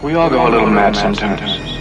We all go a little mad sometimes.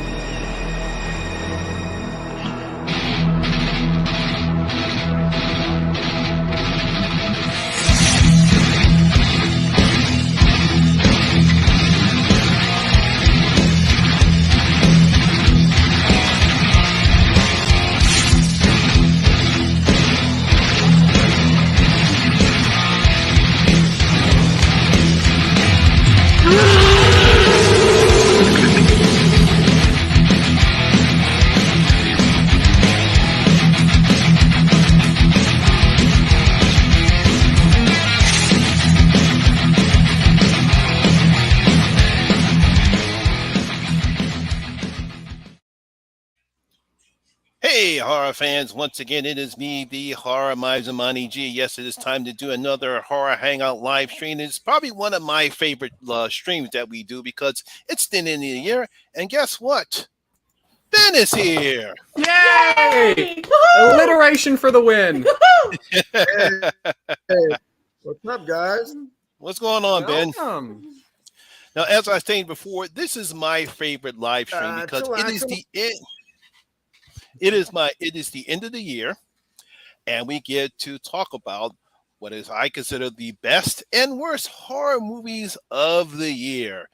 Hey, horror fans. Once again, it is me, the Horror Miser Monty G. Yes, it is time to do another Horror Hangout live stream. It's probably one of my favorite streams that we do because it's the end of the year. And guess what? Ben is here. Yay! Alliteration for the win. Hey, what's up, guys? What's going on, Ben? Welcome. Now, as I stated before, this is my favorite live stream because it is the end. It is the end of the year, and we get to talk about what is I consider the best and worst horror movies of the year.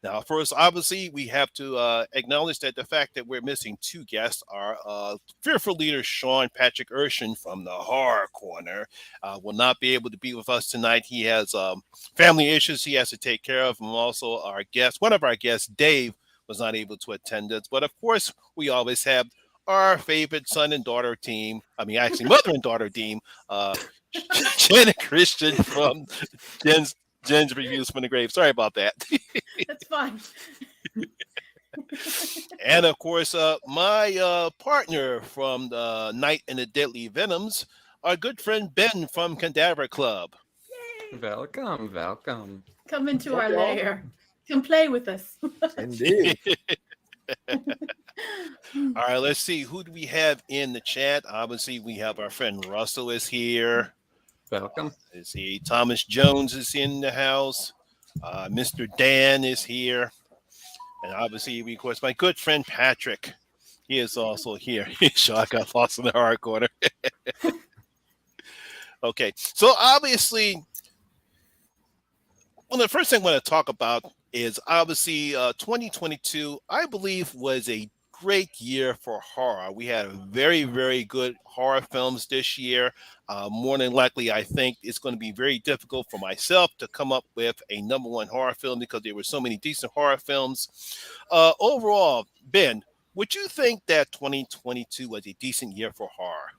Now, first, obviously, we have to acknowledge that the fact that we're missing two guests, our fearful leader, Sean Patrick Urshan from the Horror Corner, will not be able to be with us tonight. He has family issues he has to take care of, and also our guest, one of our guests, Dave, was not able to attend us. But, of course, we always have our favorite son and daughter team. I mean, actually, mother and daughter team. Jen and Christian from Jen's Reviews from the Grave. Sorry about that. That's fine. And of course, my partner from the Night and the Deadly Venoms, our good friend Ben from Cadaver Club. Yay! Welcome. Come into our lair. Come play with us. Indeed. All right, let's see. Who do we have in the chat? Obviously, we have our friend Russell is here. Welcome. Let's see. Thomas Jones is in the house. Mr. Dan is here. And obviously, of course, my good friend Patrick. He is also here. Sure, I got lost in the hard corner. Okay. So obviously, well, the first thing I want to talk about is obviously 2022, I believe, was a great year for horror. We had very, very good horror films this year. More than likely, I think it's going to be very difficult for myself to come up with a number one horror film because there were so many decent horror films. Overall, Ben, would you think that 2022 was a decent year for horror?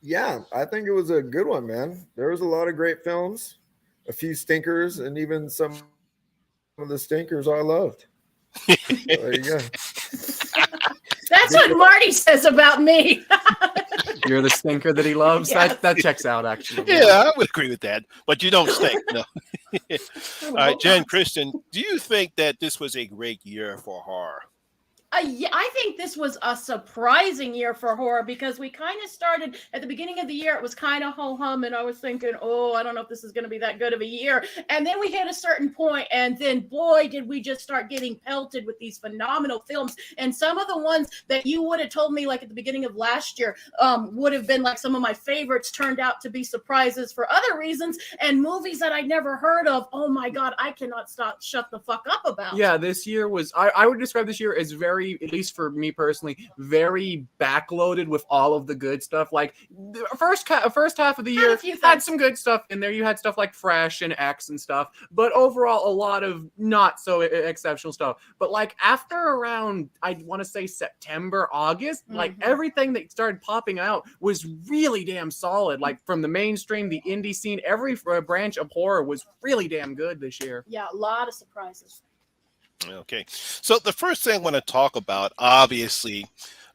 Yeah, I think it was a good one, man. There was a lot of great films, a few stinkers, and even some of the stinkers I loved. There you go. That's what Marty says about me. You're the stinker that he loves. Yes. That checks out, actually. Yeah, I would agree with that. But you don't stink. No. All right, Jen, Christian, do you think that this was a great year for horror? Yeah, I think this was a surprising year for horror because we kind of started at the beginning of the year. It was kind of ho-hum, and I was thinking, oh, I don't know if this is going to be that good of a year. And then we hit a certain point, and then, boy, did we just start getting pelted with these phenomenal films. And some of the ones that you would have told me, like at the beginning of last year, would have been like some of my favorites turned out to be surprises for other reasons. And movies that I'd never heard of, oh, my God, I cannot shut the fuck up about. Yeah, this year was, I would describe this year as very, at least for me personally, very backloaded with all of the good stuff. Like the first half of the year had some good stuff in there. You had stuff like Fresh and X and stuff, but overall a lot of not so exceptional stuff. But like after around, I want to say September, August, like everything that started popping out was really damn solid. Like from the mainstream, the indie scene, every branch of horror was really damn good this year. Yeah, a lot of surprises. Okay, so the first thing I want to talk about, obviously,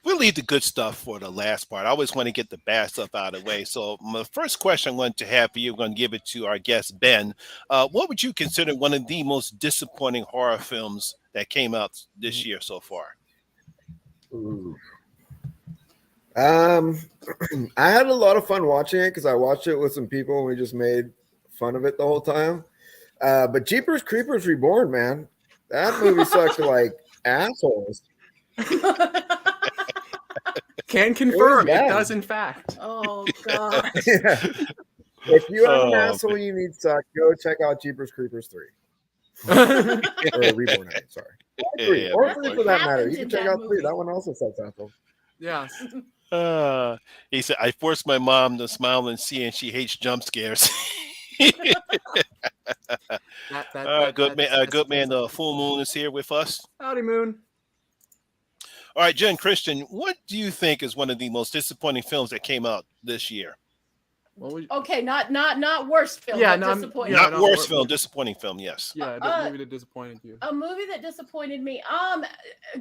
we'll leave the good stuff for the last part. I always want to get the bad stuff out of the way. So my first question I want to have for you, I'm going to give it to our guest, Ben. What would you consider one of the most disappointing horror films that came out this year so far? Ooh. I had a lot of fun watching it because I watched it with some people and we just made fun of it the whole time. But Jeepers Creepers Reborn, man, that movie sucked like assholes. Can confirm it bad. does in fact. Oh God. Yeah. If you have an asshole you need suck, go check out Jeepers Creepers 3. Or Reborn, sorry. Or 3 for that matter. You can check out 3. That one also sucks assholes. Yes. He said, I forced my mom to smile and see, and she hates jump scares. Good man. The full moon is here with us. Howdy, Moon. All right, Jen Christian, what do you think is one of the most disappointing films that came out this year? Okay, not worst film. Yeah, but disappointing. Not worst film, disappointing film. Yes. Yeah, the movie that disappointed you. A movie that disappointed me.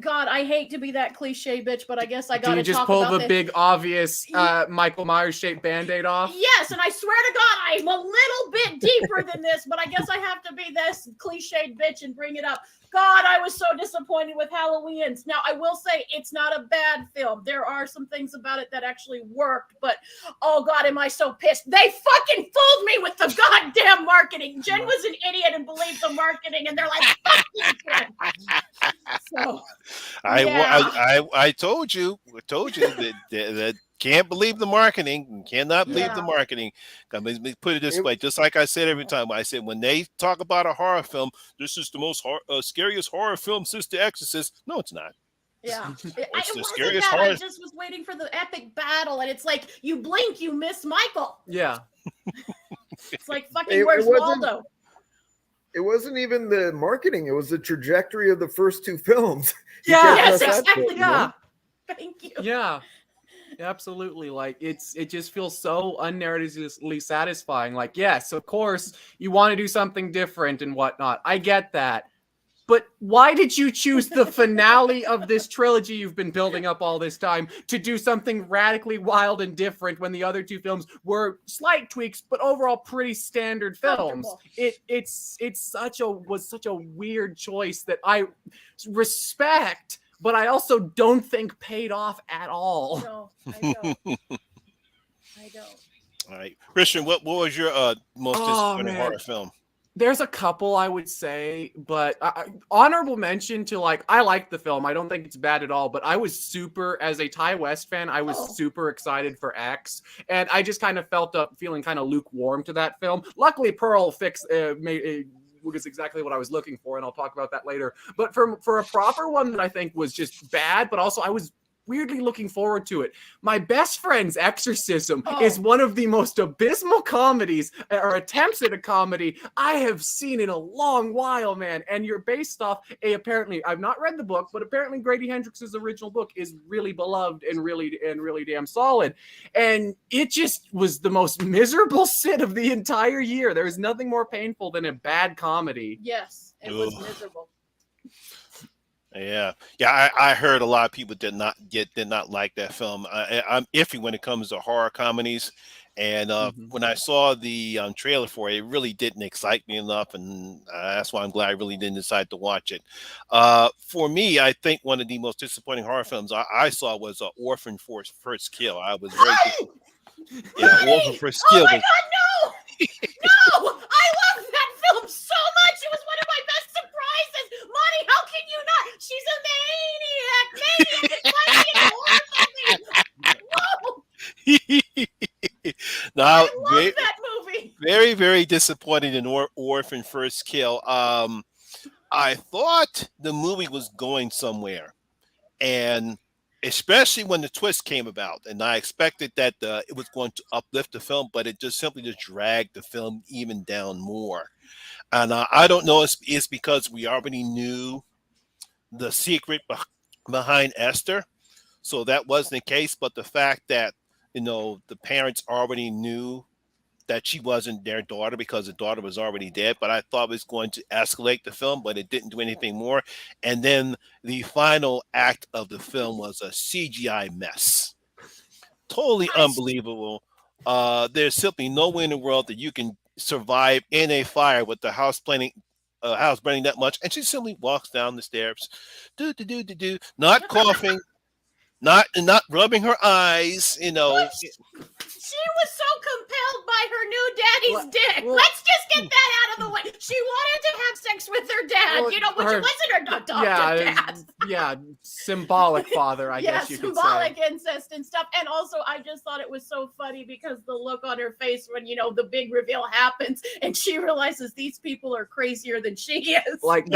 God, I hate to be that cliche bitch, but I guess I gotta. Do you just pull the big obvious Michael Myers shaped Band-Aid off? Yes, and I swear to God, I'm a little bit deeper than this, but I guess I have to be this cliched bitch and bring it up. God, I was so disappointed with Halloween's. Now, I will say it's not a bad film. There are some things about it that actually worked, but oh God, am I so pissed. They fucking fooled me with the goddamn marketing. Jen was an idiot and believed the marketing, and they're like, fuck you, Jen. So, I told you that can't believe the marketing, cannot believe the marketing. Let me put it this way, just like I said every time. I said when they talk about a horror film, this is the most scariest horror film since The Exorcist. No, it's not. Yeah, it wasn't that. Horror. I just was waiting for the epic battle, and it's like you blink, you miss Michael. Yeah, it's like fucking where's Waldo? It wasn't even the marketing; it was the trajectory of the first 2 films. Yes, exactly. Yeah, thank you. Yeah. Absolutely. Like it just feels so unnarratively satisfying. Like, yes, of course you want to do something different and whatnot. I get that. But why did you choose the finale of this trilogy you've been building up all this time to do something radically wild and different when the other 2 films were slight tweaks, but overall pretty standard films? Was such a weird choice that I respect, but I also don't think paid off at all. No, I don't. All right, Christian, what was your most disappointing horror film? There's a couple, I would say, but honorable mention to I like the film. I don't think it's bad at all, but I was as a Ty West fan, I was super excited for X, and I just kind of feeling kind of lukewarm to that film. Luckily, Pearl was exactly what I was looking for, and I'll talk about that later. But for a proper one that I think was just bad, but also I was weirdly looking forward to it. My Best Friend's Exorcism is one of the most abysmal comedies or attempts at a comedy I have seen in a long while, man. And you're based off apparently, I've not read the book, but apparently Grady Hendrix's original book is really beloved and really damn solid. And it just was the most miserable sit of the entire year. There is nothing more painful than a bad comedy. Yes, it was miserable. Yeah. I heard a lot of people did not like that film. I'm iffy when it comes to horror comedies, and when I saw the trailer for it, it really didn't excite me enough, and that's why I'm glad I really didn't decide to watch it. For me, I think one of the most disappointing horror films I saw was Orphan First Kill. I was very Orphan First Kill. Oh my God, no! No! I love that film so much. It was one of my best surprises. Monty, how can you not? She's a maniac. Whoa! No, I love that movie. Very, very disappointing in Orphan First Kill. I thought the movie was going somewhere, and especially when the twist came about, and I expected that it was going to uplift the film, but it just simply dragged the film even down more. And I don't know if it's because we already knew the secret behind Esther, so that wasn't the case. But the fact that the parents already knew that she wasn't their daughter because the daughter was already dead, but I thought it was going to escalate the film, but it didn't do anything more. And then the final act of the film was a CGI mess. Totally unbelievable. There's simply no way in the world that you can survive in a fire with the house burning that much. And she simply walks down the stairs, not coughing, not rubbing her eyes, She was so compelled by her new daddy's dick. Let's just get that out of the way. She dad. Which it wasn't her adopted dad. Yeah, symbolic father, I guess you could say. Symbolic incest and stuff. And also, I just thought it was so funny because the look on her face when, the big reveal happens and she realizes these people are crazier than she is. Like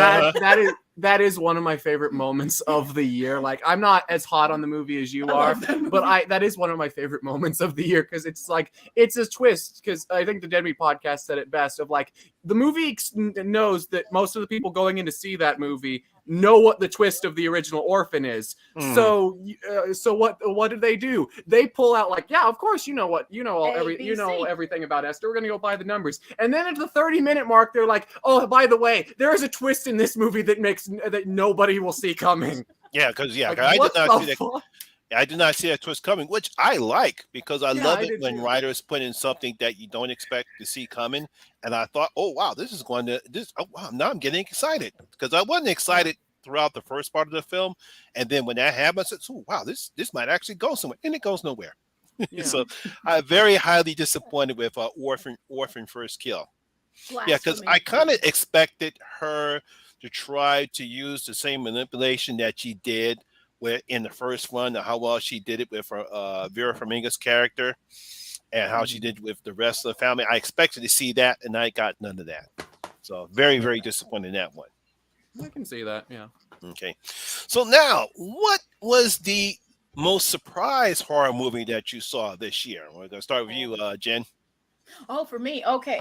that is one of my favorite moments of the year. Like, I'm not as hot on the movie as you are, but that is one of my favorite moments of the year because it's like, it's a twist. Because I think the Dead Meat podcast said it best of like, the movie knows that most of the people going in to see that movie know what the twist of the original Orphan is. So what did they do? They pull out like, yeah, of course, everything about Esther. We're gonna go by the numbers, and then at the 30-minute mark, they're like, oh, by the way, there is a twist in this movie that nobody will see coming. Yeah, because like, I did not see that. I did not see that twist coming, which I like because I love it when writers put in something that you don't expect to see coming. And I thought, oh wow, now I'm getting excited because I wasn't excited throughout the first part of the film, and then when that happened, I said, oh wow, this might actually go somewhere, and it goes nowhere. Yeah. So I'm very highly disappointed with Orphan First Kill. Blasphemy. Yeah, because I kind of expected her to try to use the same manipulation that she did in the first one, how well she did it with her, Vera Farmiga's character and how she did with the rest of the family. I expected to see that, and I got none of that. So very, very disappointed in that one. I can see that, yeah. Okay. So now, what was the most surprise horror movie that you saw this year? We're going to start with you, Jen. Oh, for me? Okay.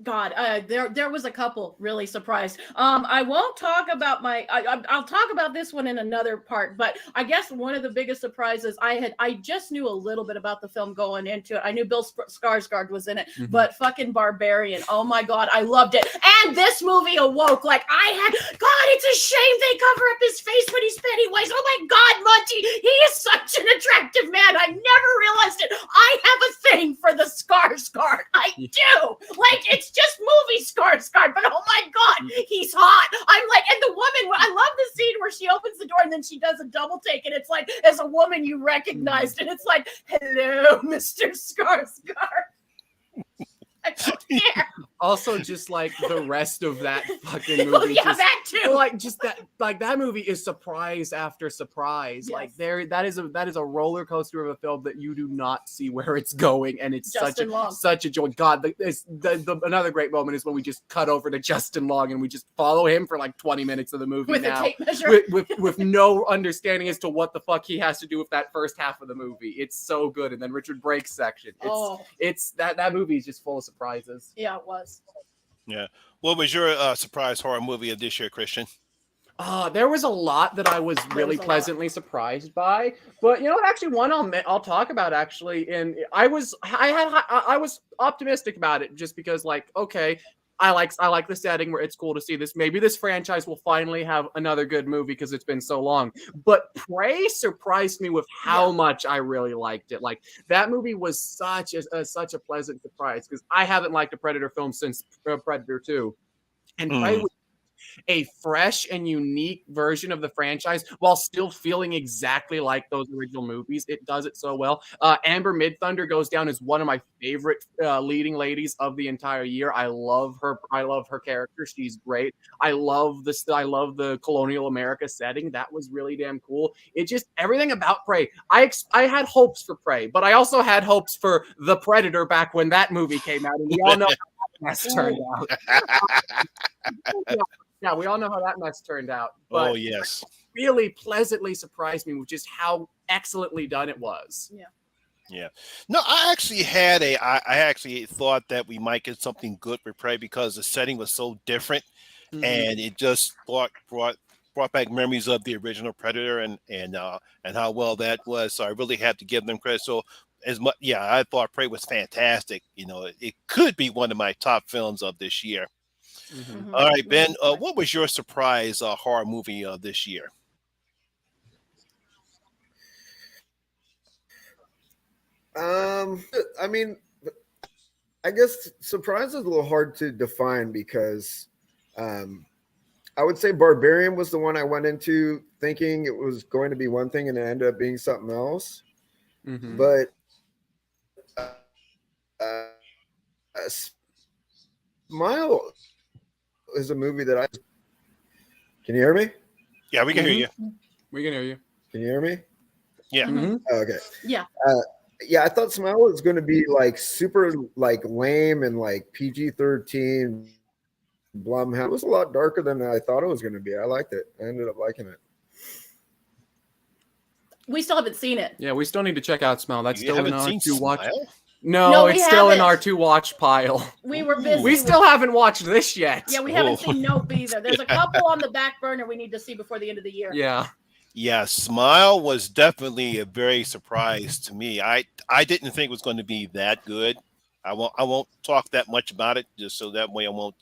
God, there was a couple really surprised. I won't talk about I'll talk about this one in another part, but I guess one of the biggest surprises I just knew a little bit about the film going into it. I knew Bill Skarsgård was in it, but fucking Barbarian. Oh my God, I loved it. And this movie awoke. Like God, it's a shame they cover up his face when he's Pennywise. Oh my God, Monty, he is such an attractive man. I never realized it. I have a thing for the Skarsgård. I do. Like, it's just movie Skarsgård, but oh my God, he's hot. I'm like, and the woman, I love the scene where she opens the door and then she does a double take, and it's like, as a woman you recognized, and it's like, hello, Mr. Skarsgård. I don't care. Also, just like the rest of that fucking movie. Oh, yeah, that too. Like, just that movie is surprise after surprise. Yes. Like that is a roller coaster of a film that you do not see where it's going, and it's such a joy. God, another great moment is when we just cut over to Justin Long and we just follow him for like 20 minutes of the movie with now, a tape measure. with no understanding as to what the fuck he has to do with that first half of the movie. It's so good, and then Richard Brake's section. It's that movie is just full of surprises. Yeah, it was. Yeah. What was your surprise horror movie of this year, Christian? There was a lot that I was really pleasantly surprised by, but actually one I'll talk about actually, and I was optimistic about it just because, like, okay, I like the setting where it's cool to see this. Maybe this franchise will finally have another good movie because it's been so long. But Prey surprised me with how much I really liked it. Like, that movie was such a pleasant surprise because I haven't liked a Predator film since Predator 2. And Prey was a fresh and unique version of the franchise while still feeling exactly like those original movies. It does it so well. Amber Midthunder goes down as one of my favorite leading ladies of the entire year. I love her. I love her character. She's great. I love the colonial America setting. That was really damn cool. It just, everything about Prey. I had hopes for Prey, but I also had hopes for The Predator back when that movie came out, and we all know how that mess turned out. Yeah, we all know how that mess turned out. But yes. It really pleasantly surprised me with just how excellently done it was. Yeah. Yeah. No, I actually thought that we might get something good for Prey because the setting was so different, and it just brought back memories of the original Predator and how well that was. So I really have to give them credit. So I thought Prey was fantastic. It could be one of my top films of this year. All right, Ben, what was your surprise horror movie this year? I mean, I guess surprise is a little hard to define because I would say Barbarian was the one I went into thinking it was going to be one thing and it ended up being something else. But Smile is a movie that I. Can you hear me? Yeah, we can hear you. We can hear you. Can you hear me? Yeah. Mm-hmm. Okay. Yeah. Yeah, I thought Smile was going to be like super like lame and like PG-13. Blumhouse. It was a lot darker than I thought it was going to be. I liked it. I ended up liking it. We still haven't seen it. Yeah, we still need to check out Smell. That's still in our to watch. No, it's still in our to watch pile. We were busy. We still haven't watched this yet. Yeah, we haven't seen Nope either. There's a couple on the back burner we need to see before the end of the year. Yeah. Yeah, Smile was definitely a very surprise to me. I didn't think it was going to be that good. I won't talk that much about it, just so that way I won't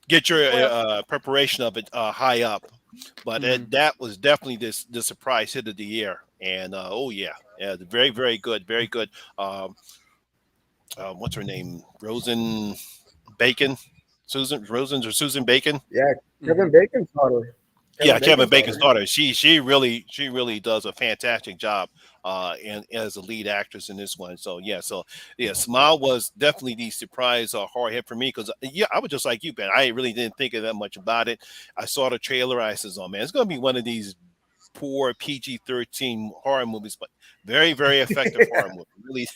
get your preparation of it high up. But that was definitely the surprise hit of the year. And very, very good, very good. What's her name? Susan Bacon? Yeah, Kevin Bacon's daughter. Kevin Bacon's daughter. She really does a fantastic job and as a lead actress in this one. So Smile was definitely the surprise horror hit for me because I was just like you, Ben. I really didn't think of that much about it. I saw the trailer. I says, "Oh man, it's gonna be one of these poor PG-13 horror movies, but very, very effective horror movie.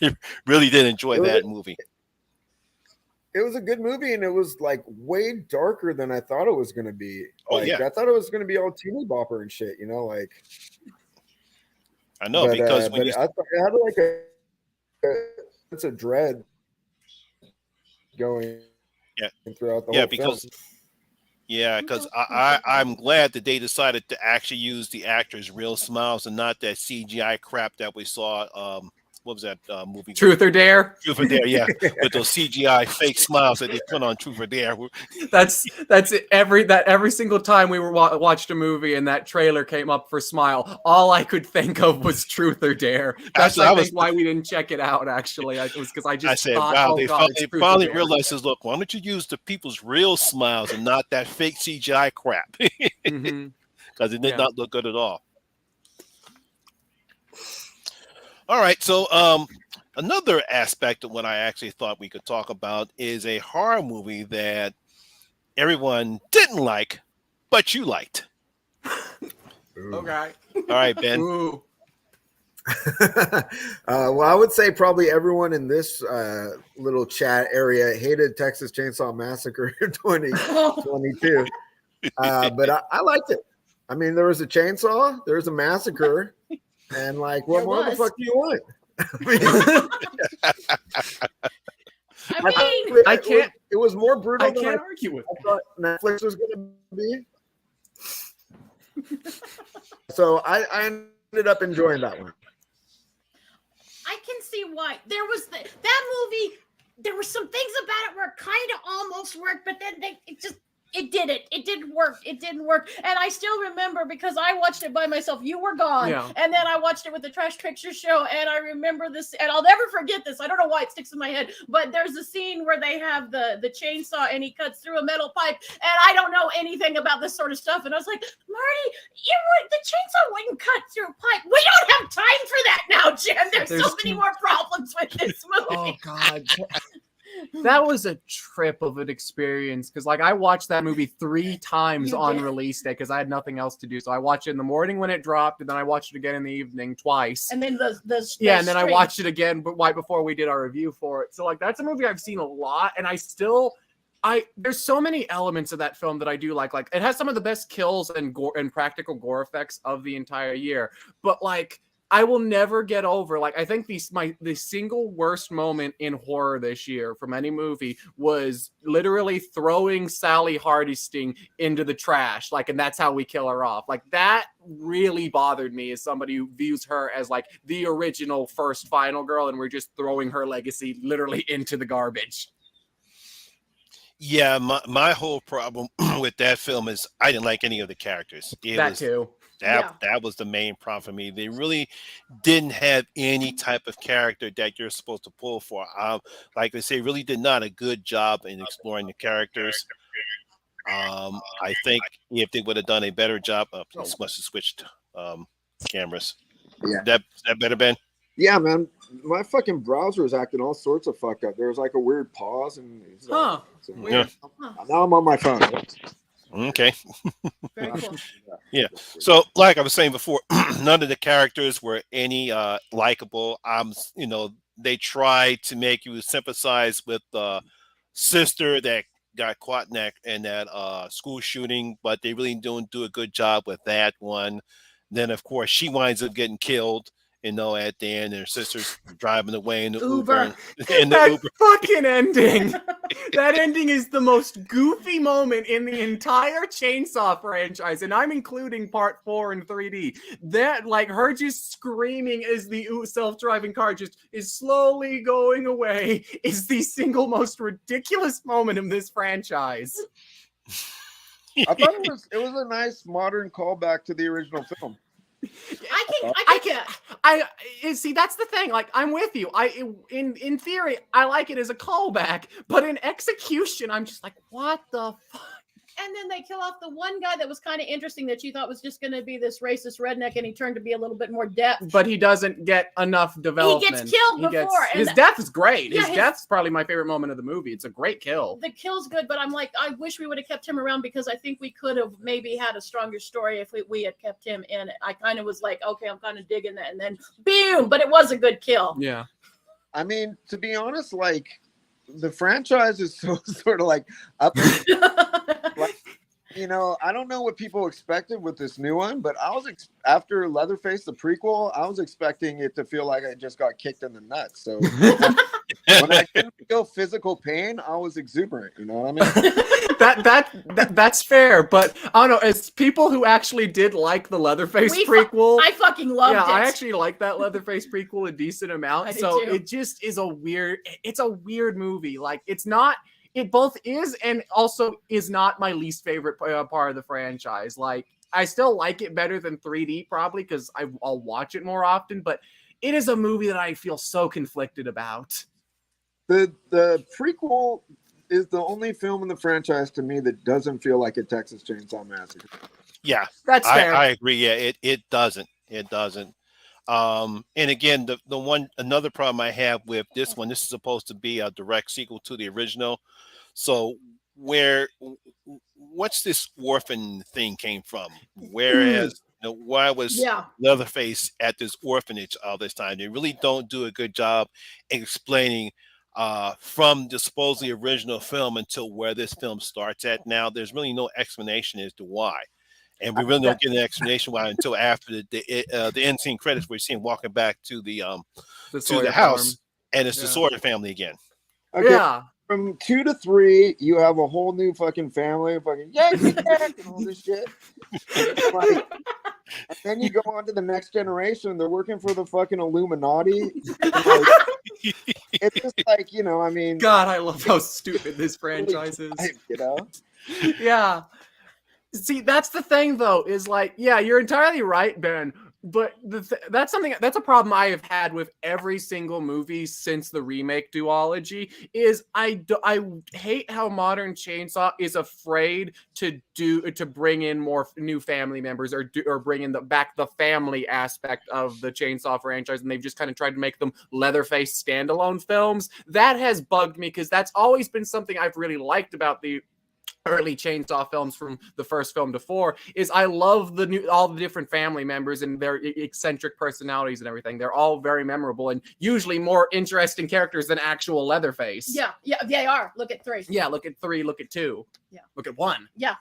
Really did enjoy that movie." It was a good movie, and it was like way darker than I thought it was going to be. Like, I thought it was going to be all teeny bopper and shit, you know, like. I know, because when I thought it had like it's a dread going throughout the whole film. Because I'm glad that they decided to actually use the actors' real smiles and not that CGI crap that we saw. What was that movie? Truth or Dare? Truth or Dare, yeah. With those CGI fake smiles that they put on Truth or Dare. That's it. Every single time we were watched a movie and that trailer came up for Smile, all I could think of was Truth or Dare. That's why we didn't check it out. Actually, it was because I said, thought, wow, they finally realized, look, why don't you use the people's real smiles and not that fake CGI crap? Because it did not look good at all. All right, so another aspect of what I actually thought we could talk about is a horror movie that everyone didn't like, but you liked. Okay. All right, Ben. Well, I would say probably everyone in this little chat area hated Texas Chainsaw Massacre 2022. But I liked it. I mean, there was a chainsaw, there was a massacre. And like, what more the fuck do you want? I can't. It was more brutal. I can't argue with. I thought Netflix was going to be. So I ended up enjoying that one. I can see why there was that movie. There were some things about it where it kind of almost worked, but then it didn't. It didn't work. It didn't work. And I still remember because I watched it by myself. You were gone. Yeah. And then I watched it with the Trash Picture Show. And I remember this, and I'll never forget this. I don't know why it sticks in my head, but there's a scene where they have the chainsaw and he cuts through a metal pipe. And I don't know anything about this sort of stuff. And I was like, Marty, the chainsaw wouldn't cut through a pipe. We don't have time for that now, Jen. There's so many more problems with this movie. Oh, God. That was a trip of an experience because like I watched that movie 3 times on release day because I had nothing else to do. So I watched it in the morning when it dropped, and then I watched it again in the evening twice. And then and then I watched it again, but right before we did our review for it. So like that's a movie I've seen a lot, and there's so many elements of that film that I do like. Like it has some of the best kills and gore and practical gore effects of the entire year, but like. I will never get over. Like, I think the single worst moment in horror this year from any movie was literally throwing Sally Hardesty into the trash. Like, and that's how we kill her off. Like, that really bothered me as somebody who views her as like the original first final girl, and we're just throwing her legacy literally into the garbage. Yeah, my whole problem with that film is I didn't like any of the characters. That was the main problem for me. They really didn't have any type of character that you're supposed to pull for. Like they say, really did not a good job in exploring the characters. I think if they would have done a better job, must have switched cameras. Yeah, that better, Ben? Yeah, man. my fucking browser was acting all sorts of fucked up. There was like a weird pause, and Yeah. Now I'm on my phone. Okay. Very cool. Yeah. So, like I was saying before, none of the characters were any likable. They tried to make you sympathize with the sister that got caught in that school shooting, but they really don't do a good job with that one. Then, of course, she winds up getting killed. At the end, and her sister's driving away in the Uber. That fucking ending. That ending is the most goofy moment in the entire Chainsaw franchise, and I'm including part 4 in 3D. That, like, her just screaming as the self-driving car just is slowly going away is the single most ridiculous moment in this franchise. I thought it was a nice modern callback to the original film. I see, that's the thing. Like, I'm with you. In theory, I like it as a callback, but in execution, I'm just like, what the fuck? And then they kill off the one guy that was kind of interesting that you thought was just going to be this racist redneck, and he turned to be a little bit more depth. But he doesn't get enough development. He gets killed before. His death is great. His death's probably my favorite moment of the movie. It's a great kill. The kill's good, but I'm like, I wish we would have kept him around because I think we could have maybe had a stronger story if we had kept him in it. I kind of was like, okay, I'm kind of digging that. And then, boom, but it was a good kill. Yeah. I mean, to be honest, like, the franchise is so sort of like up. Like, I don't know what people expected with this new one, but I was after Leatherface, the prequel, I was expecting it to feel like I just got kicked in the nuts. So when I didn't feel physical pain, I was exuberant. You know what I mean? That's fair, but I don't know. As people who actually did like the Leatherface prequel, I fucking loved it. Yeah, I actually like that Leatherface prequel a decent amount. So it just is it's a weird movie. Like, it's not. It both is and also is not my least favorite part of the franchise. Like, I still like it better than 3D probably because I'll watch it more often, but it is a movie that I feel so conflicted about. The prequel is the only film in the franchise to me that doesn't feel like a Texas Chainsaw Massacre. Yeah, that's fair. I agree. Yeah, it doesn't. It doesn't. And again, another problem I have with this one, this is supposed to be a direct sequel to the original. So what's this orphan thing came from? Whereas why was Leatherface at this orphanage all this time? They really don't do a good job explaining from the supposedly original film until where this film starts at now. There's really no explanation as to why. And we really don't get an explanation why until after the end scene credits, where you see him walking back to the house, and it's the Sawyer family again. Okay. Yeah. From 2 to 3, you have a whole new fucking family, fucking and all this shit. Like, and then you go on to the next generation. They're working for the fucking Illuminati. Like, it's just like, I mean, God, I love how stupid this franchise is. Yeah. See, that's the thing, though, is like, yeah, you're entirely right, Ben. But that's a problem I have had with every single movie since the remake duology. Is I hate how modern Chainsaw is afraid to bring in more new family members or bring in back the family aspect of the Chainsaw franchise, and they've just kind of tried to make them Leatherface standalone films. That has bugged me because that's always been something I've really liked about the early Chainsaw films from the first film to 4 is I love all the different family members and their eccentric personalities and everything. They're all very memorable and usually more interesting characters than actual Leatherface. Yeah, they are. Look at 3. Yeah, look at 3, look at 2. Yeah. Look at 1. Yeah.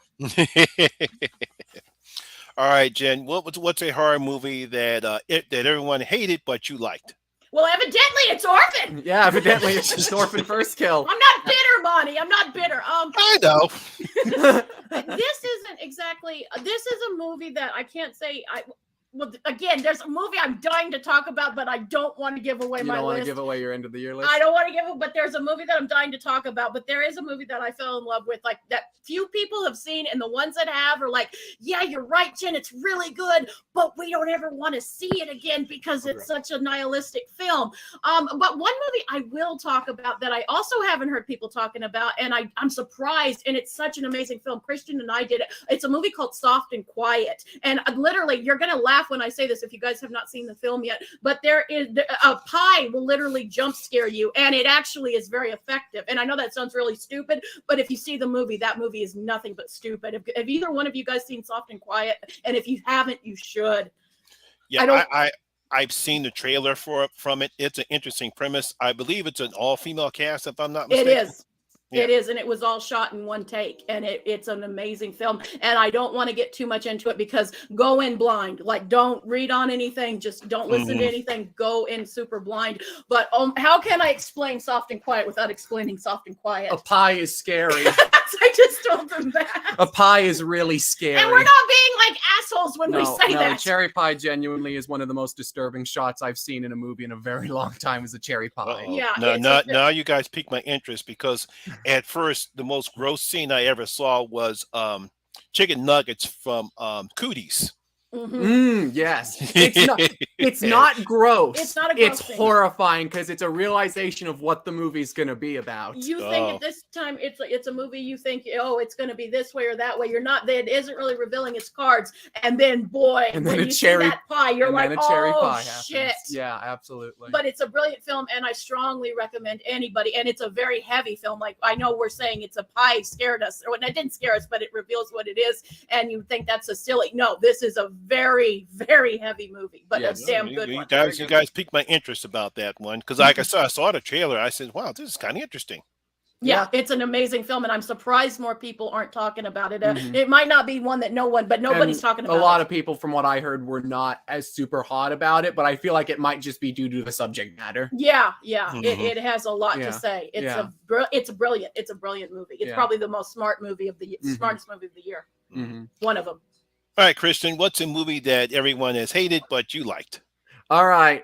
All right, Jen, what's a horror movie that everyone hated but you liked? Well, evidently it's Orphan. Yeah, evidently it's just Orphan first kill. I'm not bitter, Monty. I'm not bitter. I know. This isn't exactly. This is a movie that I can't say. Well, again, there's a movie I'm dying to talk about, but I don't want to give away my list. You don't want to give away your end of the year list? I don't want to give it, but there's a movie that I'm dying to talk about. But there is a movie that I fell in love with, like that few people have seen, and the ones that have are like, yeah, you're right, Jen, it's really good, but we don't ever want to see it again because it's such a nihilistic film. But one movie I will talk about that I also haven't heard people talking about, and I'm surprised, and it's such an amazing film. Christian and I did it. It's a movie called Soft and Quiet, and literally, you're gonna laugh laugh when I say this if you guys have not seen the film yet, but there is a pie will literally jump scare you, and it actually is very effective. And I know that sounds really stupid, but if you see the movie, that movie is nothing but stupid. Have either one of you guys seen Soft and Quiet? And if you haven't, you should. Yeah, I've seen the trailer from it. It's an interesting premise. I believe it's an all-female cast, if I'm not mistaken. It is. Yeah. It is, and it was all shot in one take, and it's an amazing film. And I don't want to get too much into it because go in blind. Like, don't read on anything, just don't listen to anything. Go in super blind. But how can I explain Soft and Quiet without explaining Soft and Quiet? A pie is scary. I just told them that. A pie is really scary. And we're not being like assholes when we say that. Cherry pie genuinely is one of the most disturbing shots I've seen in a movie in a very long time, is a cherry pie. Yeah. Now you guys piqued my interest, because at first the most gross scene I ever saw was chicken nuggets from Cooties. Yes. It's not gross. It's not a gross It's thing. horrifying because it's a realization of what the movie's going to be about. You think at this time it's a movie, you think, oh, it's going to be this way or that way. You're not, it isn't really revealing its cards. And then, boy, and then when you see that pie, you're like, oh, shit. Yeah, absolutely. But it's a brilliant film, and I strongly recommend anybody. And it's a very heavy film. Like, I know we're saying it's a pie scared us, or it didn't scare us, but it reveals what it is. And you think that's a silly. No, this is a very, very heavy movie, but a damn good one. You guys piqued my interest about that one, because like I saw the trailer. I said, wow, this is kind of interesting. Yeah, it's an amazing film, and I'm surprised more people aren't talking about it. It might not be one that nobody's talking about. A lot of people, from what I heard, were not as super hot about it, but I feel like it might just be due to the subject matter. Yeah. It has a lot to say. It's brilliant. It's a brilliant movie. It's probably the most smart movie of the smartest movie of the year. One of them. All right, Christian, what's a movie that everyone has hated but you liked? All right.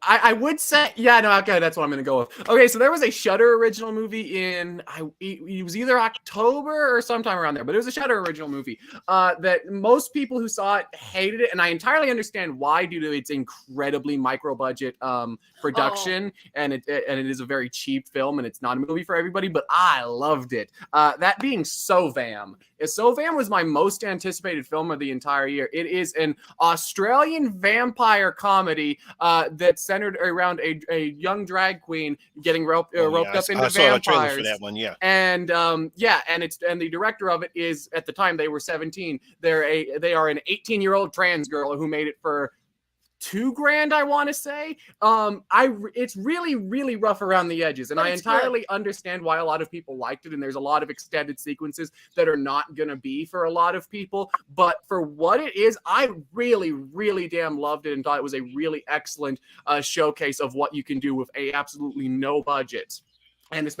I would say, okay, that's what I'm going to go with. Okay, so there was a Shudder original movie it was either October or sometime around there, but it was a Shudder original movie that most people who saw it hated it, and I entirely understand why, due to its incredibly micro-budget production, and it is a very cheap film, and it's not a movie for everybody, but I loved it. That being Sovam. Sovam was my most anticipated film of the entire year. It is an Australian vampire comedy that's centered around a young drag queen getting roped up into I saw a trailer vampires. for that one, yeah. And and the director of it is, at the time they were 17. They are an 18-year-old trans girl who made it for $2,000, I want to say. It's really, really rough around the edges, and I entirely understand why a lot of people liked it, and there's a lot of extended sequences that are not gonna be for a lot of people, but for what it is, I really, really damn loved it and thought it was a really excellent showcase of what you can do with absolutely no budget. And it's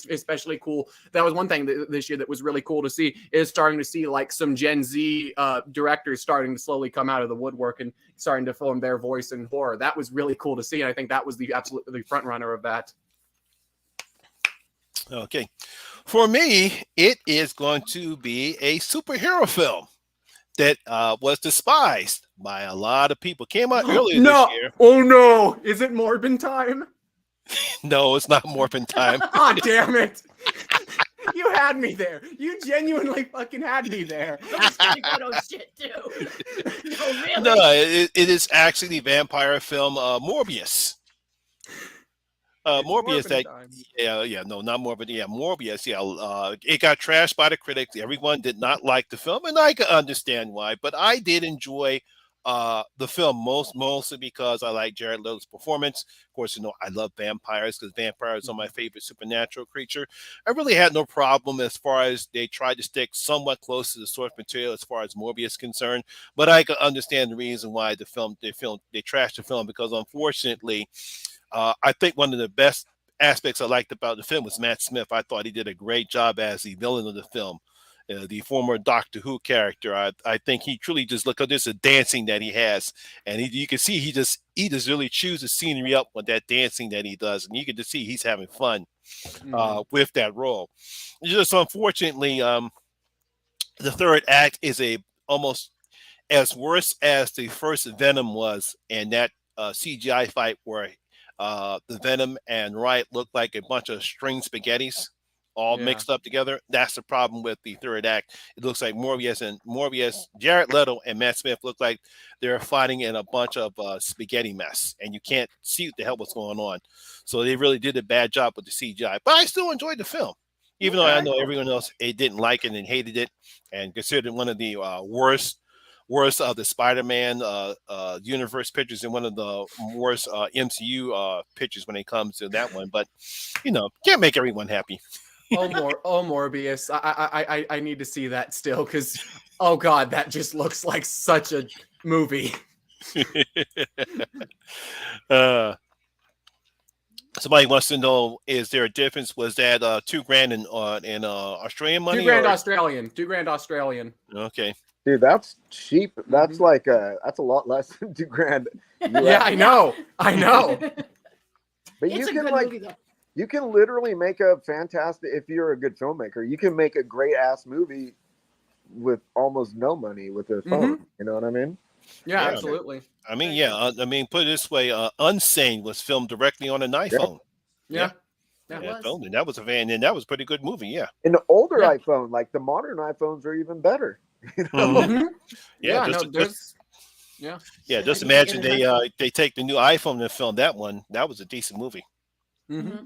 especially cool. That was one thing this year that was really cool to see, is starting to see like some Gen Z directors starting to slowly come out of the woodwork and starting to form their voice in horror. That was really cool to see, and I think that was the front runner of that. Okay, for me, it is going to be a superhero film that was despised by a lot of people. Came out earlier this year. Oh no! Is it Morbin time? No, it's not Morphin time. Oh, damn it. You had me there. You genuinely fucking had me there. That's pretty good old shit, too. No, really? No, it is actually the vampire film Morbius. Morbius, not Morbid. Yeah, Morbius. Yeah, it got trashed by the critics. Everyone did not like the film, and I can understand why. But I did enjoy the film mostly because I like Jared Leto's performance. Of course, I love vampires because vampires are my favorite supernatural creature. I really had no problem as far as they tried to stick somewhat close to the source material as far as Morbius is concerned. But I can understand the reason why they trashed the film, because unfortunately, I think one of the best aspects I liked about the film was Matt Smith. I thought he did a great job as the villain of the film. The former Doctor Who character. I think he truly just, look at this, dancing that he has, and you can see he just really chews the scenery up with that dancing that he does, and you can just see he's having fun with that role. Just unfortunately, the third act is almost as worse as the first Venom was, and that CGI fight where the Venom and Riot looked like a bunch of string spaghettis. all mixed up together. That's the problem with the third act. It looks like Morbius, Jared Leto, and Matt Smith look like they're fighting in a bunch of spaghetti mess, and you can't see what the hell was going on. So they really did a bad job with the CGI. But I still enjoyed the film, even though I know everyone else didn't like it and hated it, and considered it one of the worst of the Spider-Man universe pictures and one of the worst MCU pictures when it comes to that one. But can't make everyone happy. Morbius. I need to see that still because, oh God, that just looks like such a movie. Somebody wants to know: is there a difference? Was that $2,000 in Australian money? $2,000 Australian. Okay, dude, that's cheap. That's like that's a lot less than $2,000. Yeah, I know. But It's you a can good movie, though. you can literally make a fantastic, if you're a good filmmaker, you can make a great ass movie with almost no money with a phone. You know what I mean? Yeah, absolutely. I mean, put it this way: Unsane was filmed directly on an iPhone. Yeah. And that was a pretty good movie. Yeah. And the older iPhone, like the modern iPhones, are even better. Just imagine they take the new iPhone and film that one. That was a decent movie.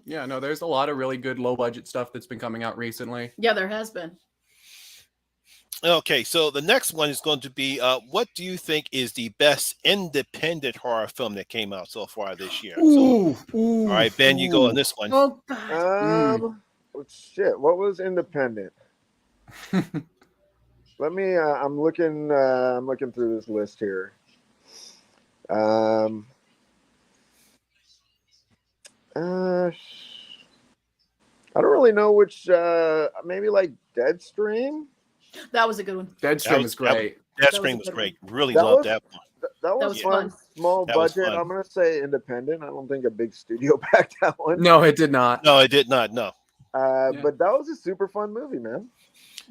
Yeah, no, there's a lot of really good low budget stuff that's been coming out recently. Yeah, there has been. Okay, so the next one is going to be what do you think is the best independent horror film that came out so far this year? All right, Ben, you go on this one. Oh God. Shit, what was independent? Let me I'm looking through this list here. I don't really know which maybe like Deadstream. That was a good one. Deadstream was great. Deadstream was great. Really loved that one. That was fun. Small That was budget. fun. I'm gonna say independent. I don't think a big studio backed that one. No, it did not. No, it did not. No. But that was a super fun movie, man.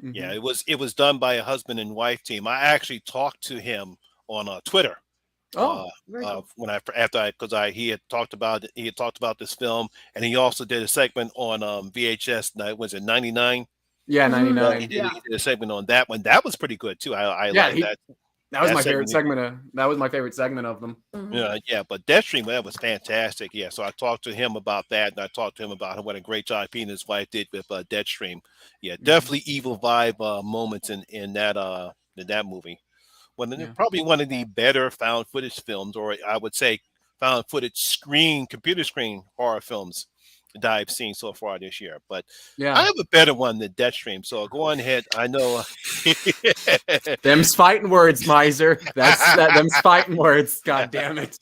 Yeah, it was done by a husband and wife team. I actually talked to him on Twitter. He had talked about this film, and he also did a segment on VHS. Was it 99? Yeah, 99. He did a segment on that one. That was pretty good too. I like that. That was my favorite segment. That was my favorite segment of them. Yeah. But Deadstream, that was fantastic. Yeah. So I talked to him about that, and I talked to him about what a great job he and his wife did with Deadstream. Yeah, definitely evil vibe moments in that movie. Probably one of the better found footage films, or I would say found footage computer screen horror films that I've seen so far this year. But I have a better one than Deadstream. So go on ahead. I know. Them's fighting words, Miser. Them's fighting words. God damn it.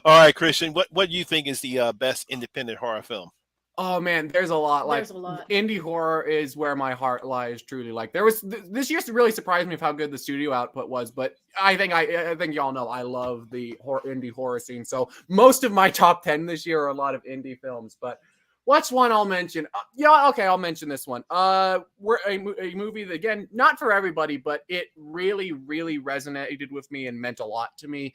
All right, Christian. What do you think is the best independent horror film? Oh man, there's a lot. There's a lot. Indie horror is where my heart lies. Truly, like there was this year really surprised me of how good the studio output was. But I think y'all know I love the indie horror scene. So most of my top 10 this year are a lot of indie films. But what's one I'll mention? I'll mention this one. We're a movie that, again, not for everybody, but it really, really resonated with me and meant a lot to me.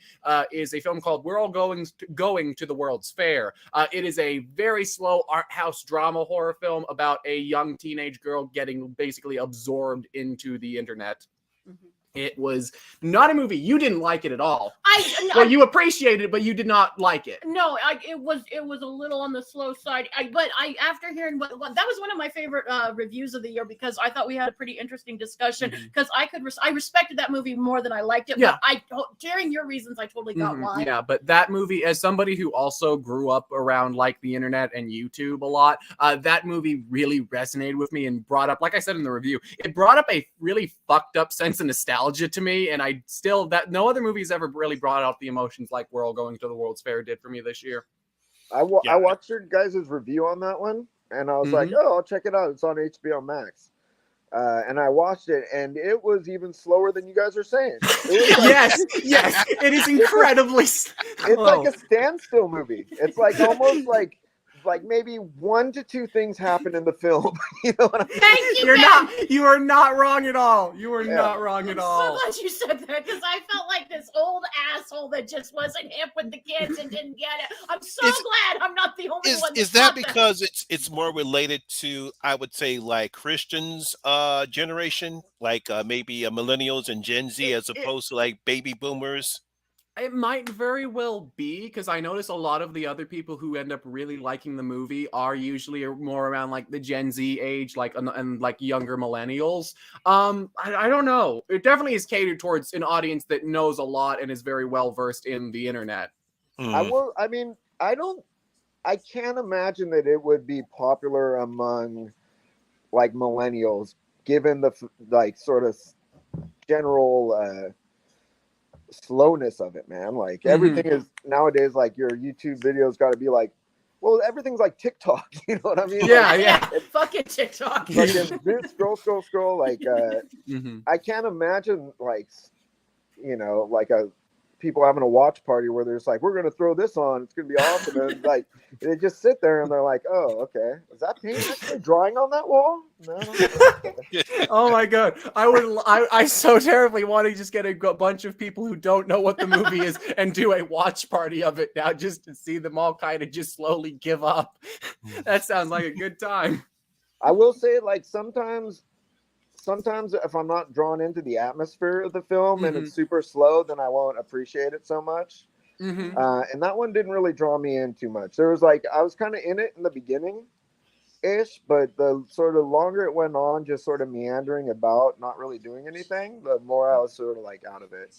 Is a film called "We're All Going to the World's Fair." It is a very slow art house drama horror film about a young teenage girl getting basically absorbed into the internet. It was not a movie. You didn't like it at all. You appreciated it, but you did not like it. No, it was a little on the slow side. After hearing what that was one of my favorite reviews of the year, because I thought we had a pretty interesting discussion. Because I respected that movie more than I liked it. Yeah. But sharing your reasons, I totally got why. Yeah, but that movie, as somebody who also grew up around like the internet and YouTube a lot, that movie really resonated with me and brought up, like I said in the review, it brought up a really fucked up sense of nostalgia to me, and I still no other movies ever really brought out the emotions like We're All Going to the World's Fair did for me this year. I watched your guys' review on that one, and I was like, I'll check it out. It's on HBO Max. And I watched it, and it was even slower than you guys are saying. It was yes, it is incredibly. It's like a standstill movie. It's like almost like like maybe 1 to 2 things happen in the film. You know what I mean? Thank you, You're Ben. not. You are not wrong at all. You are Yeah. not wrong I'm at all. so glad you said that because I felt like this old asshole that just wasn't hip with the kids and didn't get it. I'm so glad I'm not the only one. Is that because it's more related to, I would say, like Christians generation, like maybe millennials and Gen Z, as opposed to like baby boomers? It might very well be, because I notice a lot of the other people who end up really liking the movie are usually more around like the Gen Z age, like and like younger millennials. I don't know. It definitely is catered towards an audience that knows a lot and is very well versed in the internet. I mean, I can't imagine that it would be popular among like millennials, given the like sort of general slowness of it, man. Like everything is nowadays, like your YouTube videos got to be like, well, everything's like TikTok. You know what I mean? Yeah. Fucking TikTok. Like scroll. Like I can't imagine like, you know, like people having a watch party where there's like, we're gonna throw this on, it's gonna be awesome, and like they just sit there and they're like, oh, okay, is that paint actually drawing on that wall? No. Oh my god, I so terribly want to just get a bunch of people who don't know what the movie is and do a watch party of it now, just to see them all kind of just slowly give up. That sounds like a good time. I will say, like, sometimes if I'm not drawn into the atmosphere of the film and it's super slow, then I won't appreciate it so much. And that one didn't really draw me in too much. There was like, I was kind of in it in the beginning ish, but the sort of longer it went on, just sort of meandering about, not really doing anything, the more I was sort of like out of it.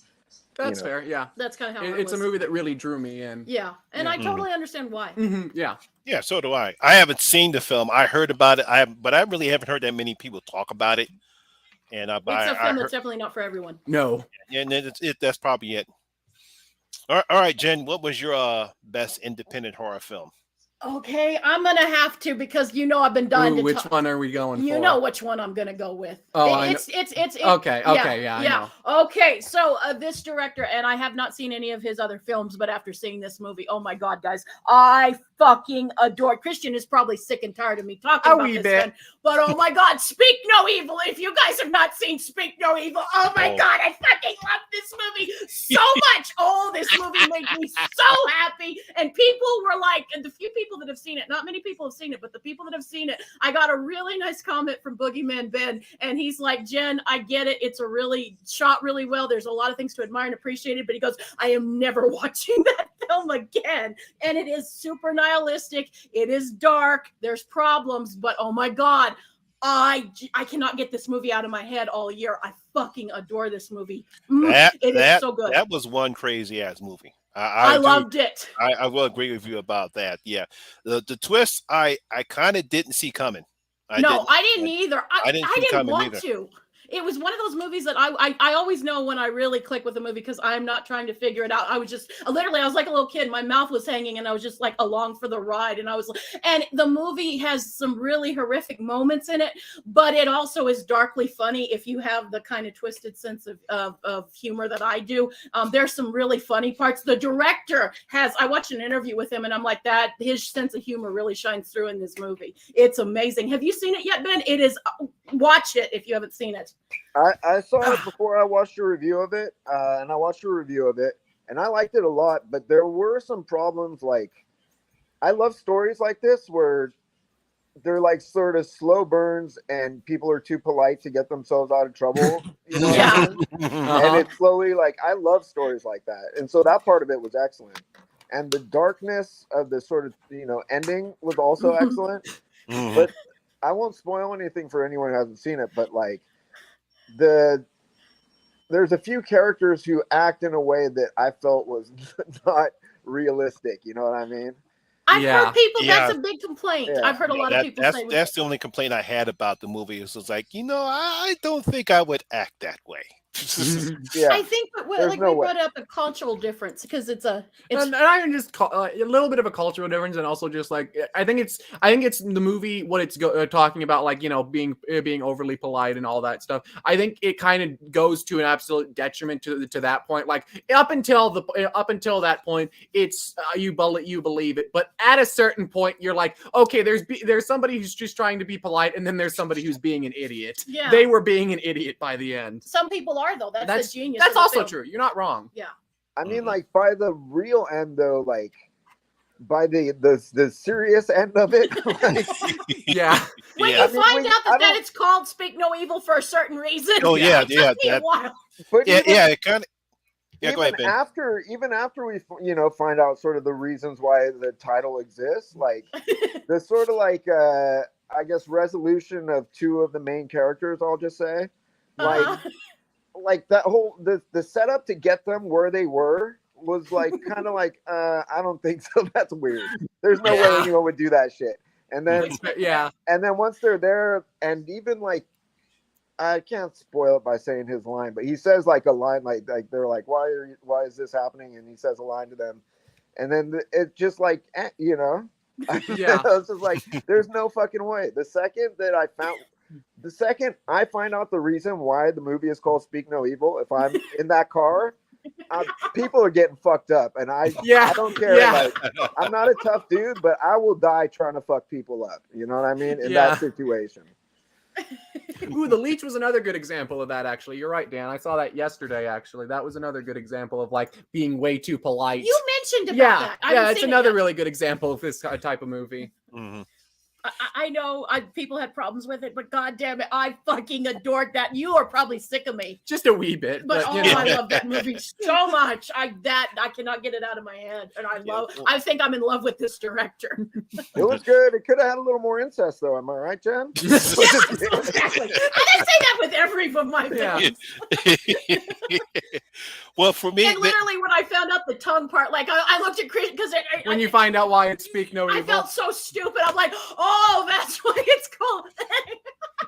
That's fair. Yeah, that's kind of how it's a movie that really drew me in. Yeah, and I totally understand why. Yeah, so do I. I haven't seen the film. I heard about it. But I really haven't heard that many people talk about it. And it's a film that's definitely not for everyone. No. And that's probably it. All right, Jen, what was your best independent horror film? Okay, I'm gonna have to, because you know I've been dying to which one are we going for? You know which one I'm gonna go with. Oh, it's okay, I know. Okay, so this director, and I have not seen any of his other films, but after seeing this movie, oh my god, guys, I fucking adore. Christian is probably sick and tired of me talking about this one, but oh my god, Speak No Evil. If you guys have not seen Speak No Evil, oh my god, I fucking love this movie so much. Oh, this movie made me so happy, and people were like, and the few people that have seen it, not many people have seen it, but the people that have seen it, I got a really nice comment from Boogeyman Ben, and he's like, Jen, I get it, it's a really shot really well, there's a lot of things to admire and appreciate it, but he goes, I am never watching that film again. And it is super nihilistic, it is dark, there's problems, but oh my god, I cannot get this movie out of my head all year. I fucking adore this movie. It is so good. That was one crazy ass movie. I loved it. I will agree with you about that. Yeah, the twist I kind of didn't see coming. I didn't either. I didn't want to. It was one of those movies that I always know when I really click with a movie, because I'm not trying to figure it out. I was just literally, I was like a little kid. My mouth was hanging and I was just like along for the ride. And and the movie has some really horrific moments in it, but it also is darkly funny if you have the kind of twisted sense of humor that I do. There's some really funny parts. The director I watched an interview with him and I'm like, that his sense of humor really shines through in this movie. It's amazing. Have you seen it yet, Ben? It is, watch it if you haven't seen it. I saw it before I watched a review of it, and I watched a review of it, and I liked it a lot, but there were some problems. Like, I love stories like this where they're like sort of slow burns and people are too polite to get themselves out of trouble. You know what I mean? And it's slowly, like, I love stories like that. And so that part of it was excellent. And the darkness of the sort of, ending was also excellent. But I won't spoil anything for anyone who hasn't seen it, but like, there's a few characters who act in a way that I felt was not realistic. You know what I mean? I've heard people. That's a big complaint. Yeah. I've heard a lot of people say that's the only complaint I had about the movie. It was like, I don't think I would act that way. Yeah. I think that we brought up a cultural difference because it's and I can just call a little bit of a cultural difference, and also just like I think it's the movie what it's talking about, like, you know, being overly polite and all that stuff. I think it kind of goes to an absolute detriment to that point. Like up until that point, it's you believe it, but at a certain point, you're like, okay, there's somebody who's just trying to be polite, and then there's somebody who's being an idiot. Yeah. They were being an idiot by the end. Some people are, though. That's the genius. That's also film. true. You're not wrong. Yeah. I mean, like by the real end, though, like by the serious end of it, like, yeah. When you find out that it's called "Speak No Evil" for a certain reason. Oh yeah. But it kind of. Yeah, go ahead, Ben. Even after we, you know, find out sort of the reasons why the title exists, like the sort of like I guess resolution of two of the main characters, I'll just say, like that whole the setup to get them where they were was like kind of like I don't think so. That's weird. There's no way anyone would do that shit. And then and then once they're there, and even like I can't spoil it by saying his line, but he says like a line like they're like, why is this happening? And he says a line to them, and then it's just like, you know, it's just like there's no fucking way. The second I find out the reason why the movie is called Speak No Evil, if I'm in that car, people are getting fucked up, and I don't care. Like, I'm not a tough dude, but I will die trying to fuck people up. You know what I mean? In that situation. Ooh, The Leech was another good example of that, actually. You're right, Dan. I saw that yesterday, actually. That was another good example of, like, being way too polite. You mentioned about that. It's another really good example of this type of movie. Mm-hmm. I know people had problems with it, but God damn it, I fucking adored that. You are probably sick of me. Just a wee bit. But I love that movie so much. I cannot get it out of my head. And I think I'm in love with this director. It was good. It could have had a little more incest, though. Am I right, Jen? Yes, exactly. I didn't say that with every one of my films. Well, for me, and literally when I found out the tongue part, like I looked at Chris because when you find out why it's Speak No Evil, I felt so stupid. I'm like, oh, that's why it's called.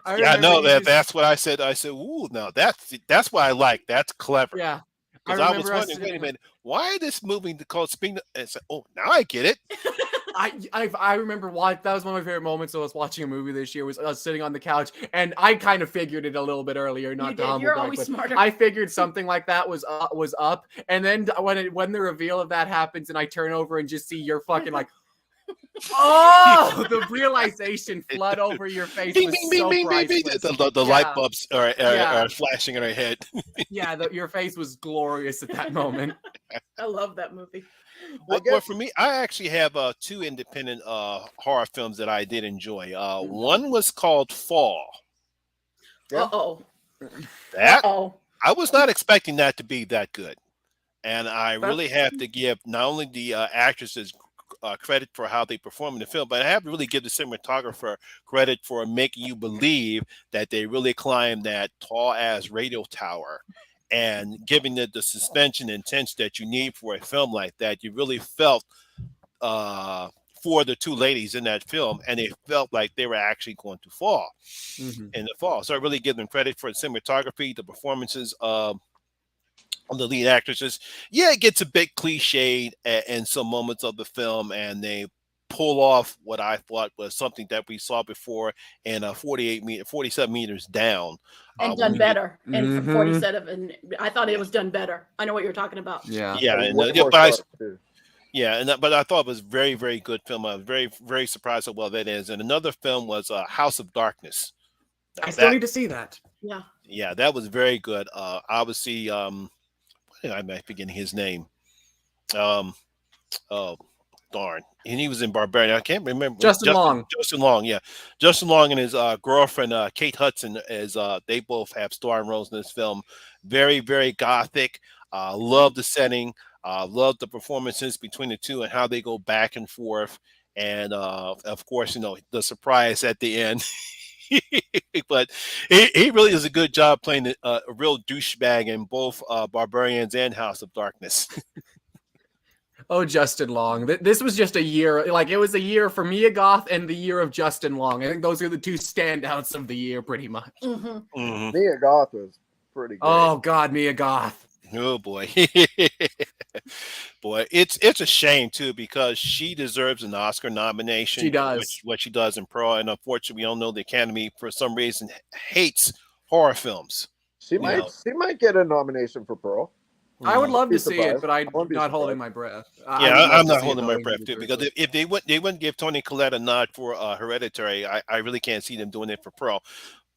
I know that's what I said. I said, ooh, no, that's what I like. That's clever. Yeah, because I was wondering, wait a minute, why is this movie called Speak? And I said, oh, now I get it. I remember that was one of my favorite moments. I was watching a movie this year. I was sitting on the couch, and I kind of figured it a little bit earlier. Not to humble You're brag, always but smarter. I figured something like that was up, and then when the reveal of that happens, and I turn over and just see you're fucking like, oh, the realization flood over your face was so priceless. The light bulbs are flashing in her head. Your face was glorious at that moment. I love that movie. Well, for me, I actually have two independent horror films that I did enjoy. One was called Fall. Uh-oh. I was not expecting that to be that good. And I really have to give not only the actresses credit for how they perform in the film, but I have to really give the cinematographer credit for making you believe that they really climbed that tall-ass radio tower and giving it the suspension and tension that you need for a film like that. You really felt for the two ladies in that film, and they felt like they were actually going to fall in the fall. So I really give them credit for the cinematography, the performances of the lead actresses. Yeah, it gets a bit cliched in some moments of the film, and they pull off what I thought was something that we saw before in 47 meters down. And done better. And 47, and I thought it was done better. I know what you're talking about. But I thought it was very, very good film. I was very, very surprised at how well that is. And another film was House of Darkness. I still need to see that. Yeah, that was very good. Obviously, I might be getting his name. Oh, darn. And he was in Barbarian. I can't remember. Justin Long. Justin Long, yeah. Justin Long and his girlfriend, Kate Hudson, they both have starring roles in this film. Very, very gothic. Love the setting. Love the performances between the two and how they go back and forth. And, of course, the surprise at the end. But he really does a good job playing a real douchebag in both Barbarians and House of Darkness. Oh, Justin Long. This was just a year. Like, it was a year for Mia Goth and the year of Justin Long. I think those are the two standouts of the year, pretty much. Mia Goth was pretty great. Oh God, Mia Goth. Oh boy. Boy, it's a shame too because she deserves an Oscar nomination She for does. what she does in Pearl, and unfortunately, we all know the Academy for some reason hates horror films. She You might know. get a nomination for Pearl. I would love Be to see it, surprised. but I I'm wouldn't be not holding surprised. my breath. I Yeah, would love I'm to not see it, holding though, my even breath too because seriously. if they wouldn't give Toni Collette a nod for Hereditary, I really can't see them doing it for Pearl.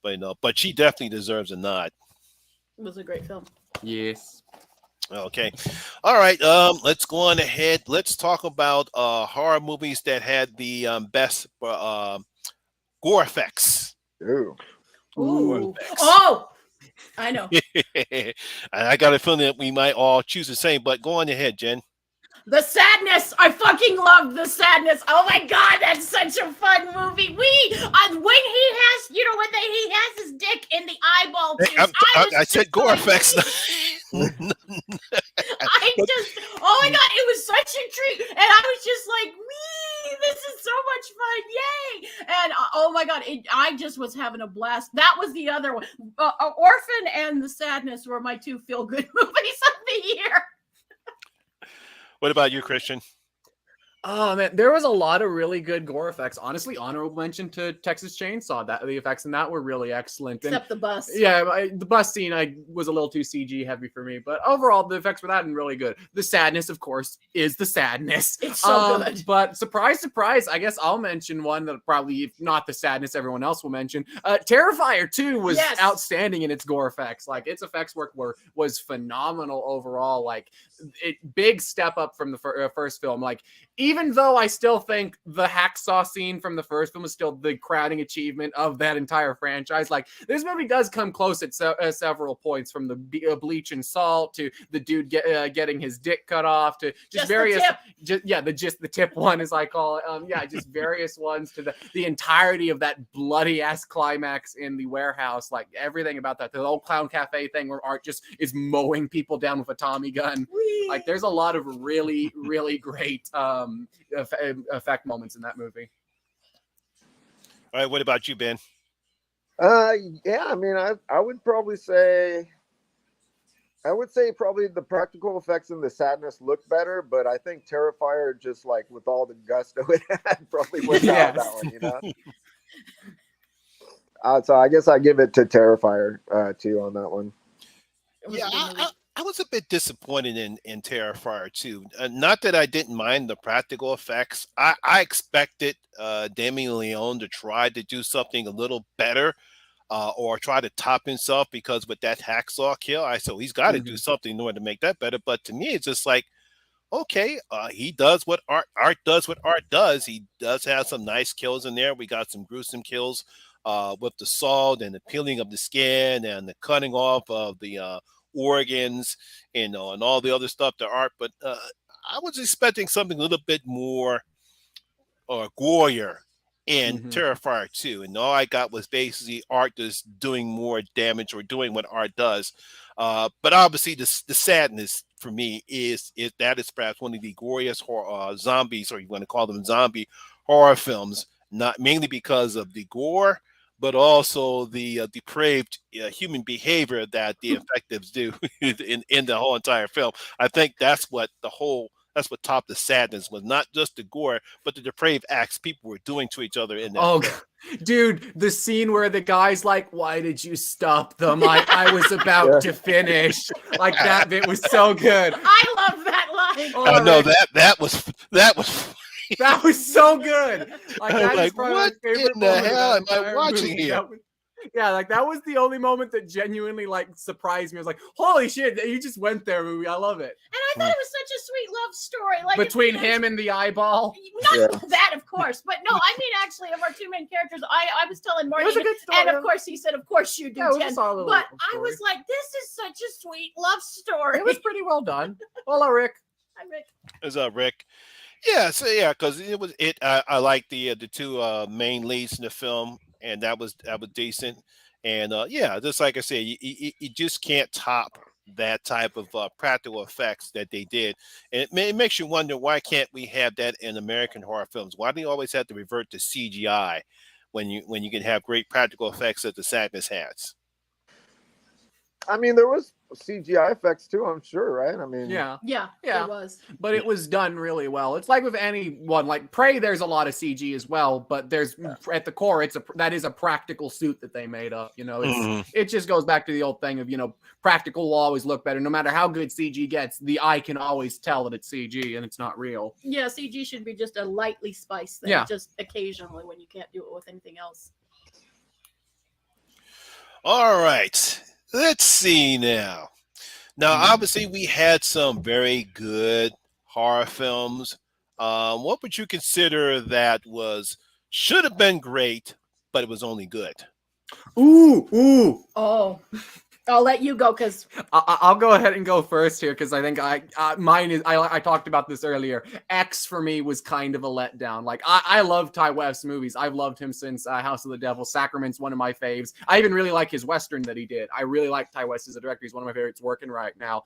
But she definitely deserves a nod. It was a great film. Yes. Okay. All right. Let's go on ahead. Let's talk about horror movies that had the best gore effects. Ooh. Gore Ooh. effects. Oh, I know. And I got a feeling that we might all choose the same, but go on ahead, Jen. The Sadness. I fucking love The Sadness. Oh my God, that's such a fun movie. When he has, when he has his dick in the eyeball Hey, juice, I said gore effects. oh my God, it was such a treat. And I was just like, wee, this is so much fun. Yay. And oh my God, I just was having a blast. That was the other one. Orphan and The Sadness were my two feel-good movies of the year. What about you, Christian? Oh man, there was a lot of really good gore effects. Honestly, honorable mention to Texas Chainsaw. That the effects in that were really excellent. Except the bus. Yeah, the bus scene was a little too CG heavy for me, but overall the effects were that and really good. The Sadness, of course, is The Sadness. It's so good. But surprise, surprise, I guess I'll mention one that probably, if not The Sadness, everyone else will mention. Terrifier 2 was outstanding in its gore effects. Like its effects work was phenomenal overall. Like big step up from the first film. Like even though I still think the hacksaw scene from the first film is still the crowning achievement of that entire franchise, like this movie does come close at several points, from the bleach and salt to the dude getting his dick cut off to just various, the tip one as I call it, just various ones to the entirety of that bloody ass climax in the warehouse. Like everything about that, the old clown cafe thing where Art just is mowing people down with a Tommy gun. Whee! Like there's a lot of really, really great effect moments in that movie. All right, what about you, Ben? Yeah, I mean, I would probably say, probably the practical effects in The Sadness look better, but I think Terrifier, just like with all the gusto it had, probably wins out that one, so I guess I give it to Terrifier too on that one. Yeah, I was a bit disappointed in Terrifier 2. Not that I didn't mind the practical effects. I expected Damien Leone to try to do something a little better or try to top himself, because with that hacksaw kill, I said he's got to do something in order to make that better. But to me, it's just like, okay, he does what art does. What art does, he does have some nice kills in there. We got some gruesome kills with the salt and the peeling of the skin and the cutting off of the organs, and all the other stuff, the art. But I was expecting something a little bit more gorier in Terrifier 2, and all I got was basically art just doing more damage or doing what art does. But obviously, the Sadness for me is perhaps one of the goriest horror, zombies, or you want to call them zombie horror films. Not mainly because of the gore, but also the depraved human behavior that the effectives do in the whole entire film. I think that's what topped The Sadness, was not just the gore, but the depraved acts people were doing to each other in that film. Dude, the scene where the guy's like, why did you stop them? I was about to finish. Like that bit was so good. I love that line. I know that was that was so good. Like that is probably what my favorite in the hell am I entire watching movie. here? Yeah, like that was the only moment that genuinely like surprised me. I was like, holy shit, you just went there, movie. I love it. And I thought it was such a sweet love story. Like between him and the eyeball. Not that, of course, but no, I mean actually of our two main characters, I was telling Marty, and of course he said, of course you do, Jen. But I was like, this is such a sweet love story. It was pretty well done. Hello, Rick. Hi, Rick. What's up, Rick? Yeah, so yeah, because I like the two main leads in the film, and that was decent. And just like I said, you just can't top that type of practical effects that they did. And it makes you wonder, why can't we have that in American horror films? Why do you always have to revert to CGI when you can have great practical effects that The Sadness has? I mean, there was CGI effects too, I'm sure, right? I mean, Yeah, it was. But it was done really well. It's like with anyone, like Prey, there's a lot of CG as well, but there's at the core, that is a practical suit that they made up. You know, it just goes back to the old thing of, you know, practical will always look better. No matter how good CG gets, the eye can always tell that it's CG and it's not real. Yeah, CG should be just a lightly spiced thing, just occasionally when you can't do it with anything else. All right. Let's see now. Now, obviously, we had some very good horror films. What would you consider that should have been great, but it was only good? Ooh. Oh, I'll let you go because I'll go ahead and go first here because I think mine is. I talked about this earlier. X for me was kind of a letdown. Like I love Ty West's movies. I've loved him since House of the Devil. Sacrament's one of my faves. I even really like his Western that he did. I really like Ty West as a director. He's one of my favorites working right now.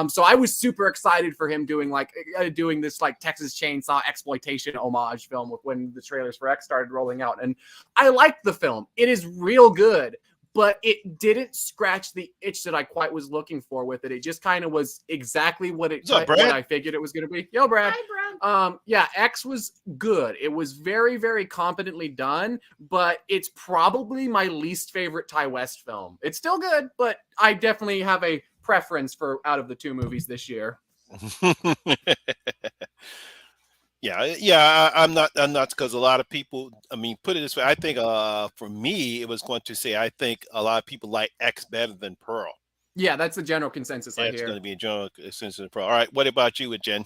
So I was super excited for him doing this like Texas Chainsaw exploitation homage film when the trailers for X started rolling out, and I liked the film. It is real good. But it didn't scratch the itch that I quite was looking for with it. It just kind of was exactly what I figured it was going to be. Yo, Brad. Hi, Brad. Yeah, X was good. It was very, very competently done, but it's probably my least favorite Ty West film. It's still good, but I definitely have a preference for out of the two movies this year. Yeah, I'm not because a lot of people, I mean, put it this way, I think for me it was going to say I think a lot of people like X better than Pearl. Yeah, that's the general consensus I hear. It's going to be a general consensus of Pearl. All right, what about you with Jen?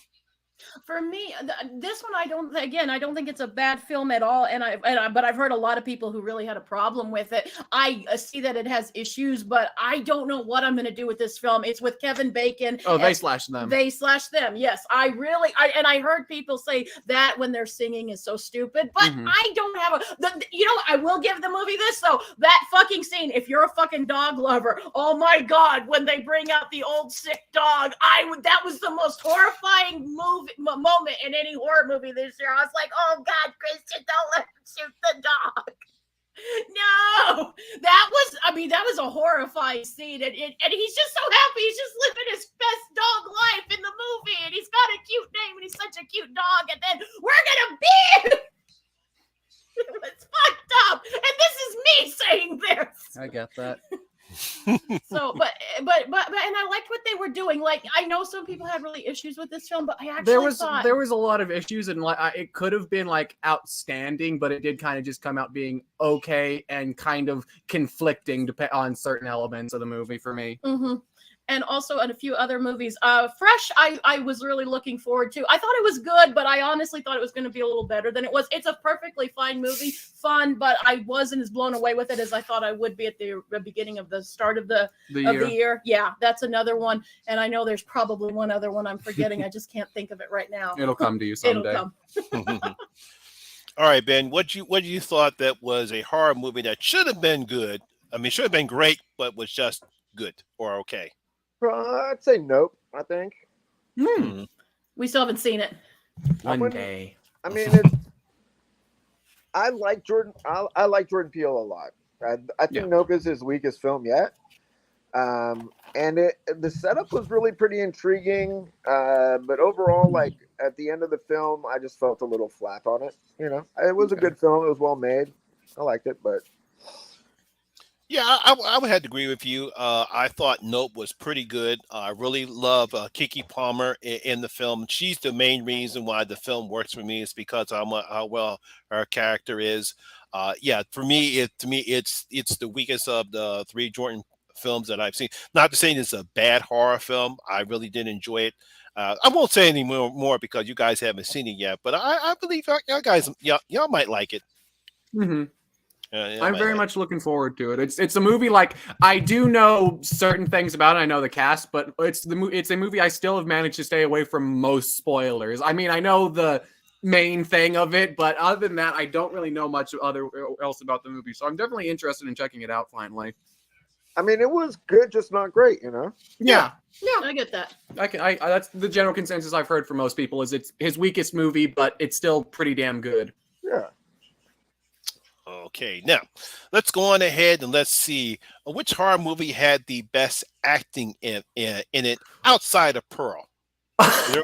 For me, this one I don't think it's a bad film at all, but I've heard a lot of people who really had a problem with it. I see that it has issues, but I don't know what I'm going to do with this film. It's with Kevin Bacon. Oh, they slash them. They slash them. Yes, I heard people say that when they're singing is so stupid, but I don't have I will give the movie this though. That fucking scene, if you're a fucking dog lover, oh my God, when they bring out the old sick dog, that was the most horrifying moment in any horror movie this year. I was like, oh God, Christian, don't let him shoot the dog. No, that was a horrifying scene, and he's just so happy. He's just living his best dog life in the movie, and he's got a cute name, and he's such a cute dog. And then we're gonna beat him. It was fucked up, and this is me saying this. I get that. So, but and I liked what they were doing. Like, I know some people had really issues with this film, but I actually there was a lot of issues, and it could have been like outstanding, but it did kind of just come out being okay and kind of conflicting on certain elements of the movie for me. And also in a few other movies. Fresh, I was really looking forward to. I thought it was good, but I honestly thought it was going to be a little better than it was. It's a perfectly fine movie, fun, but I wasn't as blown away with it as I thought I would be at the beginning of the start of the year. Yeah, that's another one. And I know there's probably one other one I'm forgetting. I just can't think of it right now. It'll come to you someday. It'll come. All right, Ben, what you thought that was a horror movie that should have been good? I mean, should have been great, but was just good or okay? I'd say nope. I think. We still haven't seen it. One day. I mean, I like Jordan. I like Jordan Peele a lot. I think Nope is his weakest film yet. And the setup was really pretty intriguing. But overall, like at the end of the film, I just felt a little flat on it. You know, it was a good film. It was well made. I liked it, but. Yeah, I would have to agree with you. I thought Nope was pretty good. I really love Keke Palmer in the film. She's the main reason why the film works for me is because of how well her character is. For me, it's the weakest of the three Jordan films that I've seen. Not to say it's a bad horror film. I really did enjoy it. I won't say any more because you guys haven't seen it yet. But I believe y'all guys, y'all might like it. I'm very much looking forward to it. It's a movie like I do know certain things about it. I know the cast, but it's a movie I still have managed to stay away from most spoilers. I mean, I know the main thing of it, but other than that, I don't really know much else about the movie. So I'm definitely interested in checking it out finally. I mean, it was good, just not great, you know? Yeah, I get that. I that's the general consensus I've heard from most people is it's his weakest movie, but it's still pretty damn good. Yeah. Okay, now let's go on ahead and let's see which horror movie had the best acting in it outside of Pearl.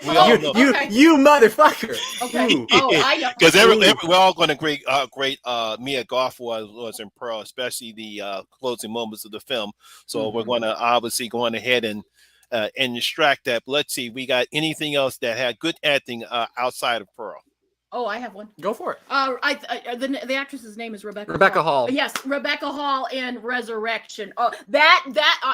We all know. You motherfucker. Okay. Oh, I know. Because we're all going to great Mia Goth was in Pearl, especially the closing moments of the film. So we're going to obviously go on ahead and extract that. But let's see, we got anything else that had good acting outside of Pearl? Oh, I have one. Go for it. The actress's name is Rebecca Hall. Yes, Rebecca Hall in Resurrection. Oh, that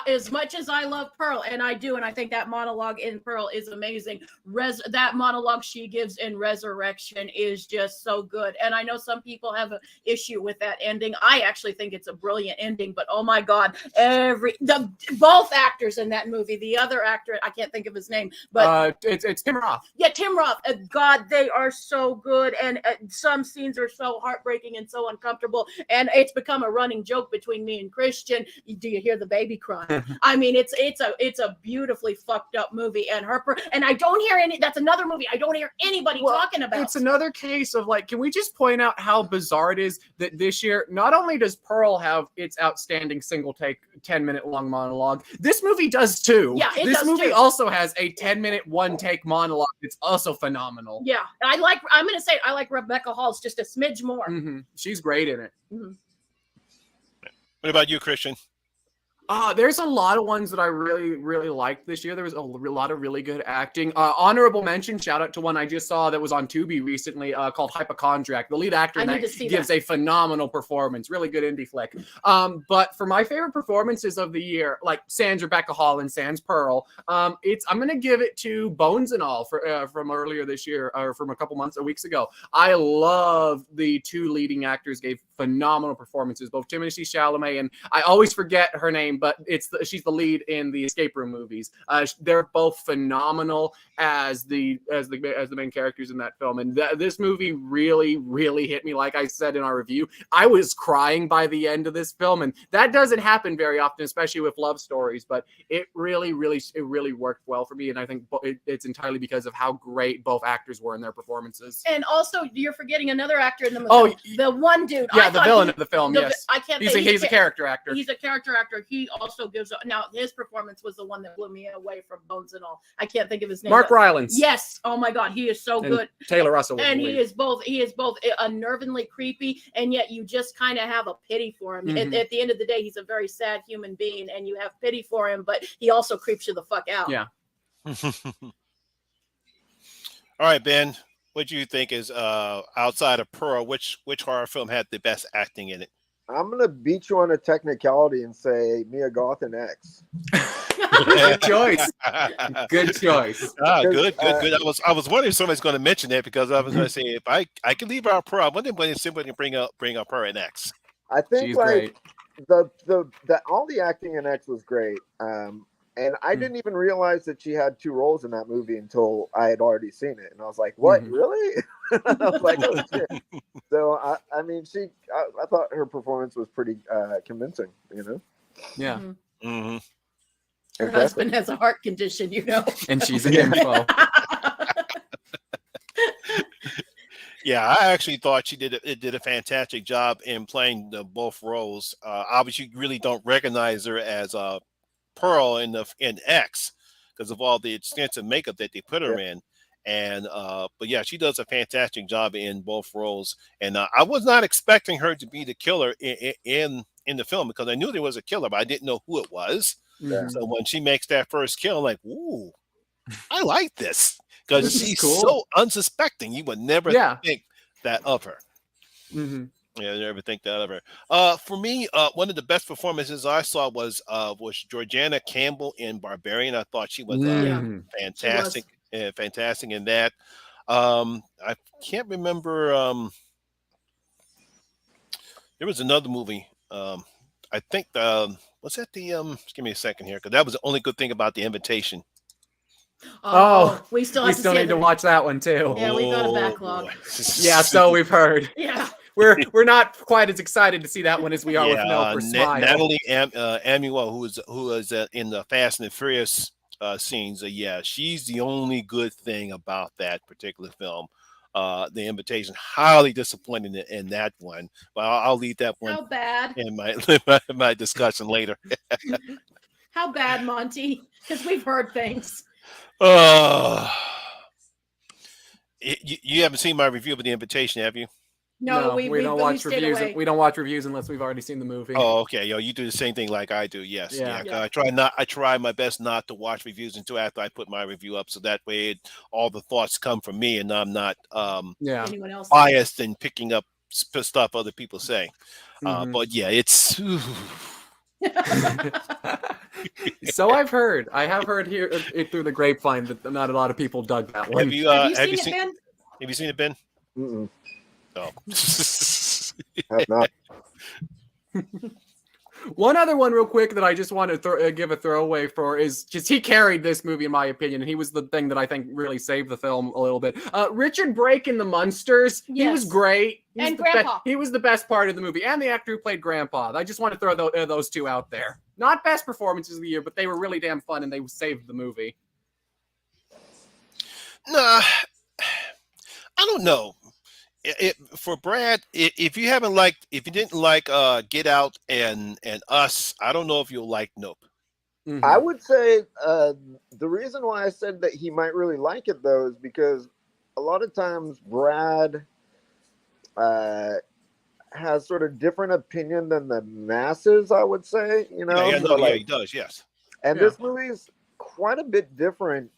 as much as I love Pearl, and I do, and I think that monologue in Pearl is amazing. That monologue she gives in Resurrection is just so good. And I know some people have an issue with that ending. I actually think it's a brilliant ending, but oh my God, both actors in that movie, the other actor, I can't think of his name, but it's Tim Roth. Yeah, Tim Roth. God, they are so good, and some scenes are so heartbreaking and so uncomfortable, and it's become a running joke between me and Christian. Do you hear the baby crying? I mean, it's a beautifully fucked up movie, and I don't hear any. That's another movie I don't hear anybody talking about. It's another case of can we just point out how bizarre it is that this year not only does Pearl have its outstanding single take 10-minute long monologue, this movie does too. Yeah, this movie also has a 10-minute one take monologue. It's also phenomenal. Yeah, I'm going to say I like Rebecca Hall's just a smidge more. She's great in it. What about you, Christian? There's a lot of ones that I really, really liked this year. There was a lot of really good acting. Honorable mention, shout out to one I just saw that was on Tubi recently called Hypochondriac. The lead actor gives a phenomenal performance. Really good indie flick. But for my favorite performances of the year, like sans Rebecca Hall and sans Pearl, I'm going to give it to Bones and All from earlier this year, or from a weeks ago. I love the two leading actors gave phenomenal performances, both Timothée Chalamet and I always forget her name, but she's the lead in the Escape Room movies. They're both phenomenal as the main characters in that film, and this movie really, really hit me. Like I said in our review, I was crying by the end of this film, and that doesn't happen very often, especially with love stories. But it really worked well for me, and I think it's entirely because of how great both actors were in their performances. And also, you're forgetting another actor in the movie. The one dude. Yeah, the villain of the film. Yes, I can't. He's a character actor. He's a character actor. He also gives. Now his performance was the one that blew me away from Bones and All. I can't think of his name. Mark Rylance. Yes. Oh my God, he is so good. Taylor Russell. And he is both unnervingly creepy, and yet you just kind of have a pity for him. At the end of the day, he's a very sad human being, and you have pity for him, but he also creeps you the fuck out. Yeah. All right, Ben. What do you think is outside of Pearl? Which horror film had the best acting in it? I'm gonna beat you on a technicality and say Mia Goth and X. Good choice. Good choice. Good. I was wondering if somebody's going to mention that, because I was going to say if I can leave out Pearl, I wonder when somebody can bring up her and X. I think She's like great. the all the acting in X was great. And I didn't even realize that she had two roles in that movie until I had already seen it. And I was like, what, really? I was like, oh, shit. So, I mean, I thought her performance was pretty convincing, you know? Yeah. Her husband has a heart condition, And she's an info. Yeah, I actually thought she did a fantastic job in playing both roles. Obviously, you really don't recognize her as Pearl in X because of all the extensive makeup that they put her in, and but yeah, she does a fantastic job in both roles. And I was not expecting her to be the killer in the film, because I knew there was a killer, but I didn't know who it was. So when she makes that first kill, I'm like, ooh, I like this, because she's so unsuspecting. You would never think that of her. Yeah, I never think that of her. For me, one of the best performances I saw was Georgiana Campbell in Barbarian. I thought she was fantastic, fantastic in that. I can't remember. There was another movie. I think was that the? Just give me a second here, because that was the only good thing about The Invitation. We still need to watch that one too. Yeah, we got a backlog. Yeah, so we've heard. Yeah. We're not quite as excited to see that one as we are with Milk or Smile. Natalie Amuel, who is in the Fast and the Furious scenes. She's the only good thing about that particular film. The Invitation. Highly disappointed in that one, but I'll leave that one How bad? in my my discussion later. How bad, Monty? Because we've heard things. You haven't seen my review of The Invitation, have you? No, we don't watch reviews. Away. We don't watch reviews unless we've already seen the movie. Oh, okay. You do the same thing like I do. Yes. Yeah. I try my best not to watch reviews until after I put my review up, so that way all the thoughts come from me, and I'm not anyone else biased and picking up stuff other people say. But yeah, it's. So I've heard. I have heard here through the grapevine that not a lot of people dug that one. Have you seen it, Ben? Have you seen it, Ben? Mm-mm. Oh. Have not. One other one real quick that I just want to give a throwaway for is just he carried this movie in my opinion, and he was the thing that I think really saved the film a little bit. Richard Brake in The Munsters, he was great. And Grandpa. He was the best part of the movie, and the actor who played Grandpa. I just want to throw those two out there. Not best performances of the year, but they were really damn fun, and they saved the movie. Nah, I don't know. For Brad, if you didn't like Get Out and Us, I don't know if you'll like Nope. Mm-hmm. I would say the reason why I said that he might really like it though is because a lot of times Brad has sort of different opinion than the masses. I would say, he does. Yes, and this movie's quite a bit different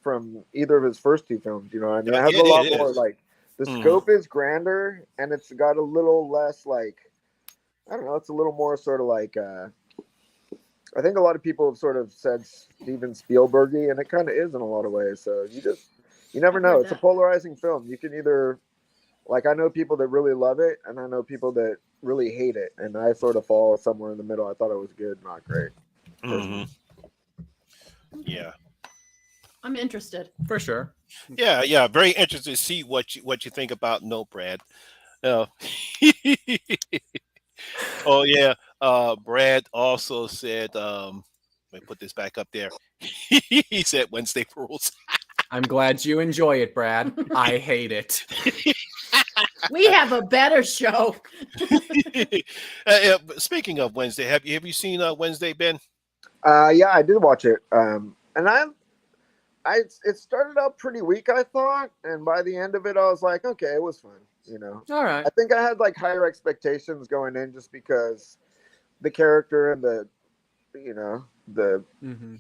from either of his first two films. You know what I mean? It has a lot more like. The scope is grander, and it's got a little less like, I don't know, it's a little more sort of like, I think a lot of people have sort of said Steven Spielberg-y, and it kind of is in a lot of ways. So you never know. It's a polarizing film. You can either, like, I know people that really love it, and I know people that really hate it, and I sort of fall somewhere in the middle. I thought it was good, not great. Mm-hmm. Yeah. I'm interested. For sure. Yeah. Very interested to see what you think about No, Brad. Oh yeah. Brad also said, let me put this back up there. He said Wednesday rules. I'm glad you enjoy it, Brad. I hate it. We have a better show. Speaking of Wednesday, have you seen Wednesday, Ben? Yeah, I did watch it. And it started out pretty weak, I thought, and by the end of it, I was like, okay, it was fun, All right. I think I had like higher expectations going in just because the character and the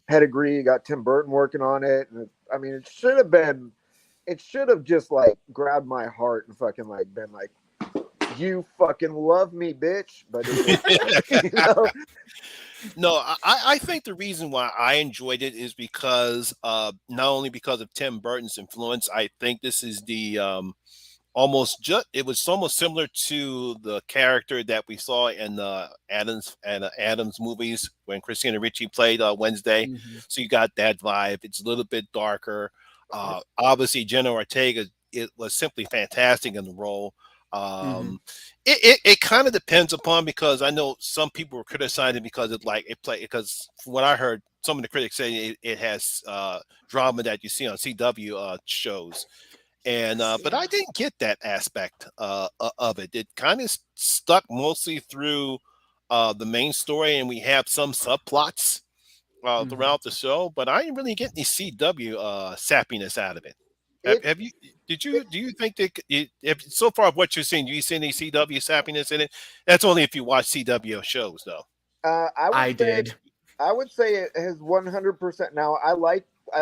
pedigree. You got Tim Burton working on it, and it should have just like grabbed my heart and fucking like been like, you fucking love me, bitch. But No, I think the reason why I enjoyed it is because not only because of Tim Burton's influence. I think this is the it was almost similar to the character that we saw in the Adams movies when Christina Ricci played Wednesday. Mm-hmm. So you got that vibe. It's a little bit darker. Obviously, Jenna Ortega, it was simply fantastic in the role. It kind of depends upon, because I know some people were criticizing because because from what I heard, some of the critics say it has drama that you see on CW shows, and but I didn't get that aspect of it. It kind of stuck mostly through the main story, and we have some subplots throughout the show, but I didn't really get any CW sappiness out of it. Do you think that so far what you're seeing, do you see any CW sappiness in it? That's only if you watch CW shows, though. I would say it has 100%. Now, I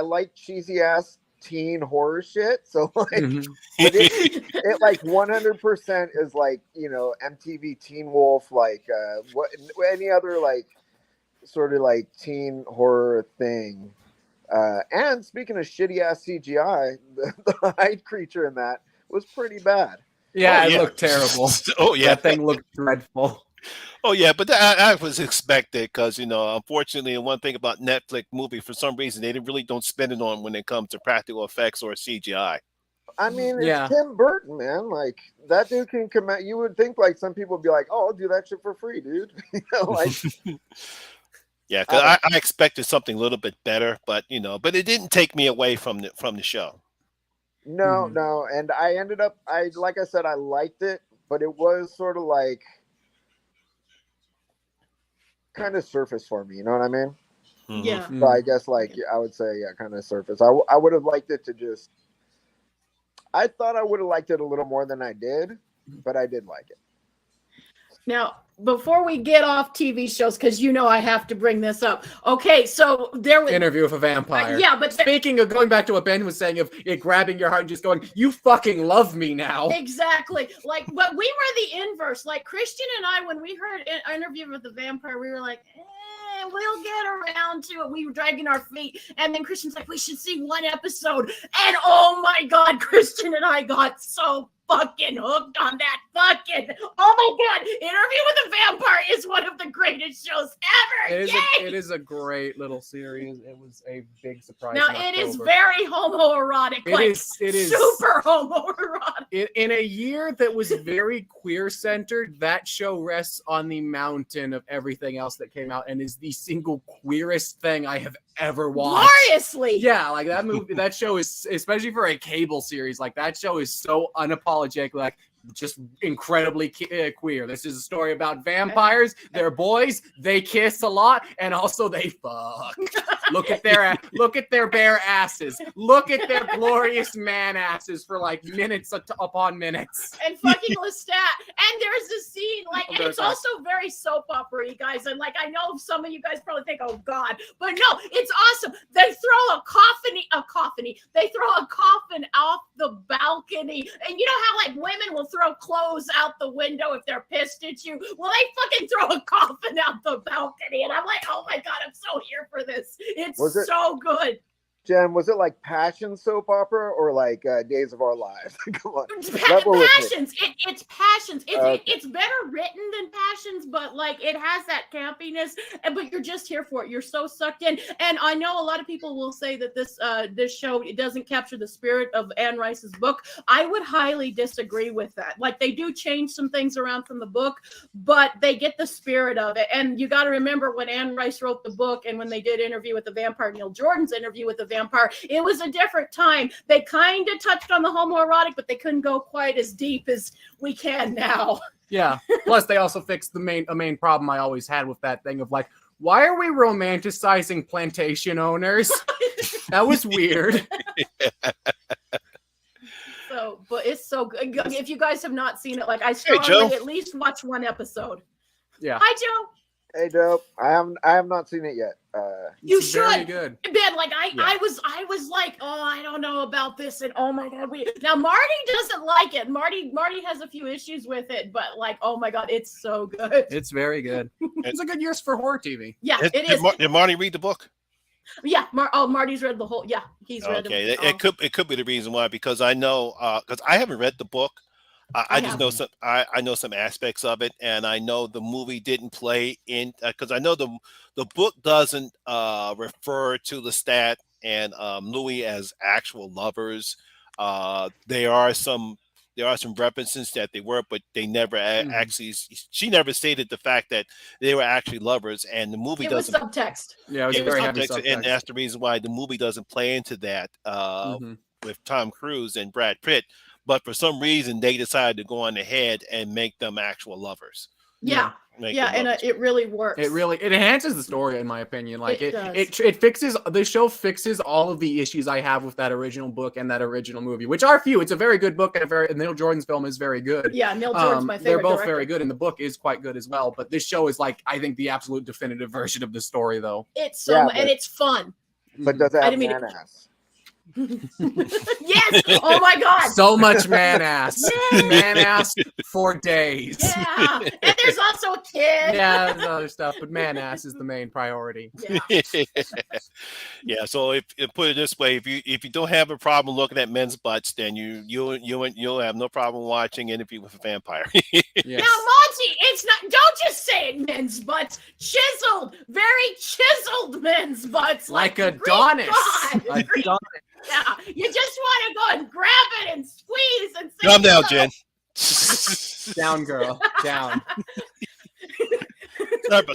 like cheesy ass teen horror shit. So like, it like 100% is like, MTV Teen Wolf, like any other like sort of like teen horror thing. And speaking of shitty ass CGI, the Hyde creature in that was pretty bad. Yeah, it looked terrible. That thing looked dreadful. Oh yeah, but that was expected because unfortunately, one thing about Netflix movie, for some reason they really don't spend it on when it comes to practical effects or CGI. It's Tim Burton, man. Like that dude can come out. You would think like some people would be like, "Oh, I'll do that shit for free, dude." Yeah, because I expected something a little bit better, but it didn't take me away from the show. No, no, and I ended up, like I said, I liked it, but it was sort of like kind of surface for me. You know what I mean? Yeah. So I guess like I would say, yeah, kind of surface. I would have liked it to just. I thought I would have liked it a little more than I did, but I did like it. Now, before we get off TV shows, because you know I have to bring this up. Okay, so there was Interview with a Vampire. yeah, but speaking of going back to what Ben was saying of it grabbing your heart and just going, "You fucking love me now." Exactly. Like, but we were the inverse. Like Christian and I, when we heard an interview with the vampire, we were like, we'll get around to it. We were dragging our feet. And then Christian's like, we should see one episode. And oh my God, Christian and I got so fucking hooked on that fucking, oh my God, Interview with a Vampire is one of the greatest shows ever. It is a great little series. It was a big surprise. Now it is very homoerotic. It is super homoerotic. In a year that was very queer centered, that show rests on the mountain of everything else that came out and is the single queerest thing I have ever watched. Gloriously. Yeah, like that movie, that show is, especially for a cable series, like that show is so unapologetic, like just incredibly queer. This is a story about vampires. They're boys. They kiss a lot, and also they fuck. Look at their bare asses. Look at their glorious man asses for like minutes upon minutes. And fucking Lestat. And there's a scene like, and it's also very soap opera, you guys. And like, I know some of you guys probably think, oh God, but no, it's awesome. They throw a coffin. They throw a coffin off the balcony, and you know how like women will throw clothes out the window if they're pissed at you. Well, they fucking throw a coffin out the balcony, and I'm like, oh my God, I'm so here for this. It's so good. Jen, was it like Passion soap opera or like Days of Our Lives? Come on. Passions. It's Passions. It's better written than Passions, but like it has that campiness. But you're just here for it. You're so sucked in. And I know a lot of people will say that this show, it doesn't capture the spirit of Anne Rice's book. I would highly disagree with that. Like they do change some things around from the book, but they get the spirit of it. And you got to remember when Anne Rice wrote the book and when they did Interview with the Vampire, Neil Jordan's Interview with the Vampire, it was a different time. They kind of touched on the homoerotic, but they couldn't go quite as deep as we can now. Yeah. Plus, they also fixed a main problem I always had with that thing of like, why are we romanticizing plantation owners? That was weird. So, but it's so good. If you guys have not seen it, like I strongly at least watch one episode. Yeah. Hi, Joe. Hey, Joe. I have not seen it yet. You should. Very good. Ben, like I was like, oh, I don't know about this, and oh my God, now Marty doesn't like it. Marty has a few issues with it, but like, oh my God, it's so good. It's very good. It's a good year for horror TV. Yeah, it is. Did Marty read the book? Yeah, Marty's read the whole. Yeah, he's read. Okay, it could be the reason why, because I know because I haven't read the book. I just know some. I know some aspects of it, and I know the movie didn't play in because I know the book doesn't refer to Lestat and Louis as actual lovers. There are some references that they were, but they never actually. She never stated the fact that they were actually lovers, and the movie doesn't. It was subtext. Yeah, it was very heavy subtext, and that's the reason why the movie doesn't play into that with Tom Cruise and Brad Pitt. But for some reason, they decided to go on ahead and make them actual lovers. Yeah. And it really works. It enhances the story, in my opinion. Like it fixes, the show fixes all of the issues I have with that original book and that original movie, which are few. It's a very good book, and Neil Jordan's film is very good. Yeah, Neil Jordan's my favorite. They're both director. very good, and the book is quite good as well. But this show is like, I think, the absolute definitive version of the story, though. It's and it's fun. But does it have man ass? Yes. Oh my God. So much man ass. Man ass for days. Yeah. And there's also a kid. Yeah, there's other stuff, but man ass is the main priority. Yeah. Yeah. So if put it this way, if you don't have a problem looking at men's butts, then you'll have no problem watching Interview with a Vampire. Yes. Now, Monty, it's not. Don't just say it, men's butts. Chiseled, very chiseled men's butts, like Adonis. Adonis. Yeah, you just want to go and grab it and squeeze and say, calm down, Jen. Down, girl. Down.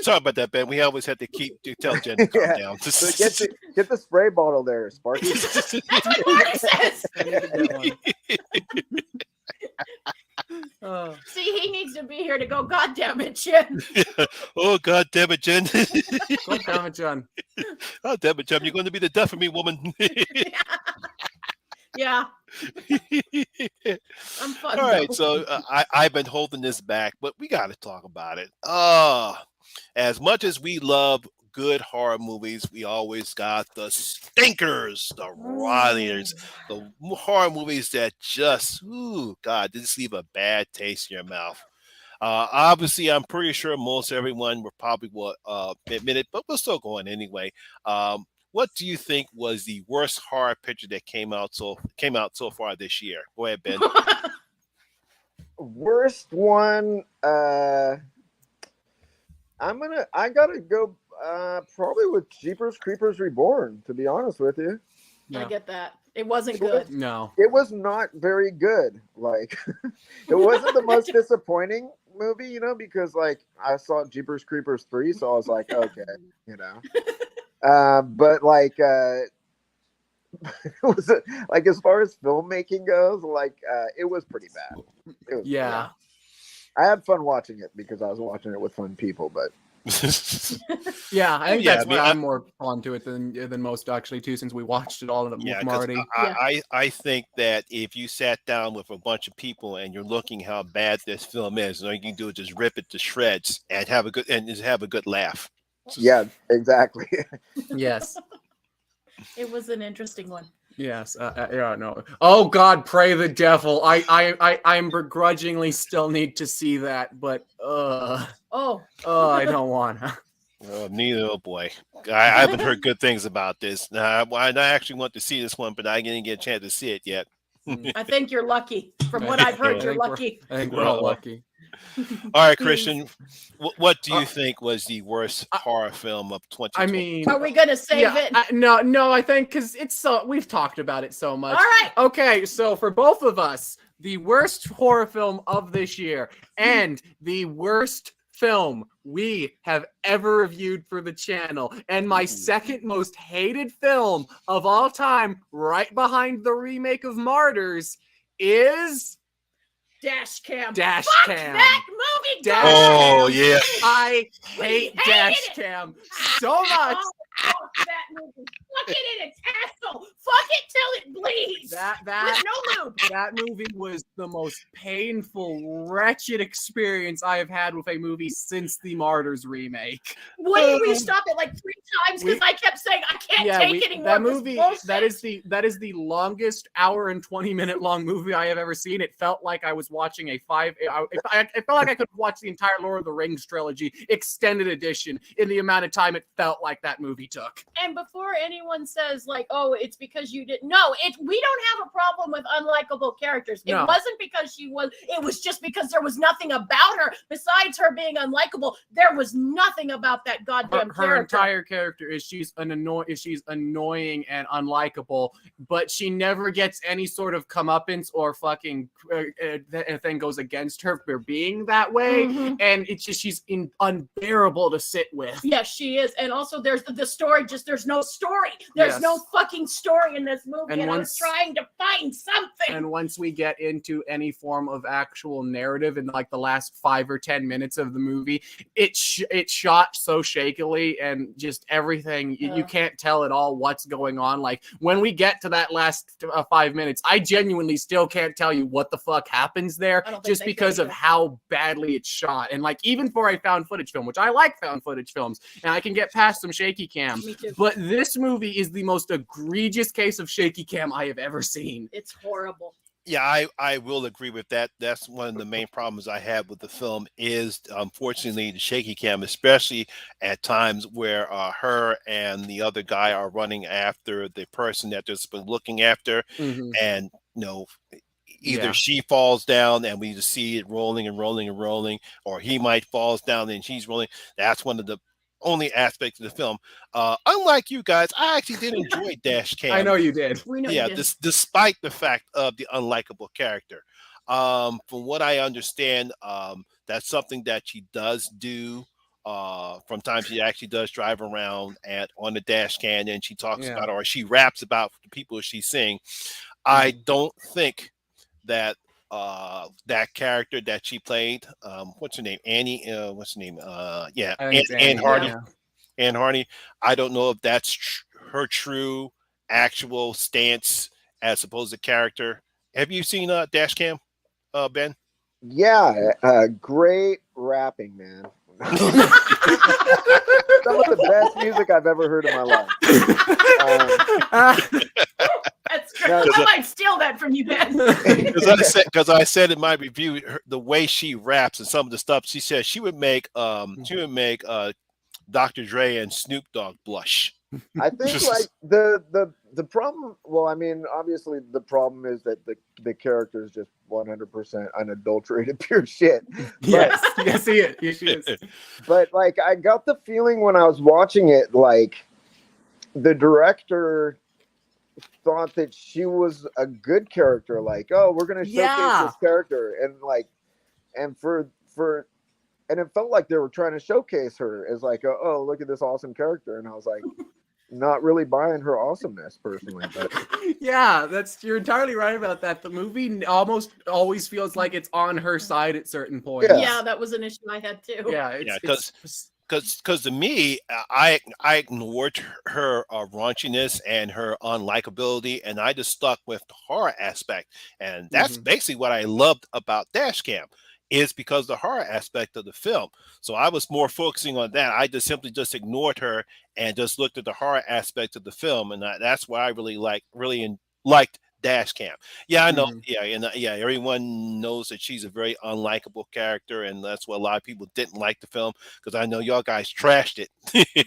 Sorry about that, Ben. We always have to tell Jen to calm down. So get the spray bottle there, Sparky. That's what Marty says. See, he needs to be here to go. God damn it, Jen. Oh, God damn it, Jen. God damn it, Jen. Oh, damn it, Jen. You're going to be the death of me, woman. Yeah. I'm fun. All right, though. so I've been holding this back, but we got to talk about it. As much as we love good horror movies, we always got the stinkers, the rotters, the horror movies that just, ooh, God, just leave a bad taste in your mouth. Obviously, I'm pretty sure most everyone will probably admit it, but we're still going anyway. What do you think was the worst horror picture that came out so far this year? Go ahead, Ben. Worst one. I gotta go. Probably with Jeepers Creepers Reborn. To be honest with you, I get that. It wasn't good. No, it was not very good. Like, it wasn't the most disappointing movie, because like I saw Jeepers Creepers 3, so I was like, okay, but like, it was like as far as filmmaking goes, like it was pretty bad. yeah. I had fun watching it because I was watching it with fun people, but Yeah, I think that's why I I'm more onto it than most actually too, since we watched it all with Marty. I think that if you sat down with a bunch of people and you're looking how bad this film is, all you can do is just rip it to shreds and have a good laugh. Yeah, exactly. Yes. It was an interesting one. Yes. Yeah. No. Oh God, pray the devil. I'm begrudgingly still need to see that, but I don't wanna. Neither. Oh boy, I haven't heard good things about this. I actually want to see this one, but I didn't get a chance to see it yet. I think you're lucky. From what I've heard, you're lucky. I think we're all lucky. All right, Christian, what do you think was the worst horror film of 2020? I mean, are we gonna save it? No, I think because we've talked about it so much. All right. Okay, so for both of us, the worst horror film of this year and the worst film we have ever reviewed for the channel, and my second most hated film of all time, right behind the remake of Martyrs, is Dash Cam. Dash Fuck Cam. that movie. Dash Oh Cam. yeah. I hate Dash Cam so much. Fuck that movie. Fuck it in its asshole. Fuck it till it bleeds. That With no lube. That movie was the most painful, wretched experience I have had with a movie since the Martyrs remake. Wait, we stopped it like 3 times because I kept saying I can't take anymore. That movie, that is the longest hour and 20-minute long movie I have ever seen. It felt like I was watching it felt like I could watch the entire Lord of the Rings trilogy extended edition in the amount of time it felt like that movie took. And before anyone says like, oh, it's because you didn't. No, we don't have a problem with unlikable characters. It wasn't because it was just because there was nothing about her besides her being unlikable. There was nothing about that goddamn character. Her entire character is she's annoying and unlikable, but she never gets any sort of comeuppance or fucking thing goes against her for being that way. Mm-hmm. And it's just she's unbearable to sit with. Yes, she is. And also there's the story, there's no story. There's no fucking story in this movie, and I was trying to find something. And once we get into any form of actual narrative in like the last 5 or 10 minutes of the movie, it's shot so shakily and just everything, you can't tell at all what's going on. Like when we get to that last 5 minutes, I genuinely still can't tell you what the fuck happens there just because of how badly it's shot. And like even for a found footage film, which I like found footage films, and I can get past some shaky cam, but this movie is the most egregious case of shaky cam I have ever seen. It's horrible. Yeah, I will agree with that. That's one of the main problems I have with the film is, unfortunately, the shaky cam, especially at times where her and the other guy are running after the person that they're been looking after, and either she falls down and we just see it rolling and rolling and rolling, or he might falls down and she's rolling. That's one of the only aspects of the film. Unlike you guys, I actually did enjoy Dash Cam. I know you did. We know you did. Despite the fact of the unlikable character. From what I understand, that's something that she does do from time she actually does drive around on the dash cam, and she talks about, or she raps about the people she's seeing. I don't think that that character that she played, what's her name, Annie? What's her name? Anne Hardy. Yeah. Anne Hardy. I don't know if that's her true actual stance as opposed to character. Have you seen Dash Cam, Ben? Yeah, great rapping, man. Some of the best music I've ever heard in my life. That's great. I might steal that from you, Ben. Because I said in my review, the way she raps and some of the stuff she said, she would make Dr. Dre and Snoop Dogg blush. I think like the problem. Well, I mean, obviously the problem is that the character is just 100% unadulterated pure shit. Yes, yes, she is. But like, I got the feeling when I was watching it, like the director thought that she was a good character. Like, oh, we're gonna showcase this character, and it felt like they were trying to showcase her as like, oh, look at this awesome character, and I was like, not really buying her awesomeness personally. But yeah, you're entirely right about that. The movie almost always feels like it's on her side at certain points. Yeah, that was an issue I had too. Yeah, because to me, I ignored her raunchiness and her unlikability, and I just stuck with the horror aspect, and that's basically what I loved about Dash Cam. Is because the horror aspect of the film. So I was more focusing on that. I just simply ignored her and just looked at the horror aspect of the film, and that's why I really liked Dash Cam. Yeah, I know. Everyone knows that she's a very unlikable character, and that's why a lot of people didn't like the film, because I know y'all guys trashed it.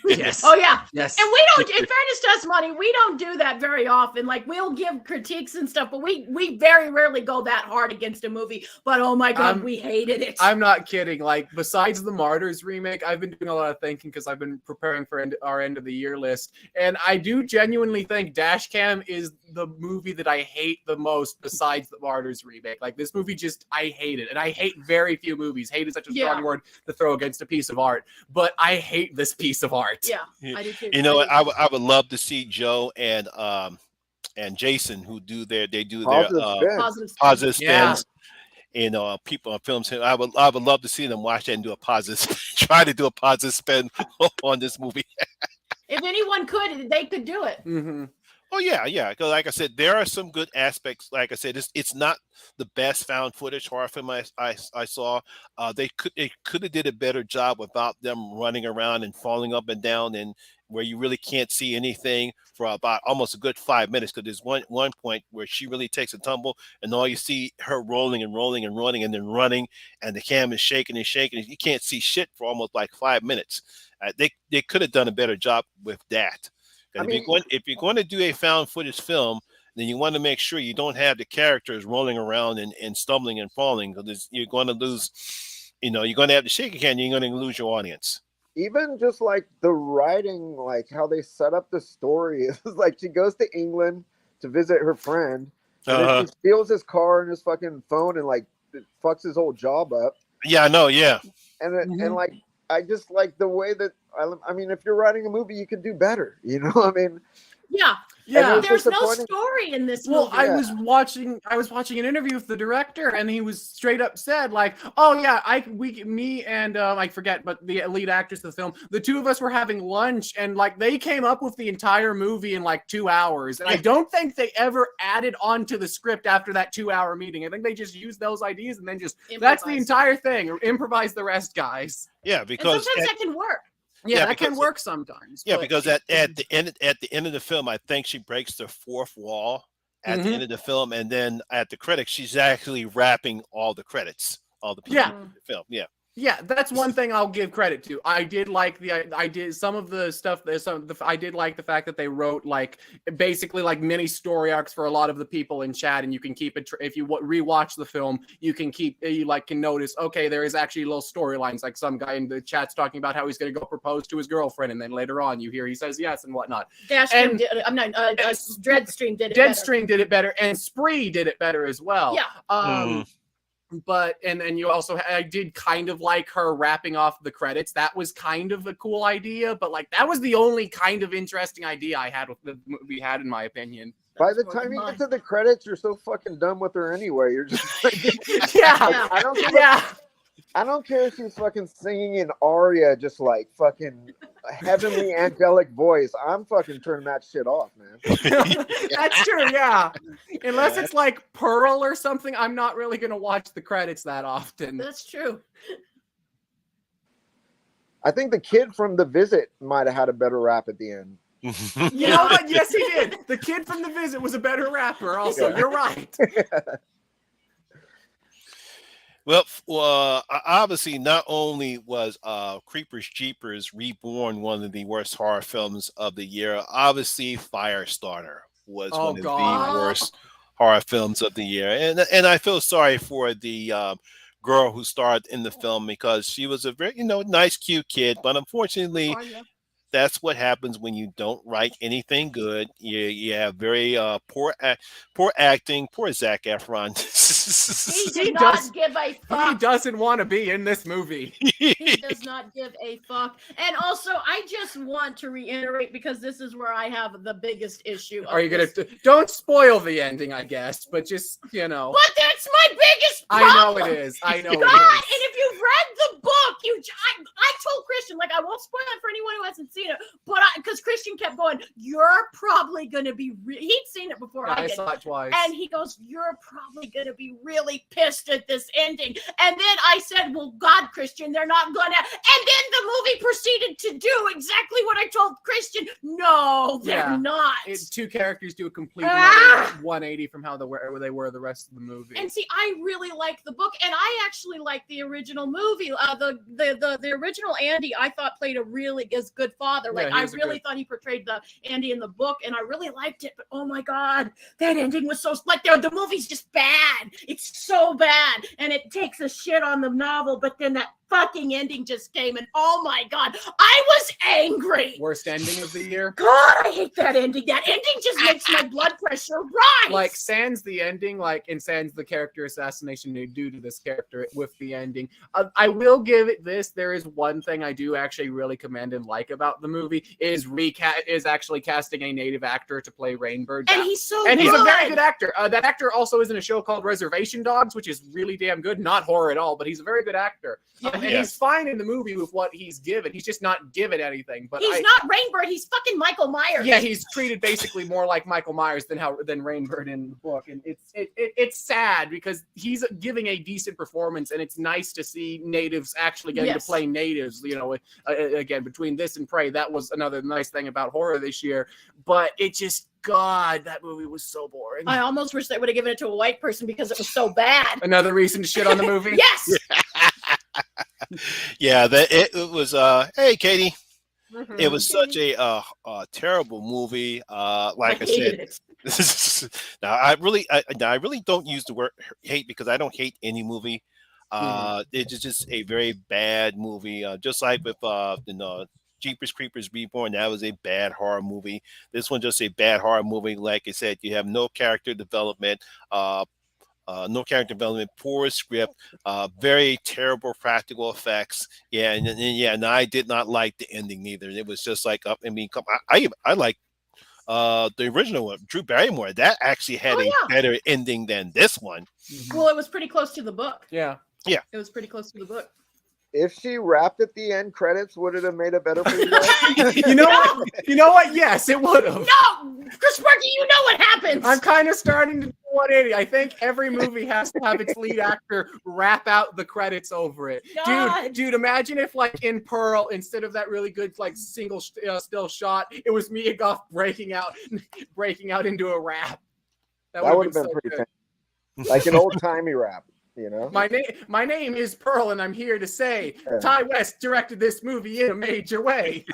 Yes. Oh yeah. Yes. And we don't, in fairness to us, Monty, we don't do that very often. Like, we'll give critiques and stuff, but we very rarely go that hard against a movie. But oh my god, we hated it. I'm not kidding. Like, besides the Martyrs remake, I've been doing a lot of thinking because I've been preparing for our end of the year list, and I do genuinely think Dash Cam is the movie that I hate the most besides the Martyrs remake. Like, this movie I hate it, and I hate very few movies. Hate is such a strong word to throw against a piece of art, but I hate this piece of art. Yeah, I do too. You know, I would love to see Joe and Jason who do their positive spins. You know, people on films. I would love to see them watch that and do a positive, try to do a positive spin on this movie. If anyone could, they could do it. Mm-hmm. Oh yeah. Because like I said, there are some good aspects. Like I said, it's not the best found footage horror film I saw. They could have did a better job without them running around and falling up and down, and where you really can't see anything for about almost a good 5 minutes. Because there's one point where she really takes a tumble, and all you see her rolling and rolling and running and then running, and the cam is shaking and shaking. You can't see shit for almost like 5 minutes. They could have done a better job with that. If you're going to do a found footage film, then you want to make sure you don't have the characters rolling around and stumbling and falling, because you're going to lose. You know, you're going to have the shaky cam. You're going to lose your audience. Even just like the writing, like how they set up the story, it's like she goes to England to visit her friend, and then she steals his car and his fucking phone, and like it fucks his whole job up. Yeah, I know. Yeah, and like I just like the way that I mean, if you're writing a movie, you could do better. You know, I mean, yeah. There's no story in this movie. Well, I was watching an interview with the director, and he was straight up said, like, oh yeah, me and I forget, but the lead actress of the film, the two of us were having lunch, and like they came up with the entire movie in like 2 hours. And I don't think they ever added on to the script after that 2-hour meeting. I think they just used those ideas and then just that's the entire thing. Or improvise the rest, guys. Yeah, because sometimes that can work. Yeah, that can work sometimes. Yeah, because at the end of the film, I think she breaks the fourth wall at the end of the film, and then at the credits, she's actually wrapping all the credits, all the people in the film. Yeah. Yeah, that's one thing I'll give credit to. I did like some of the stuff. I did like the fact that they wrote like basically like mini story arcs for a lot of the people in chat, and you can keep it if you rewatch the film. You can can notice. Okay, there is actually little storylines. Like some guy in the chat's talking about how he's going to go propose to his girlfriend, and then later on you hear he says yes and whatnot. Dreadstream did it. Dreadstream did it better, and Spree did it better as well. Yeah. But and then you also, I did kind of like her wrapping off the credits. That was kind of a cool idea, but like that was the only kind of interesting idea I had with the movie had, in my opinion. By the time you get to the credits, you're so fucking done with her anyway. You're just yeah. I don't care if she's fucking singing an aria, just like fucking heavenly angelic voice. I'm fucking turning that shit off, man. That's true, yeah. Unless it's like Pearl or something, I'm not really gonna watch the credits that often. That's true. I think the kid from The Visit might have had a better rap at the end. You know what? Yes, he did. The kid from The Visit was a better rapper. Also, you're right. Well, obviously, not only was Creepers Jeepers Reborn one of the worst horror films of the year, obviously Firestarter was one of the worst horror films of the year. And I feel sorry for the girl who starred in the film, because she was a very, nice, cute kid. But unfortunately, that's what happens when you don't write anything good. You have very poor acting. Poor Zac Efron. He does not give a fuck. He doesn't want to be in this movie. He does not give a fuck. And also, I just want to reiterate, because this is where I have the biggest issue. Are you going to... Don't spoil the ending, I guess, but just, But that's my biggest problem. I know it is. God, and if you've read the book, I told Christian, like, I won't spoil it for anyone who hasn't seen it, but because Christian kept going, you're probably going to be... He'd seen it before I did. I saw it twice. And he goes, you're probably going to be really pissed at this ending. And then I said, well, God, Christian, they're not gonna. And then the movie proceeded to do exactly what I told Christian. No, they're not. Two characters do a complete 180 from how they were the rest of the movie. And see, I really like the book, and I actually like the original movie. The original Andy, I thought played a really good father. Like, I really thought he portrayed the Andy in the book, and I really liked it. But oh my God, that ending was so like the movie's just bad. It's so bad, and it takes a shit on the novel, but then that fucking ending just came, and oh my God, I was angry. Worst ending of the year? God, I hate that ending. That ending just makes my blood pressure rise. Like, sans the ending, and sans the character assassination due to this character with the ending. I will give it this. There is one thing I do actually really commend and like about the movie is actually casting a native actor to play Rainbird. And he's so And good. he's a very good actor. That actor also is in a show called Reservation Dogs, which is really damn good. Not horror at all, but he's a very good actor. And he's fine in the movie with what he's given. He's just not given anything. But he's not Rainbird. He's fucking Michael Myers. Yeah, he's treated basically more like Michael Myers than Rainbird in the book, and it's sad because he's giving a decent performance, and it's nice to see natives actually getting to play natives. Again, between this and Prey, that was another nice thing about horror this year. But it just. God, that movie was so boring. I almost wish they would have given it to a white person because it was so bad. Another reason to shit on the movie? Yes! Yeah, it was, hey, Katie. Mm-hmm. It was such a terrible movie. Like I said, now I really don't use the word hate because I don't hate any movie. It's just a very bad movie. Just like with Jeepers Creepers Reborn, that was a bad horror movie. This one just a bad horror movie. Like I said, you have no character development, poor script, very terrible practical effects. Yeah, and I did not like the ending either. It was just like I like the original one, Drew Barrymore. That actually had a better ending than this one. Well, it was pretty close to the book. Yeah, it was pretty close to the book. If she rapped at the end credits, would it have made it better for you guys? You know what? Yes, it would have. No! Chris Sparky, you know what happens! I'm kind of starting to do 180. I think every movie has to have its lead actor rap out the credits over it. Dude, imagine if, like, in Pearl, instead of that really good, like, single still shot, it was Mia Goth breaking out into a rap. That would have been so pretty good. Like an old-timey rap. My name is Pearl, and I'm here to say Ty West directed this movie in a major way.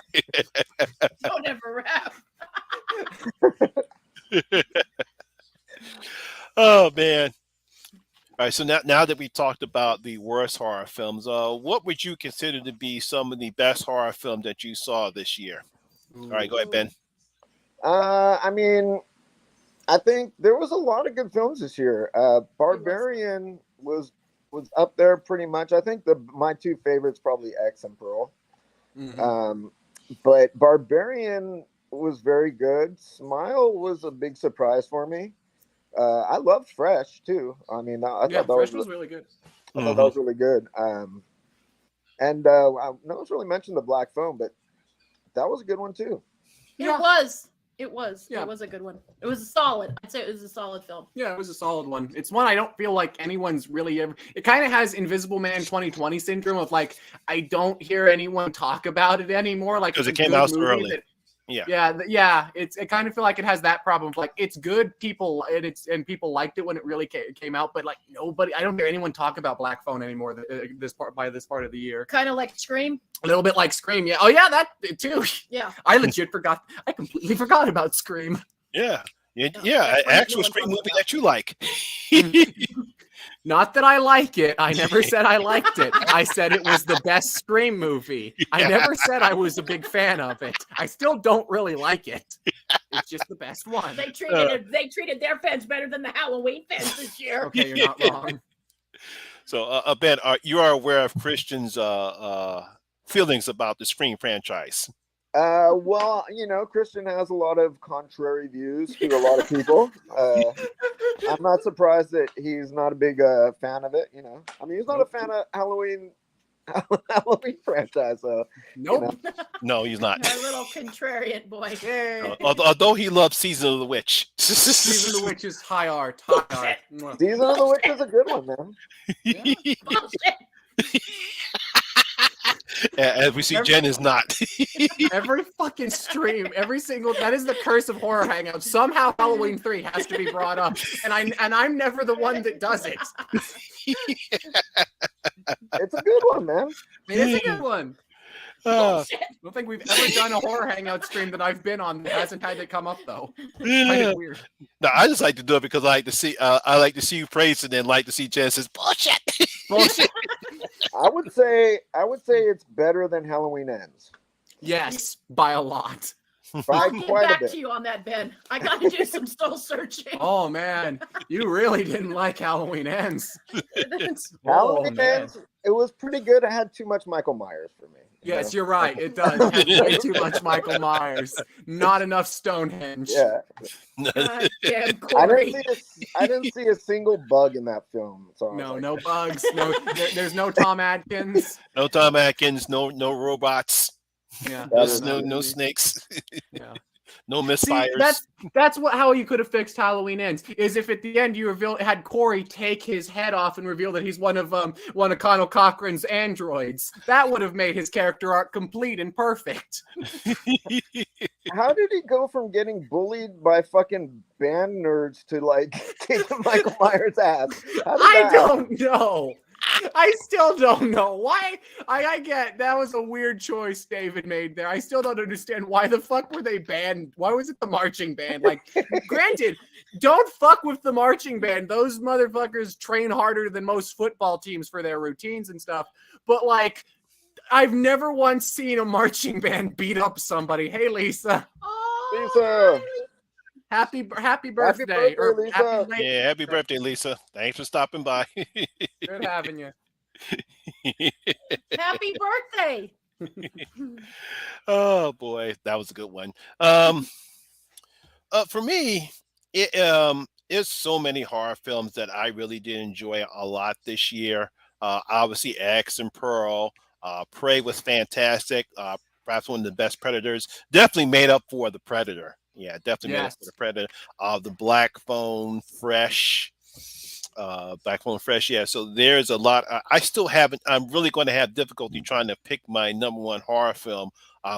Don't ever rap. Oh man! All right, so now that we talked about the worst horror films, what would you consider to be some of the best horror films that you saw this year? All right, go ahead, Ben. I mean, I think there was a lot of good films this year. Barbarian was was up there pretty much. I think my two favorites probably X and Pearl. But Barbarian was very good. Smile was a big surprise for me. I loved Fresh too. I mean, I thought that Fresh was really good. I thought that was really good. And no one's really mentioned the Black Phone, but that was a good one too. It was. It was a good one. It was a solid. I'd say it was a solid film. Yeah, it was a solid one. It's one I don't feel like anyone's really ever. It kind of has Invisible Man 2020 syndrome of like I don't hear anyone talk about it anymore. Like because it came out early. Yeah. I kind of feel like it has that problem. Like it's good, people and people liked it when it really came out, but like nobody. I don't hear anyone talk about Black Phone anymore. This part of the year, kind of like Scream. A little bit like Scream. Yeah. Oh yeah, that too. Yeah. I legit forgot. I completely forgot about Scream. Yeah. Actual Scream movie that you like. Not that I like it. I never said I liked it. I said it was the best Scream movie. Yeah. I never said I was a big fan of it. I still don't really like it. It's just the best one. They treated their fans better than the Halloween fans this year. Okay, you're not wrong. So, Ben, you are aware of Christian's feelings about the Scream franchise? Well, Christian has a lot of contrary views to a lot of people. I'm not surprised that he's not a big fan of it. I mean, he's not a fan of Halloween franchise. So, nope. No, he's not. A little contrarian boy. Although he loves Season of the Witch. Season of the Witch is high art. Season of the Witch is a good one, man. Yeah. As we see, Jen is not. Every fucking stream, that is the curse of Horror Hangout. Somehow Halloween 3 has to be brought up, and I'm never the one that does it. It's a good one, man. It is a good one. I don't think we've ever done a Horror Hangout stream that I've been on that hasn't had to come up though. Kind of weird. No, I just like to do it because I like to see you praise and then like to see Jen says bullshit. Bullshit. I would say it's better than Halloween Ends. Yes, by a lot. I'll get back to you on that, Ben. I got to do some soul searching. Oh man, you really didn't like Halloween Ends. Halloween Ends, it was pretty good. It had too much Michael Myers for me. Yes, you're right. It does. It has way too much Michael Myers. Not enough Stonehenge. Yeah. I didn't see a single bug in that film. So no bugs. No, there's no Tom Atkins. No Tom Atkins. No robots. Yeah. No snakes. Yeah. No misfires. That's how you could have fixed Halloween Ends. Is if at the end you had Corey take his head off and reveal that he's one of Connell Cochran's androids. That would have made his character arc complete and perfect. How did he go from getting bullied by fucking band nerds to like kicking Michael Myers' ass? I don't know. I still don't know why. I get that was a weird choice David made there. I still don't understand why the fuck were they banned? Why was it the marching band? Like, granted, don't fuck with the marching band. Those motherfuckers train harder than most football teams for their routines and stuff. But like, I've never once seen a marching band beat up somebody. Hey, Lisa. Oh, Lisa. Happy birthday. Happy birthday, Lisa. Happy birthday, Lisa. Thanks for stopping by. Good having you. Happy birthday. Oh boy, that was a good one. For me, it's so many horror films that I really did enjoy a lot this year. Obviously, X and Pearl. Prey was fantastic. Perhaps one of the best Predators. Definitely made up for the Predator. Yeah, definitely made up for the Predator. The Black Phone, Fresh. Black Phone, Fresh. Yeah, so there's a lot. I still haven't. I'm really going to have difficulty trying to pick my number one horror film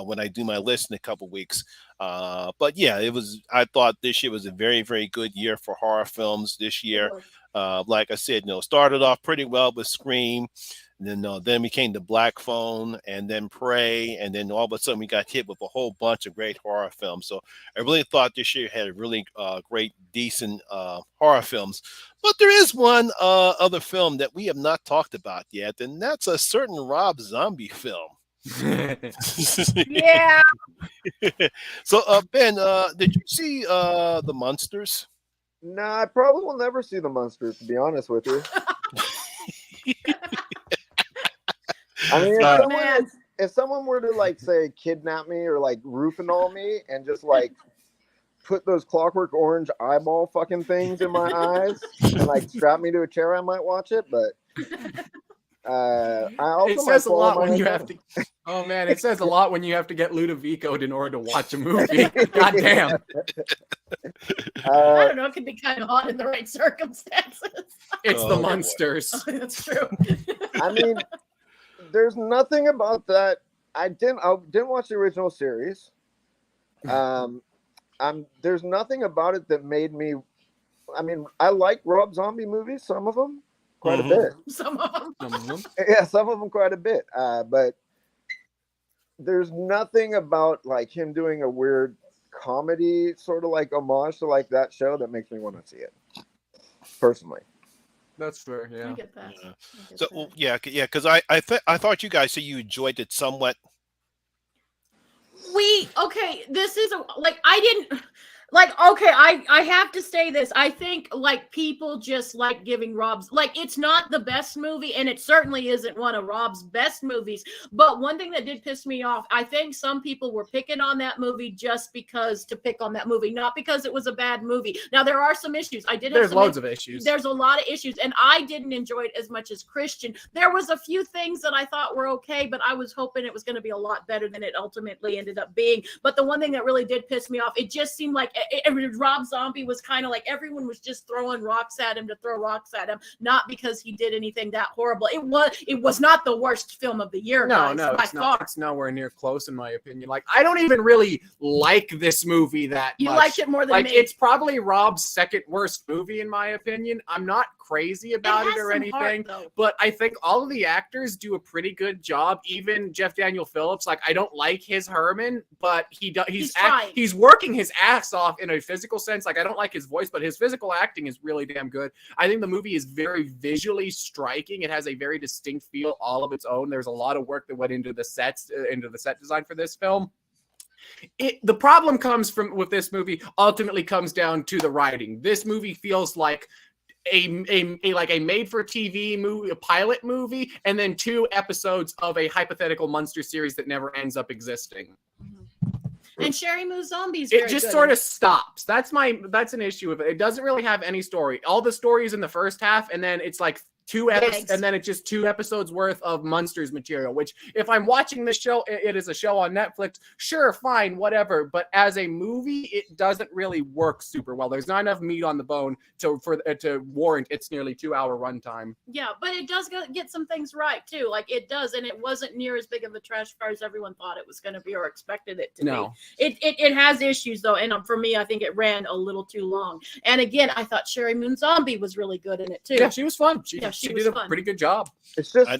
when I do my list in a couple weeks. But yeah, I thought this year was a very, very good year for horror films this year. Like I said, started off pretty well with Scream. And then we came to Black Phone and then Prey. And then all of a sudden we got hit with a whole bunch of great horror films. So I really thought this year had a really great, decent horror films. But there is one other film that we have not talked about yet. And that's a certain Rob Zombie film. Yeah. So, Ben, did you see The Munsters? No, I probably will never see The Munsters, to be honest with you. I mean, man. if someone were to like say kidnap me or like Rufinol me and just like put those Clockwork Orange eyeball fucking things in my eyes and like strap me to a chair, I might watch it. But I also it says a lot might when you have to. Oh man, it says a lot when you have to get Ludovico'd in order to watch a movie. God damn. I don't know. It could be kind of hot in the right circumstances. It's the Munsters. Oh, that's true. I mean, there's nothing about that. I didn't watch the original series. There's nothing about it that made me. I mean, I like Rob Zombie movies, some of them quite a bit. Some of them. Yeah, some of them quite a bit. But there's nothing about like him doing a weird comedy sort of like homage to like that show that makes me want to see it. Personally. That's fair. Yeah. I get that. Yeah. So yeah, because I thought you guys said you enjoyed it somewhat. This is I didn't I have to say this. I think like people just like giving Rob's like it's not the best movie and it certainly isn't one of Rob's best movies. But one thing that did piss me off, I think some people were picking on that movie just because to pick on that movie, not because it was a bad movie. Now there are some issues. There's loads of issues. There's a lot of issues, and I didn't enjoy it as much as Christian. There was a few things that I thought were okay, but I was hoping it was going to be a lot better than it ultimately ended up being. But the one thing that really did piss me off, it just seemed like Rob Zombie was kind of like everyone was just throwing rocks at him to throw rocks at him, not because he did anything that horrible. It was not the worst film of the year. No, it's not. It's nowhere near close in my opinion. Like I don't even really like this movie that you much. Like it more than me. It's probably Rob's second worst movie in my opinion. I'm not crazy about it or anything, but I think all of the actors do a pretty good job. Even Jeff Daniel Phillips, like I don't like his Herman, but he's working his ass off in a physical sense. Like I don't like his voice, but his physical acting is really damn good. I think the movie is very visually striking. It has a very distinct feel all of its own. There's a lot of work that went into the sets, into the set design for this film. The problem comes with this movie ultimately comes down to the writing. This movie feels like a made-for-TV movie, a pilot movie, and then 2 episodes of a hypothetical monster series that never ends up existing. And Sherry Moo Zombies. It just sort of stops. That's an issue with it. It doesn't really have any story. All the story is in the first half, and then it's like 2 episodes, and then it's just 2 episodes worth of Munsters material, which if I'm watching this show, it is a show on Netflix, sure, fine, whatever. But as a movie, it doesn't really work super well. There's not enough meat on the bone to warrant its nearly 2-hour runtime. Yeah, but it does get some things right too. Like it does, and it wasn't near as big of a trash fire as everyone thought it was going to be or expected it to be. It has issues though, and for me, I think it ran a little too long. And again, I thought Sherry Moon Zombie was really good in it too. Yeah, she was fun. She did a pretty good job. It's just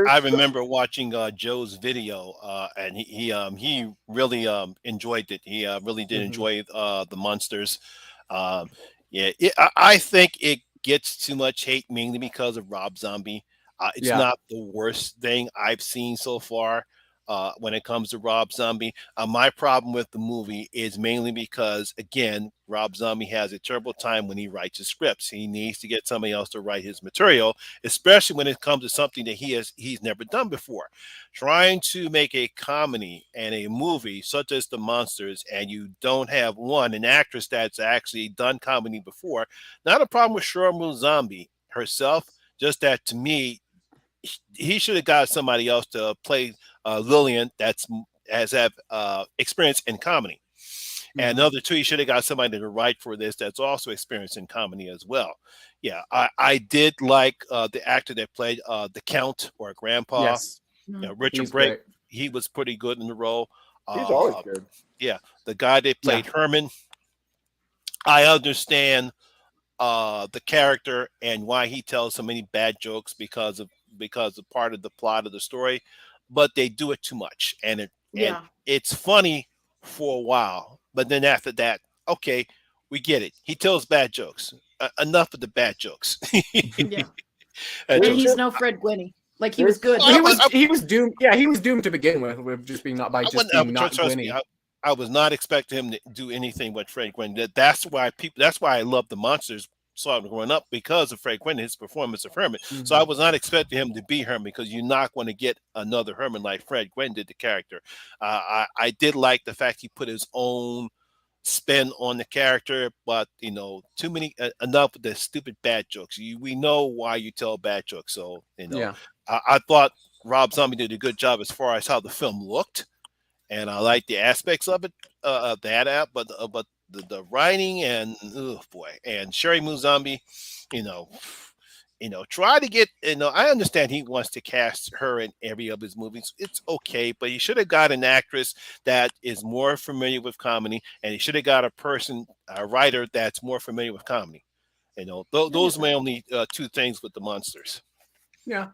I remember watching Joe's video, and he really enjoyed it. He really did enjoy the Munsters. I think it gets too much hate mainly because of Rob Zombie. It's not the worst thing I've seen so far. When it comes to Rob Zombie, my problem with the movie is mainly because, again, Rob Zombie has a terrible time when he writes his scripts. He needs to get somebody else to write his material, especially when it comes to something that he's never done before. Trying to make a comedy and a movie such as The Munsters, and you don't have an actress that's actually done comedy before. Not a problem with Sherman Zombie herself, just that to me, he should have got somebody else to play Lillian has experience in comedy. And the other 2, he should have got somebody to write for this that's also experienced in comedy as well. Yeah, I did like the actor that played the Count or Grandpa. Yes. Richard Brake. He was pretty good in the role. He's always good. Yeah, the guy that played Herman. I understand the character and why he tells so many bad jokes because of part of the plot of the story, but they do it too much, and it's funny for a while, but then after that, okay, we get it. He tells bad jokes. Enough of the bad jokes. And he's no Fred Gwynne. Like he was good. He was doomed. Yeah, he was doomed to begin with just being not Gwynne. I was not expecting him to do anything with Fred Gwynne. That's why I love The Munsters saw him growing up because of Fred Gwynne, his performance of Herman. Mm-hmm. So I was not expecting him to be Herman because you're not going to get another Herman like Fred Gwynne did the character. I did like the fact he put his own spin on the character, but too many enough of the stupid bad jokes. We know why you tell bad jokes, so I thought Rob Zombie did a good job as far as how the film looked, and I like the aspects of it, but the writing and and Sherry Moon Zombie, try to get, I understand he wants to cast her in every of his movies. It's okay, but he should have got an actress that is more familiar with comedy, and he should have got a writer that's more familiar with comedy. Those are my only two things with the monsters. Yeah.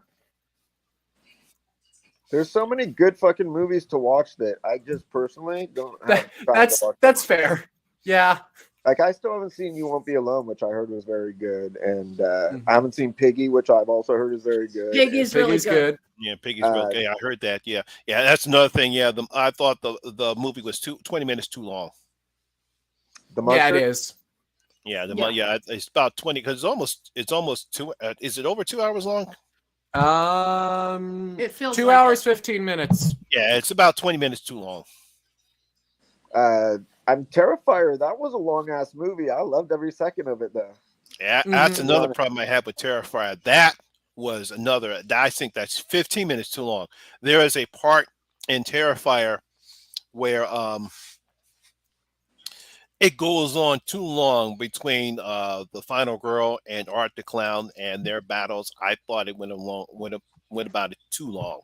There's so many good fucking movies to watch that I just personally don't have time to watch. That's fair. Yeah. Like, I still haven't seen You Won't Be Alone, which I heard was very good. And I haven't seen Piggy, which I've also heard is very good. Piggy's really good. Yeah, Piggy's real good. Yeah, I heard that. Yeah, that's another thing. Yeah, I thought the movie was 20 minutes too long. Yeah, it is. Yeah, it's about 20 because it's almost 2. Is it over 2 hours long? It feels 2 like hours, 15 minutes. Yeah, it's about 20 minutes too long. I'm Terrifier. That was a long ass movie. I loved every second of it, though. Yeah, that's another problem I had with Terrifier. That was another. I think that's 15 minutes too long. There is a part in Terrifier where it goes on too long between the final girl and Art the Clown and their battles. I thought it went about it too long.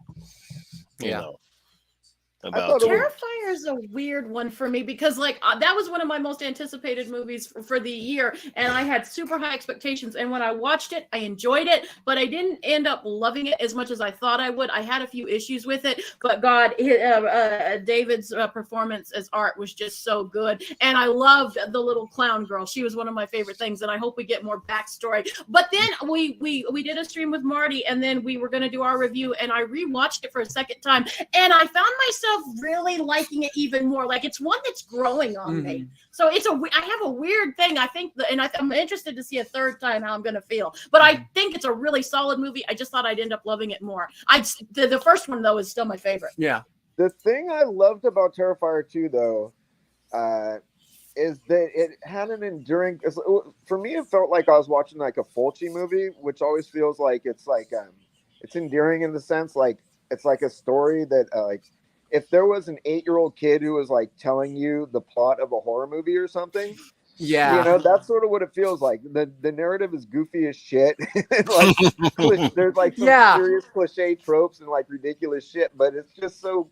Terrifier is a weird one for me because that was one of my most anticipated movies for the year, and I had super high expectations, and when I watched it I enjoyed it, but I didn't end up loving it as much as I thought I would. I had a few issues with it, but God, David's performance as Art was just so good, and I loved the little clown girl. She was one of my favorite things, and I hope we get more backstory. But then we did a stream with Marty, and then we were going to do our review, and I rewatched it for a second time, and I found myself really liking it even more. Like, it's one that's growing on me. So I have a weird thing. I think I'm interested to see a third time how I'm going to feel. But I think it's a really solid movie. I just thought I'd end up loving it more. The first one though is still my favorite. Yeah. The thing I loved about Terrifier 2 though, is that it had an enduring. For me, it felt like I was watching like a Fulci movie, which always feels like it's endearing in the sense like it's like a story that if there was an 8-year-old kid who was like telling you the plot of a horror movie or something, that's sort of what it feels like. The narrative is goofy as shit. There's like some serious cliche tropes and like ridiculous shit, but it's just so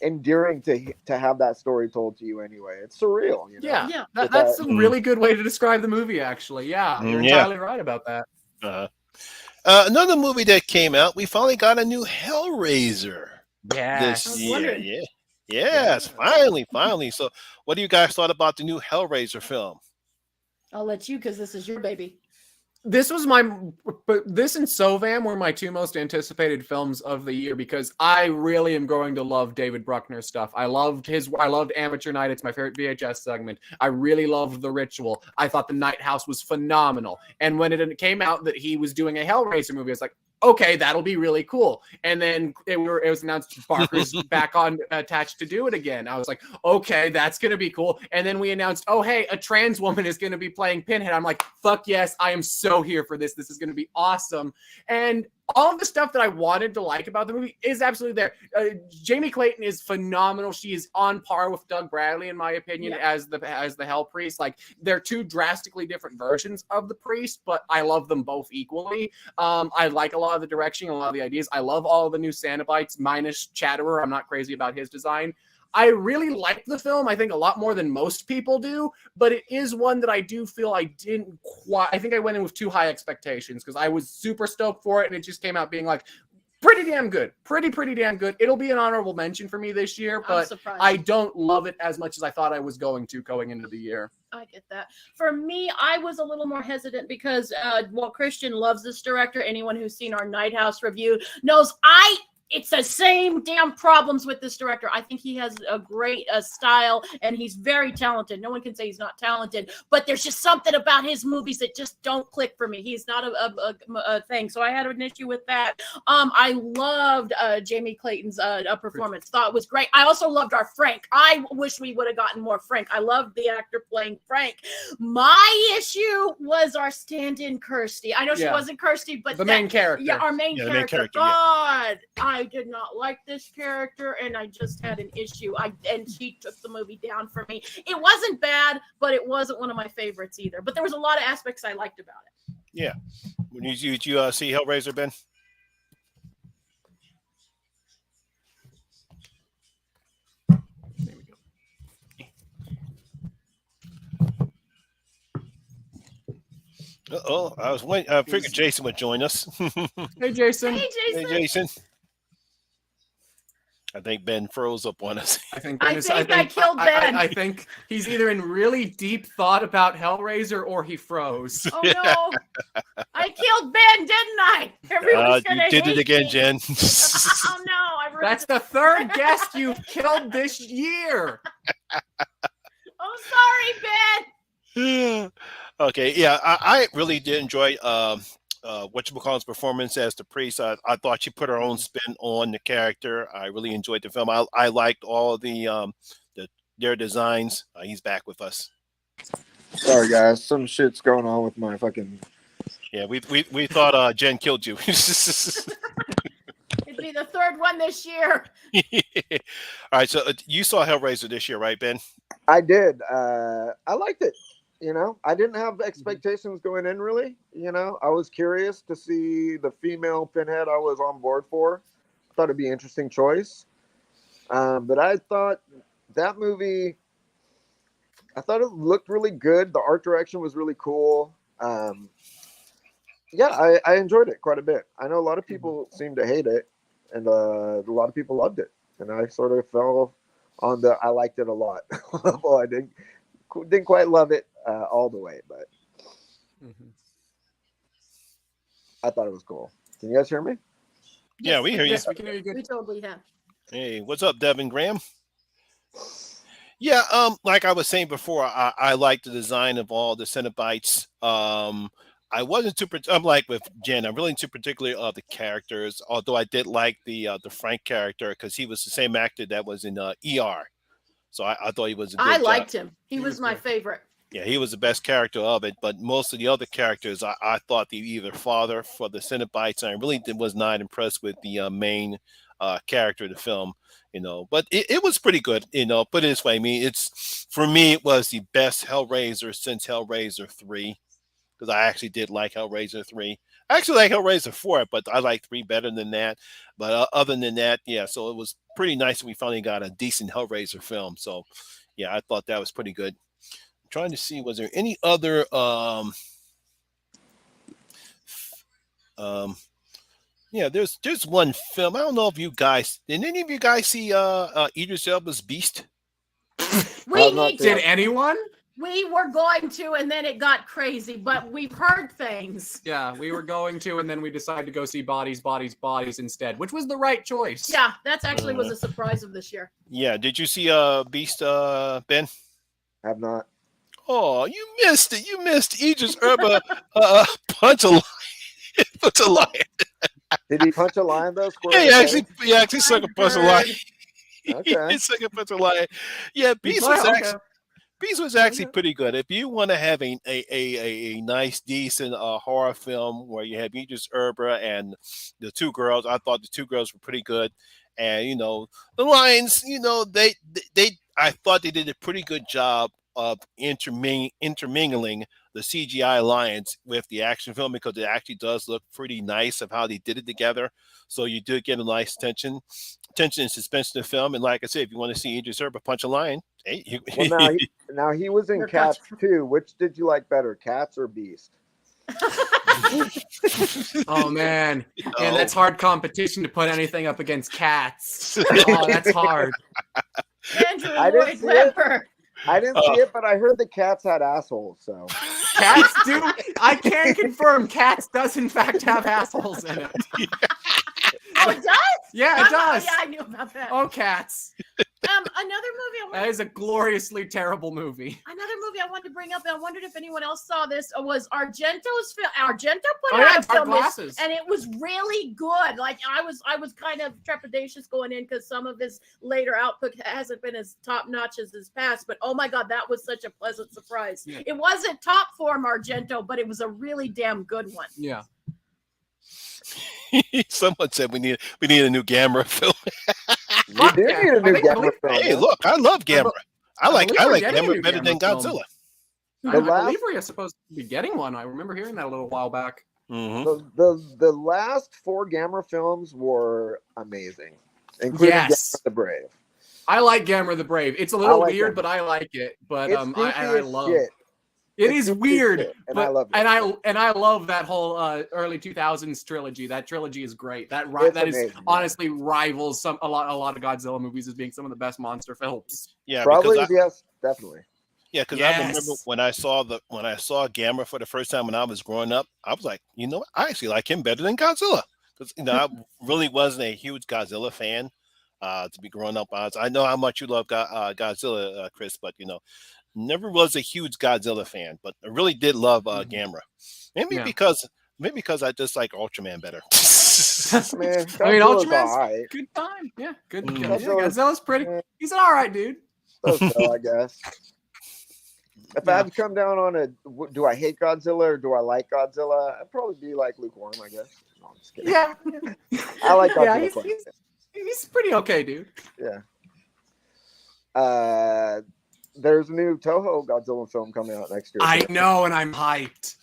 endearing to have that story told to you anyway. It's surreal. That's a really good way to describe the movie, actually. You're entirely right about that. Another movie that came out, we finally got a new Hellraiser. This year. Yes, finally. So what do you guys thought about the new Hellraiser film? I'll let you, because this is your baby. This and Sovam were my two most anticipated films of the year because I really am going to love David Bruckner's stuff. I loved Amateur Night. It's my favorite VHS segment. I really loved The Ritual. I thought The Night House was phenomenal. And when it came out that he was doing a Hellraiser movie, I was like, okay, that'll be really cool. And then it was announced Barker's back on attached to do it again. I was like, okay, that's going to be cool. And then we announced, oh, hey, a trans woman is going to be playing Pinhead. I'm like, fuck yes, I am so here for this. This is going to be awesome. And all of the stuff that I wanted to like about the movie is absolutely there. Jamie Clayton is phenomenal. She is on par with Doug Bradley, in my opinion, as the Hell Priest. Like, they're two drastically different versions of the priest, but I love them both equally. I like a lot of the direction, a lot of the ideas. I love all of the new Cenobites, minus Chatterer. I'm not crazy about his design. I really like the film, I think a lot more than most people do, but it is one that I do feel I didn't quite. I think I went in with too high expectations because I was super stoked for it, and it just came out being like pretty damn good. Pretty damn good. It'll be an honorable mention for me this year, but I don't love it as much as I thought I was going into the year. I get that. For me, I was a little more hesitant because while Christian loves this director, anyone who's seen our Night House review knows I it's the same damn problems with this director. I think he has a great style, and he's very talented. No one can say he's not talented, but there's just something about his movies that just don't click for me. He's not a thing. So I had an issue with that. I loved Jamie Clayton's performance. Thought it was great. I also loved our Frank. I wish we would have gotten more Frank. I loved the actor playing Frank. My issue was our stand-in Kirsty. I know she wasn't Kirsty, but the main character. Yeah, our main character. Main character. God, I did not like this character, and I just had an issue. And she took the movie down for me. It wasn't bad, but it wasn't one of my favorites either. But there was a lot of aspects I liked about it. Yeah. When you see Hellraiser, Ben? Uh-oh, I was waiting. I figured Jason would join us. Hey, Jason. Hey, Jason. Hey, Jason. I think Ben froze up on us. I think I killed Ben. I think he's either in really deep thought about Hellraiser or he froze. Oh no! I killed Ben, didn't I? Everyone's gonna you did hate it again, me. Jen. Oh no! I ruined That's the third guest you've killed this year. Oh, sorry, Ben. Okay, yeah, I really did enjoy whatchamacallit's performance as the priest. I thought she put her own spin on the character. I really enjoyed the film. I liked all their designs. He's back with us. Sorry, guys. Some shit's going on with my fucking. Yeah, we thought Jen killed you. It'd be the third one this year. All right, so you saw Hellraiser this year, right, Ben? I did. I liked it. You know, I didn't have expectations going in, really. You know, I was curious to see the female Pinhead I was on board for. I thought it'd be an interesting choice. But I thought that movie, I thought it looked really good. The art direction was really cool. Yeah, I enjoyed it quite a bit. I know a lot of people seem to hate it, and a lot of people loved it. And I sort of fell on the I liked it a lot. Well, I didn't quite love it all the way, but I thought it was cool. Can you guys hear me? Yeah, we hear you. Yes, we can hear you good. We totally have. Hey, what's up, Devin Graham? Yeah, like I was saying before, I like the design of all the Cenobites. I wasn't too. I'm like with Jen. I'm really too particular of the characters. Although I did like the Frank character because he was the same actor that was in ER. So I thought he was a good I liked job. him. He was my favorite. Yeah, he was the best character of it. But most of the other characters, I thought they either father for the Cenobites, and I really was not impressed with the main character of the film. You know, but it was pretty good. You know, put it this way, I mean, for me, it was the best Hellraiser since Hellraiser 3. Because I actually did like Hellraiser 3. I actually like Hellraiser 4, but I like 3 better than that. But other than that, yeah, so it was pretty nice we finally got a decent Hellraiser film. So, yeah, I thought that was pretty good. I'm trying to see, was there any other yeah, there's one film. I don't know if you guys, did any of you guys see Idris Elba's Beast? We need Did to. anyone? We were going to, and then it got crazy, but we've heard things. Yeah, we were going to, and then we decided to go see Bodies instead, which was the right choice. Yeah, that's actually was a surprise of this year. Yeah, did you see Beast, Ben? Have not. Oh, you missed it. You missed Idris Elba punch a lion. Punch a lion. Did he punch a lion though? Yeah, he actually sucker punch a lion. Okay. He sucker punch a lion. Yeah, Beast was actually pretty good. If you want to have a nice, decent horror film where you have Idris Elba and the two girls, I thought the two girls were pretty good. And you know, the lions, you know, I thought they did a pretty good job of intermingling the CGI lions with the action film because it actually does look pretty nice of how they did it together. So you do get a nice tension and suspense in the film. And like I said, if you want to see Idris Elba punch a lion, hey, well, now he was in Cats too. Which did you like better, Cats or Beast? Oh man, and that's hard competition to put anything up against Cats. Oh, that's hard. Andrew Lloyd Webber. I didn't see it, but I heard the Cats had assholes. So Cats do. I can confirm Cats does in fact have assholes in it. Oh, it does? Yeah, it does. Yeah, I knew about that. Oh, cats. Another movie. That is a gloriously terrible movie. Another movie I wanted to bring up, and I wondered if anyone else saw this, was Argento's film. Argento put out a film, and it was really good. Like I was kind of trepidatious going in because some of his later output hasn't been as top notch as his past. But oh my god, that was such a pleasant surprise. Yeah. It wasn't top form Argento, but it was a really damn good one. Yeah. Someone said we need a new Gamera film. We do need a new Gamera film. Hey, look, I love Gamera. I like Gamera better than Godzilla. I believe we're supposed to be getting one. I remember hearing that a little while back. Mm-hmm. The last 4 Gamera films were amazing, including Gamera the Brave. I like Gamera the Brave. It's a little weird, but I like it. But I love it. It is weird, and I love it. And I love that whole early 2000s trilogy. That trilogy is great. That is honestly rivals a lot of Godzilla movies as being some of the best monster films. Yeah, probably yes, definitely. Yeah, because I remember when I saw Gamera for the first time when I was growing up, I was like, you know what? I actually like him better than Godzilla because I really wasn't a huge Godzilla fan to be growing up on. I know how much you love Godzilla, Chris, but never was a huge Godzilla fan, but I really did love Gamera. Maybe because I just like Ultraman better. Ultraman's good time. Yeah, good. Godzilla's pretty. He's an all right dude. So, I guess. If I had to come down on do I hate Godzilla or do I like Godzilla? I'd probably be like lukewarm, I guess. No, I'm just kidding. Yeah. I like Godzilla. He's pretty okay, dude. Yeah. There's a new Toho Godzilla film coming out next year. I know, and I'm hyped.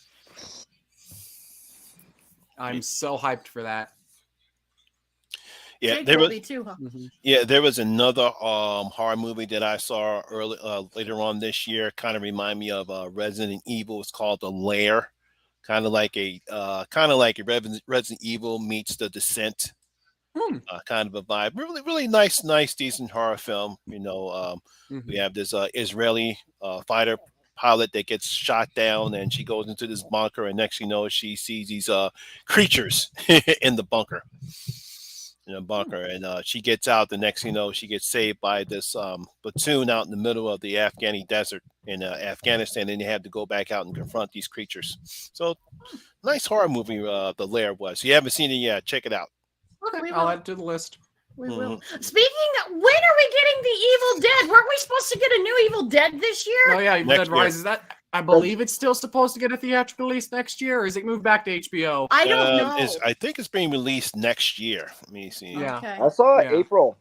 I'm so hyped for that. Yeah, there was another horror movie that I saw later on this year. Kind of remind me of Resident Evil. It's called The Lair. Kind of like a Resident Evil meets The Descent. Kind of a vibe. Really, really nice, decent horror film. We have this Israeli fighter pilot that gets shot down, and she goes into this bunker, and next you know, she sees these creatures in the bunker. And she gets out. The next you know, she gets saved by this platoon out in the middle of the Afghani desert in Afghanistan, and they have to go back out and confront these creatures. So, nice horror movie. The Lair was. If you haven't seen it yet, check it out. Okay, I'll add it to the list. We will. Speaking of, when are we getting the Evil Dead? Weren't we supposed to get a new Evil Dead this year? Oh yeah, Evil Dead Rises. I believe it's still supposed to get a theatrical release next year, or is it moved back to HBO? I don't know. I think it's being released next year. Let me see. Yeah. Okay. I saw April,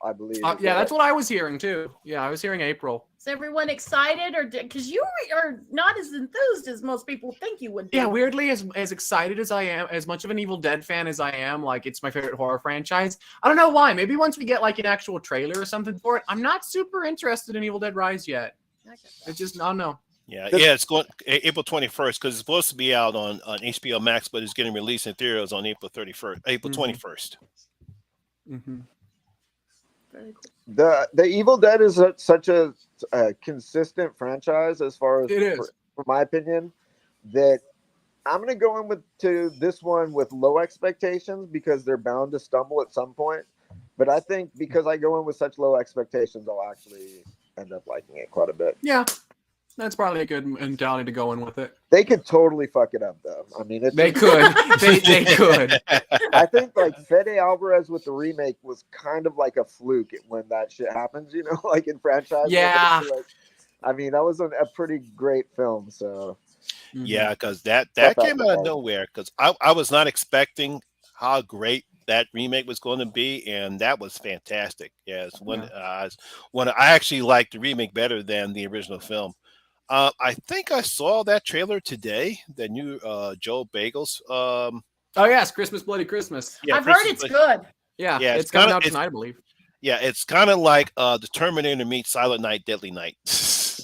I believe. Yeah, that's what I was hearing too. Yeah, I was hearing April. Is everyone excited, or because you are not as enthused as most people think you would be? Yeah, weirdly, as excited as I am, as much of an Evil Dead fan as I am, like it's my favorite horror franchise. I don't know why. Maybe once we get like an actual trailer or something for it, I'm not super interested in Evil Dead Rise yet. It's just I don't know. Yeah, it's going April 21st because it's supposed to be out on HBO Max, but it's getting released in theaters on April 21st. Mm-hmm. Very cool. The Evil Dead is such a consistent franchise as far as it is, for my opinion, that I'm going to go to this one with low expectations because they're bound to stumble at some point. But I think because I go in with such low expectations, I'll actually end up liking it quite a bit. Yeah. That's probably a good mentality to go in with it. They could totally fuck it up, though. I mean, they could. they could. I think like Fede Alvarez with the remake was kind of like a fluke when that shit happens. Like in franchise. Yeah. I mean, that was a pretty great film. So. Yeah, because that came out of nowhere. Because I was not expecting how great that remake was going to be, and that was fantastic. Yes, I actually liked the remake better than the original film. I think I saw that trailer today, the new Joe Bagels. Oh yes, Christmas Bloody Christmas. Yeah, I've heard it's good. Yeah, it's coming out tonight, I believe. Yeah, it's kind of like the Terminator meets Silent Night, Deadly Night.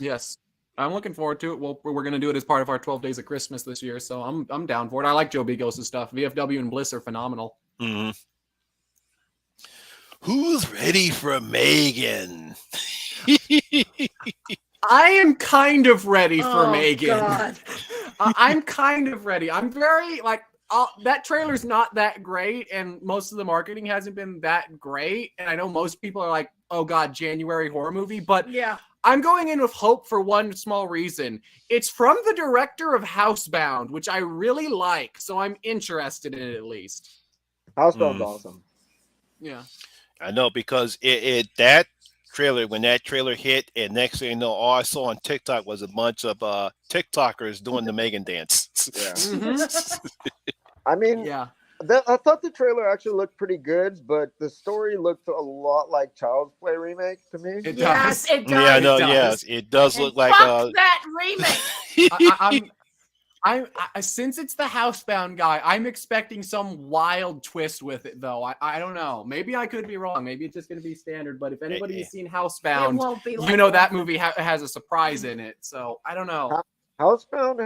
Yes, I'm looking forward to it. We're going to do it as part of our 12 Days of Christmas this year, so I'm down for it. I like Joe Bagels' stuff. VFW and Bliss are phenomenal. Mm-hmm. Who's ready for Megan? I am kind of ready for Megan. God. I'm kind of ready. I'm very that trailer's not that great, and most of the marketing hasn't been that great. And I know most people are like, "Oh God, January horror movie," but Yeah. I'm going in with hope for one small reason. It's from the director of Housebound, which I really like, so I'm interested in it at least. Housebound's awesome. Yeah. I know, because that trailer, when that trailer hit, and next thing you know, all I saw on TikTok was a bunch of TikTokers doing the Megan dance. Yeah. I mean, Yeah. I thought the trailer actually looked pretty good, but the story looked a lot like Child's Play remake to me. It Yes, does. it does. Yeah, I know. It does. Yes, it does And look like fuck that remake. I since it's the Housebound guy, I'm expecting some wild twist with it, though. I don't know. Maybe I could be wrong. Maybe it's just going to be standard. But if anybody's seen It Housebound, won't be like you know that. that movie has a surprise in it. So I don't know. Housebound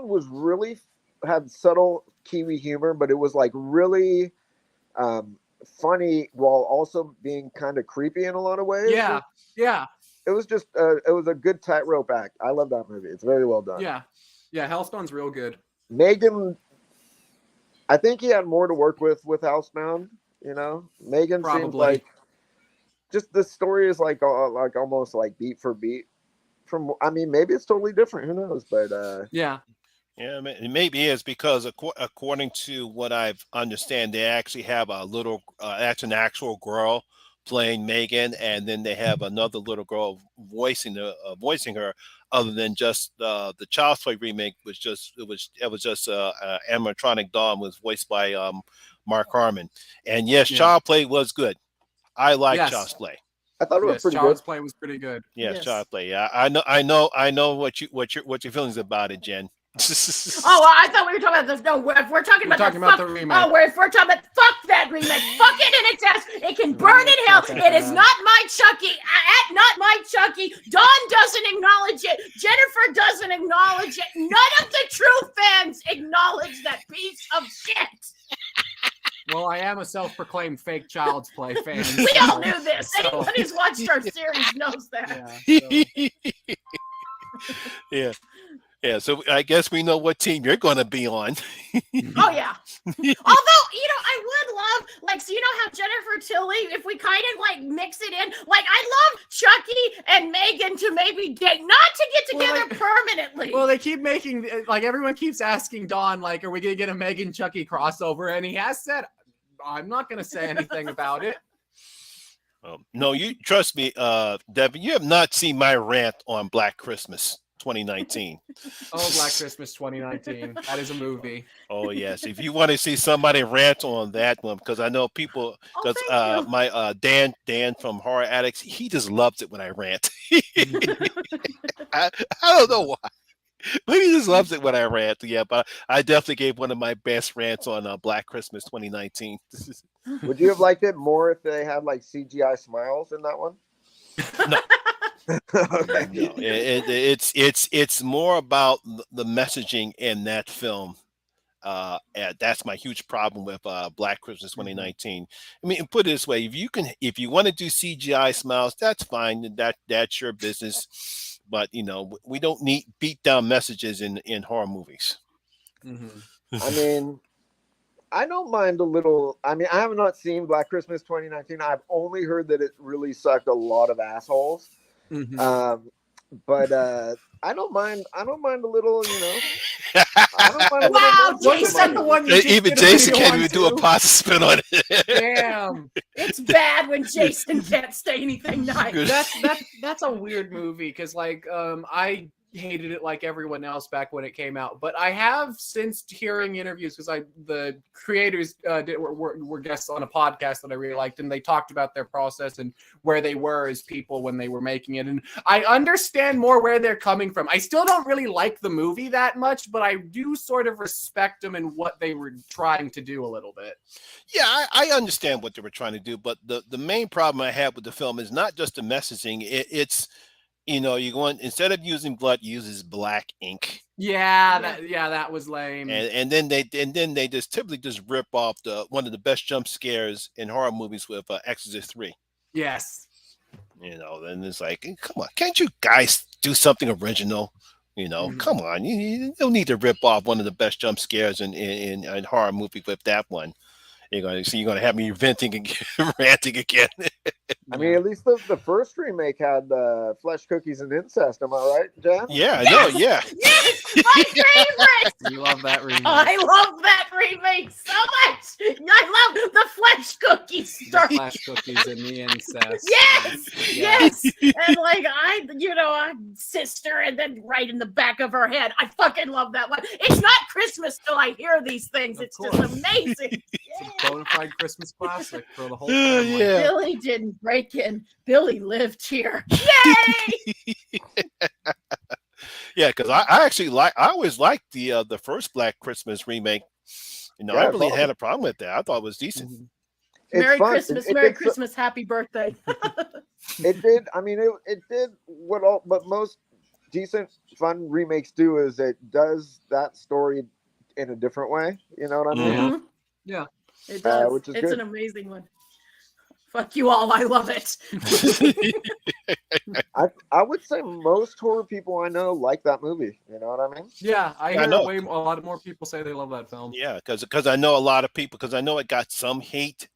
was really had subtle Kiwi humor, but it was like really funny while also being kind of creepy in a lot of ways. Yeah. It was just it was a good tightrope act. I love that movie. It's very well done. Yeah. Housebound's real good. Megan, I think he had more to work with Housebound. You know, Megan seems Probably. like just the story is like almost like beat for beat. I mean, maybe it's totally different. Who knows? But Yeah. Yeah, it maybe is, because according to what I've understand, they actually have a little, that's an actual girl playing Megan, and then they have another little girl voicing her. Other than just the Child's Play remake, was just it was just animatronic Dawn was voiced by Mark Harmon, and yes, Yeah. Child's Play was good. I like Yes. Child's Play. I thought it was Yes, pretty Child's good. Play was pretty good. Yes, Yes. Child's Play. Yeah, I know what your feelings about it, Jen. Oh, I thought we were talking about this. No, if we're talking about the remake. Oh, if we're talking about fuck that remake, fuck it in its ass. It can burn in hell. It is not my Chucky. Not my Chucky. Dawn doesn't acknowledge it. Jennifer doesn't acknowledge it. None of the true fans acknowledge that piece of shit. Well, I am a self-proclaimed fake Child's Play fan. We so- all knew this. so- Anyone who's watched our series knows that. Yeah, so- Yeah. Yeah, so I guess we know what team you're going to be on. Oh yeah. Although, I would love, like, so you know how Jennifer Tilly, if we kind of like mix it in, like I love Chucky and Megan to maybe not to get together permanently. Well, they keep making, like, everyone keeps asking Don, like, are we going to get a Megan Chucky crossover? And he has said, I'm not going to say anything about it. No, you trust me, Devin, you have not seen my rant on Black Christmas 2019. Oh, Black Christmas 2019. That is a movie. Oh, yes. If you want to see somebody rant on that one, because I know people, because thank you. my Dan from Horror Addicts, he just loves it when I rant. I don't know why, but he just loves it when I rant. Yeah, but I definitely gave one of my best rants on Black Christmas 2019. Would you have liked it more if they had like CGI smiles in that one? No. Okay. No, it's more about the messaging in that film. And that's my huge problem with Black Christmas 2019. I mean, put it this way: if you want to do CGI smiles, that's fine. That's your business. But we don't need beat down messages in horror movies. Mm-hmm. I mean, I don't mind a little. I mean, I have not seen Black Christmas 2019. I've only heard that it really sucked a lot of assholes. Mm-hmm. But I don't mind. I don't mind a little. I don't mind a Wow, little. Jason, the one you just Even did a Jason video can't on even do a too? positive spin on it. Damn. it's bad when Jason can't say anything nice. That's a weird movie because I hated it like everyone else back when it came out, but I have since hearing interviews because the creators were guests on a podcast that I really liked, and they talked about their process and where they were as people when they were making it, and I understand more where they're coming from. I still don't really like the movie that much, but I do sort of respect them and what they were trying to do a little bit. Yeah, I understand what they were trying to do, but the main problem I have with the film is not just the messaging. It's you're going, instead of using blood, uses black ink. Yeah, that was lame. And then they just typically just rip off one of the best jump scares in horror movies with Exorcist 3. Yes. Then it's like, come on, can't you guys do something original? You know, come on, you don't need to rip off one of the best jump scares in a horror movie with that one. You're gonna have me venting and ranting again. I mean, at least the first remake had flesh cookies and incest. Am I right, Jen? Yeah, I know. Yeah. Yes, my favorite. You love that remake. I love that remake so much. I love the flesh cookies The story. flesh cookies and the incest. Yes. And like a sister, and then right in the back of her head. I fucking love that one. It's not Christmas till I hear these things. Of It's course. just amazing. It's a bona fide Christmas classic for the whole family. Yeah. Billy didn't break in. Billy lived here. Yay! Yeah, because I always liked the first Black Christmas remake. Yeah, I it's really awesome. had a problem with that. I thought it was decent. It's Merry fun. Christmas, It Merry did so- Christmas, Happy Birthday. It did. I mean, it did what most decent fun remakes do is it does that story in a different way. You know what I mean? Mhm. Yeah. It does. which is It's good. an amazing one. Fuck you all. I love it. I would say most horror people I know like that movie. You know what I mean? Yeah, I I hear know. a lot more people say they love that film. Yeah, because I know a lot of people, because I know it got some hate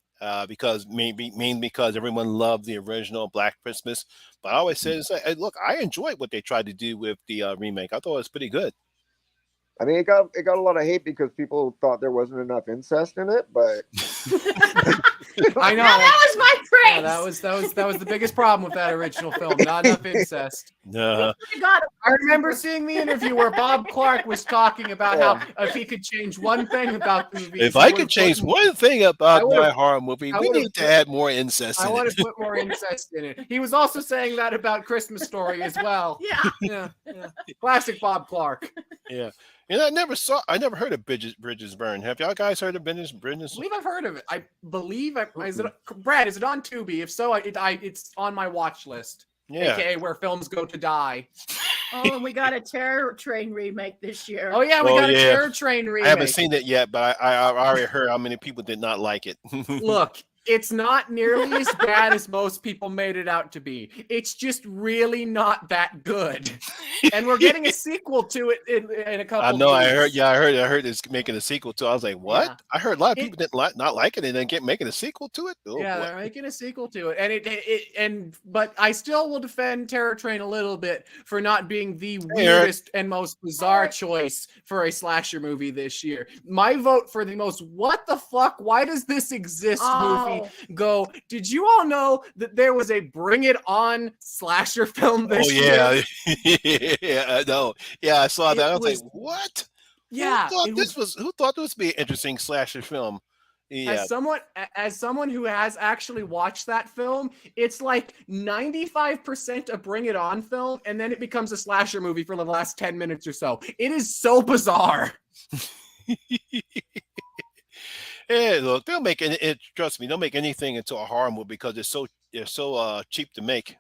because mainly because everyone loved the original Black Christmas. But I always say, hey, look, I enjoyed what they tried to do with the remake. I thought it was pretty good. I mean, it got a lot of hate because people thought there wasn't enough incest in it, but I know. Now that was my praise. Yeah, that was the biggest problem with that original film. Not enough incest. No. I got it. I remember seeing the interview where Bob Clark was talking about how if he could change one thing about the movie, If I could change one thing about my horror movie, I we would've need to put- add more incest I in want it. to put more incest in it. He was also saying that about Christmas Story as well. Yeah. Yeah. Classic Bob Clark. Yeah. I never heard of Bridges Burn. Have y'all guys heard of Bridges? I believe I've heard of it. I believe Brad, is it on Tubi? If so, it's on my watch list. Yeah. AKA where films go to die. Oh, and we got a Terror Train remake this year. Oh yeah, we Oh, got a yeah. Terror Train remake. I haven't seen it yet, but I already heard how many people did not like it. Look, it's not nearly as bad as most people made it out to be. It's just really not that good. And we're getting a sequel to it in a couple I know. of weeks. I heard. Yeah, I heard it's making a sequel to. I was like, what? Yeah. I heard a lot of people didn't not like it, and then making a sequel to it. Oh, Yeah, boy. they're making a sequel to it, but I still will defend Terror Train a little bit for not being the weirdest and most bizarre choice for a slasher movie this year. My vote for the most what the fuck? Why does this exist movie go? Did you all know that there was a Bring It On slasher film this year? Yeah, I know. Yeah, I saw that. I was was- like, what? Yeah, Who thought this would be an interesting slasher film? Yeah. As someone who has actually watched that film, it's like 95% a Bring It On film, and then it becomes a slasher movie for the last 10 minutes or so. It is so bizarre. Yeah, look, they'll make it. Trust me, they'll make anything into a horror movie because they're so cheap to make.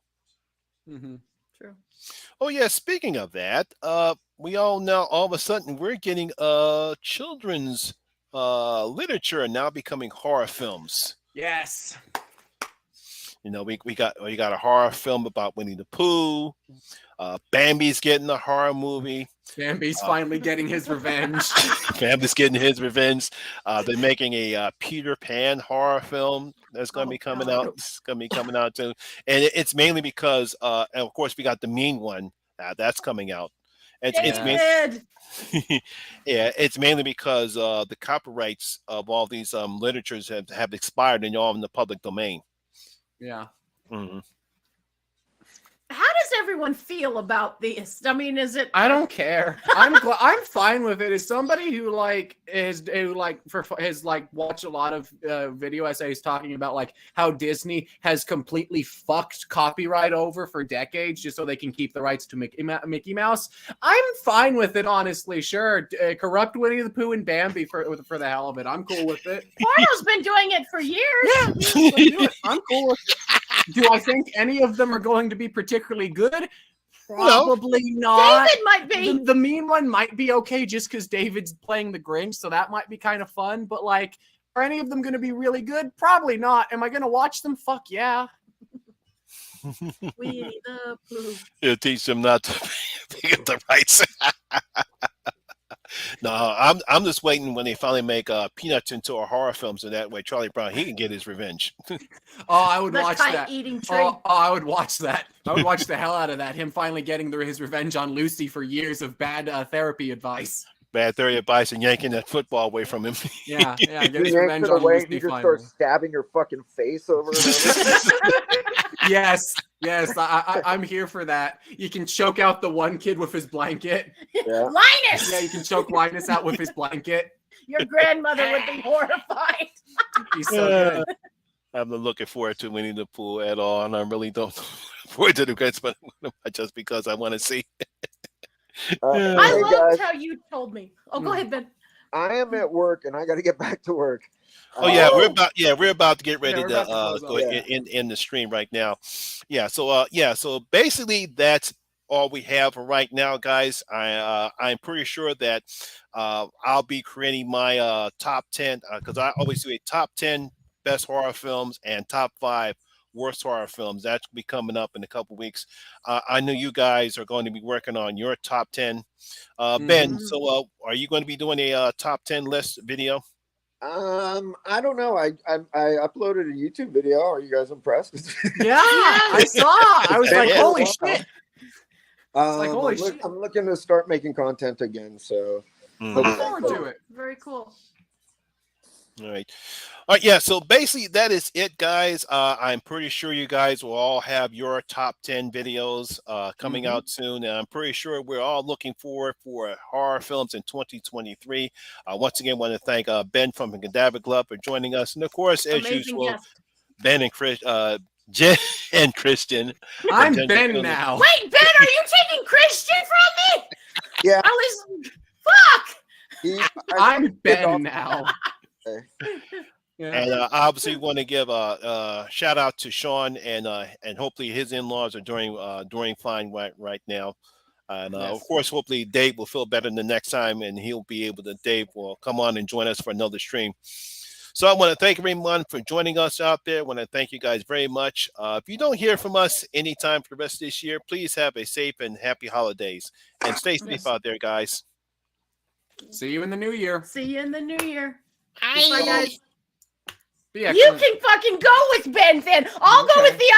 Mm-hmm. True. Oh yeah, speaking of that, we all now all of a sudden we're getting children's literature now becoming horror films. Yes. We got a horror film about Winnie the Pooh. Bambi's getting a horror movie. Bambi's finally getting his revenge. Bambi's getting his revenge. They're making a Peter Pan horror film that's going to be coming out. It's going to be coming out too, and it's mainly because, and of course, we got the Mean One that's coming out. It's mainly because the copyrights of all these literatures have expired and they're all in the public domain. Yeah. Mm-hmm. How does everyone feel about this? I mean, is it? I don't care. I'm fine with it. As somebody who has watched a lot of video essays talking about like how Disney has completely fucked copyright over for decades just so they can keep the rights to Mickey Mouse. I'm fine with it, honestly. Sure, corrupt Winnie the Pooh and Bambi for the hell of it. I'm cool with it. Porno's been doing it for years. Yeah, let's do it. I'm cool with it. Do I think any of them are going to be particularly good? Probably not. David might be. The Mean One might be okay just because David's playing the Grinch, so that might be kind of fun. But like, are any of them going to be really good? Probably not. Am I going to watch them? Fuck yeah. Winnie the Pooh. It'll teach them not to pick up the rights. No, I'm just waiting when they finally make Peanuts into a horror film, so that way Charlie Brown he can get his revenge. Oh, I would The watch that. kite-eating tree. Oh, I would watch that. I would watch the hell out of that. Him finally getting his revenge on Lucy for years of bad therapy advice. Bad theory advice and yanking that football away from him. Yeah, get his You revenge yank it on away, Lucy and you just finally. start stabbing your fucking face over and over. Yes, I'm here for that. You can choke out the one kid with his blanket. Yeah. Linus! Yeah, you can choke Linus out with his blanket. Your grandmother would be horrified. He's so good. I'm not looking forward to Winnie the Pooh at all, and I really don't look forward to the Great but just because I want to see. I Hey, loved guys, how you told me. Oh, go ahead, Ben. I am at work and I got to get back to work. Oh yeah, we're about to get ready we're to about to close go out. in the stream right now. Yeah, so basically that's all we have for right now, guys. I'm pretty sure that I'll be creating my top 10 because I always do a top 10 best horror films and top 5 worst horror films. That's be coming up in a couple weeks. I know you guys are going to be working on your top 10. Ben, so are you going to be doing a top 10 list video? I don't know. I uploaded a YouTube video. Are you guys impressed? Yeah, I saw. I was like, Yeah. holy shit. Like, holy shit. I'm looking to start making content again. So Look forward to it. Very cool. All right. Yeah. So basically, that is it, guys. I'm pretty sure you guys will all have your top 10 videos coming out soon. And I'm pretty sure we're all looking forward for horror films in 2023. Once again, want to thank Ben from the Cadaver Club for joining us. And of course, as Amazing usual, guest. Ben and Jen and Christian. I'm Jen Ben Jones. now. Wait, Ben, are you taking Christian from me? yeah, I was. Fuck! I'm Ben now. Yeah. And I obviously want to give a shout out to Sean and hopefully his in-laws are doing fine right now. And of course, hopefully Dave will feel better the next time, and Dave will come on and join us for another stream. So I want to thank everyone for joining us out there. I want to thank you guys very much. If you don't hear from us anytime for the rest of this year, please have a safe and happy holidays and stay safe out there, guys. See you in the new year. See you in the new year. Bye, guys. Be You excellent. can fucking go with Ben then. I'll go with the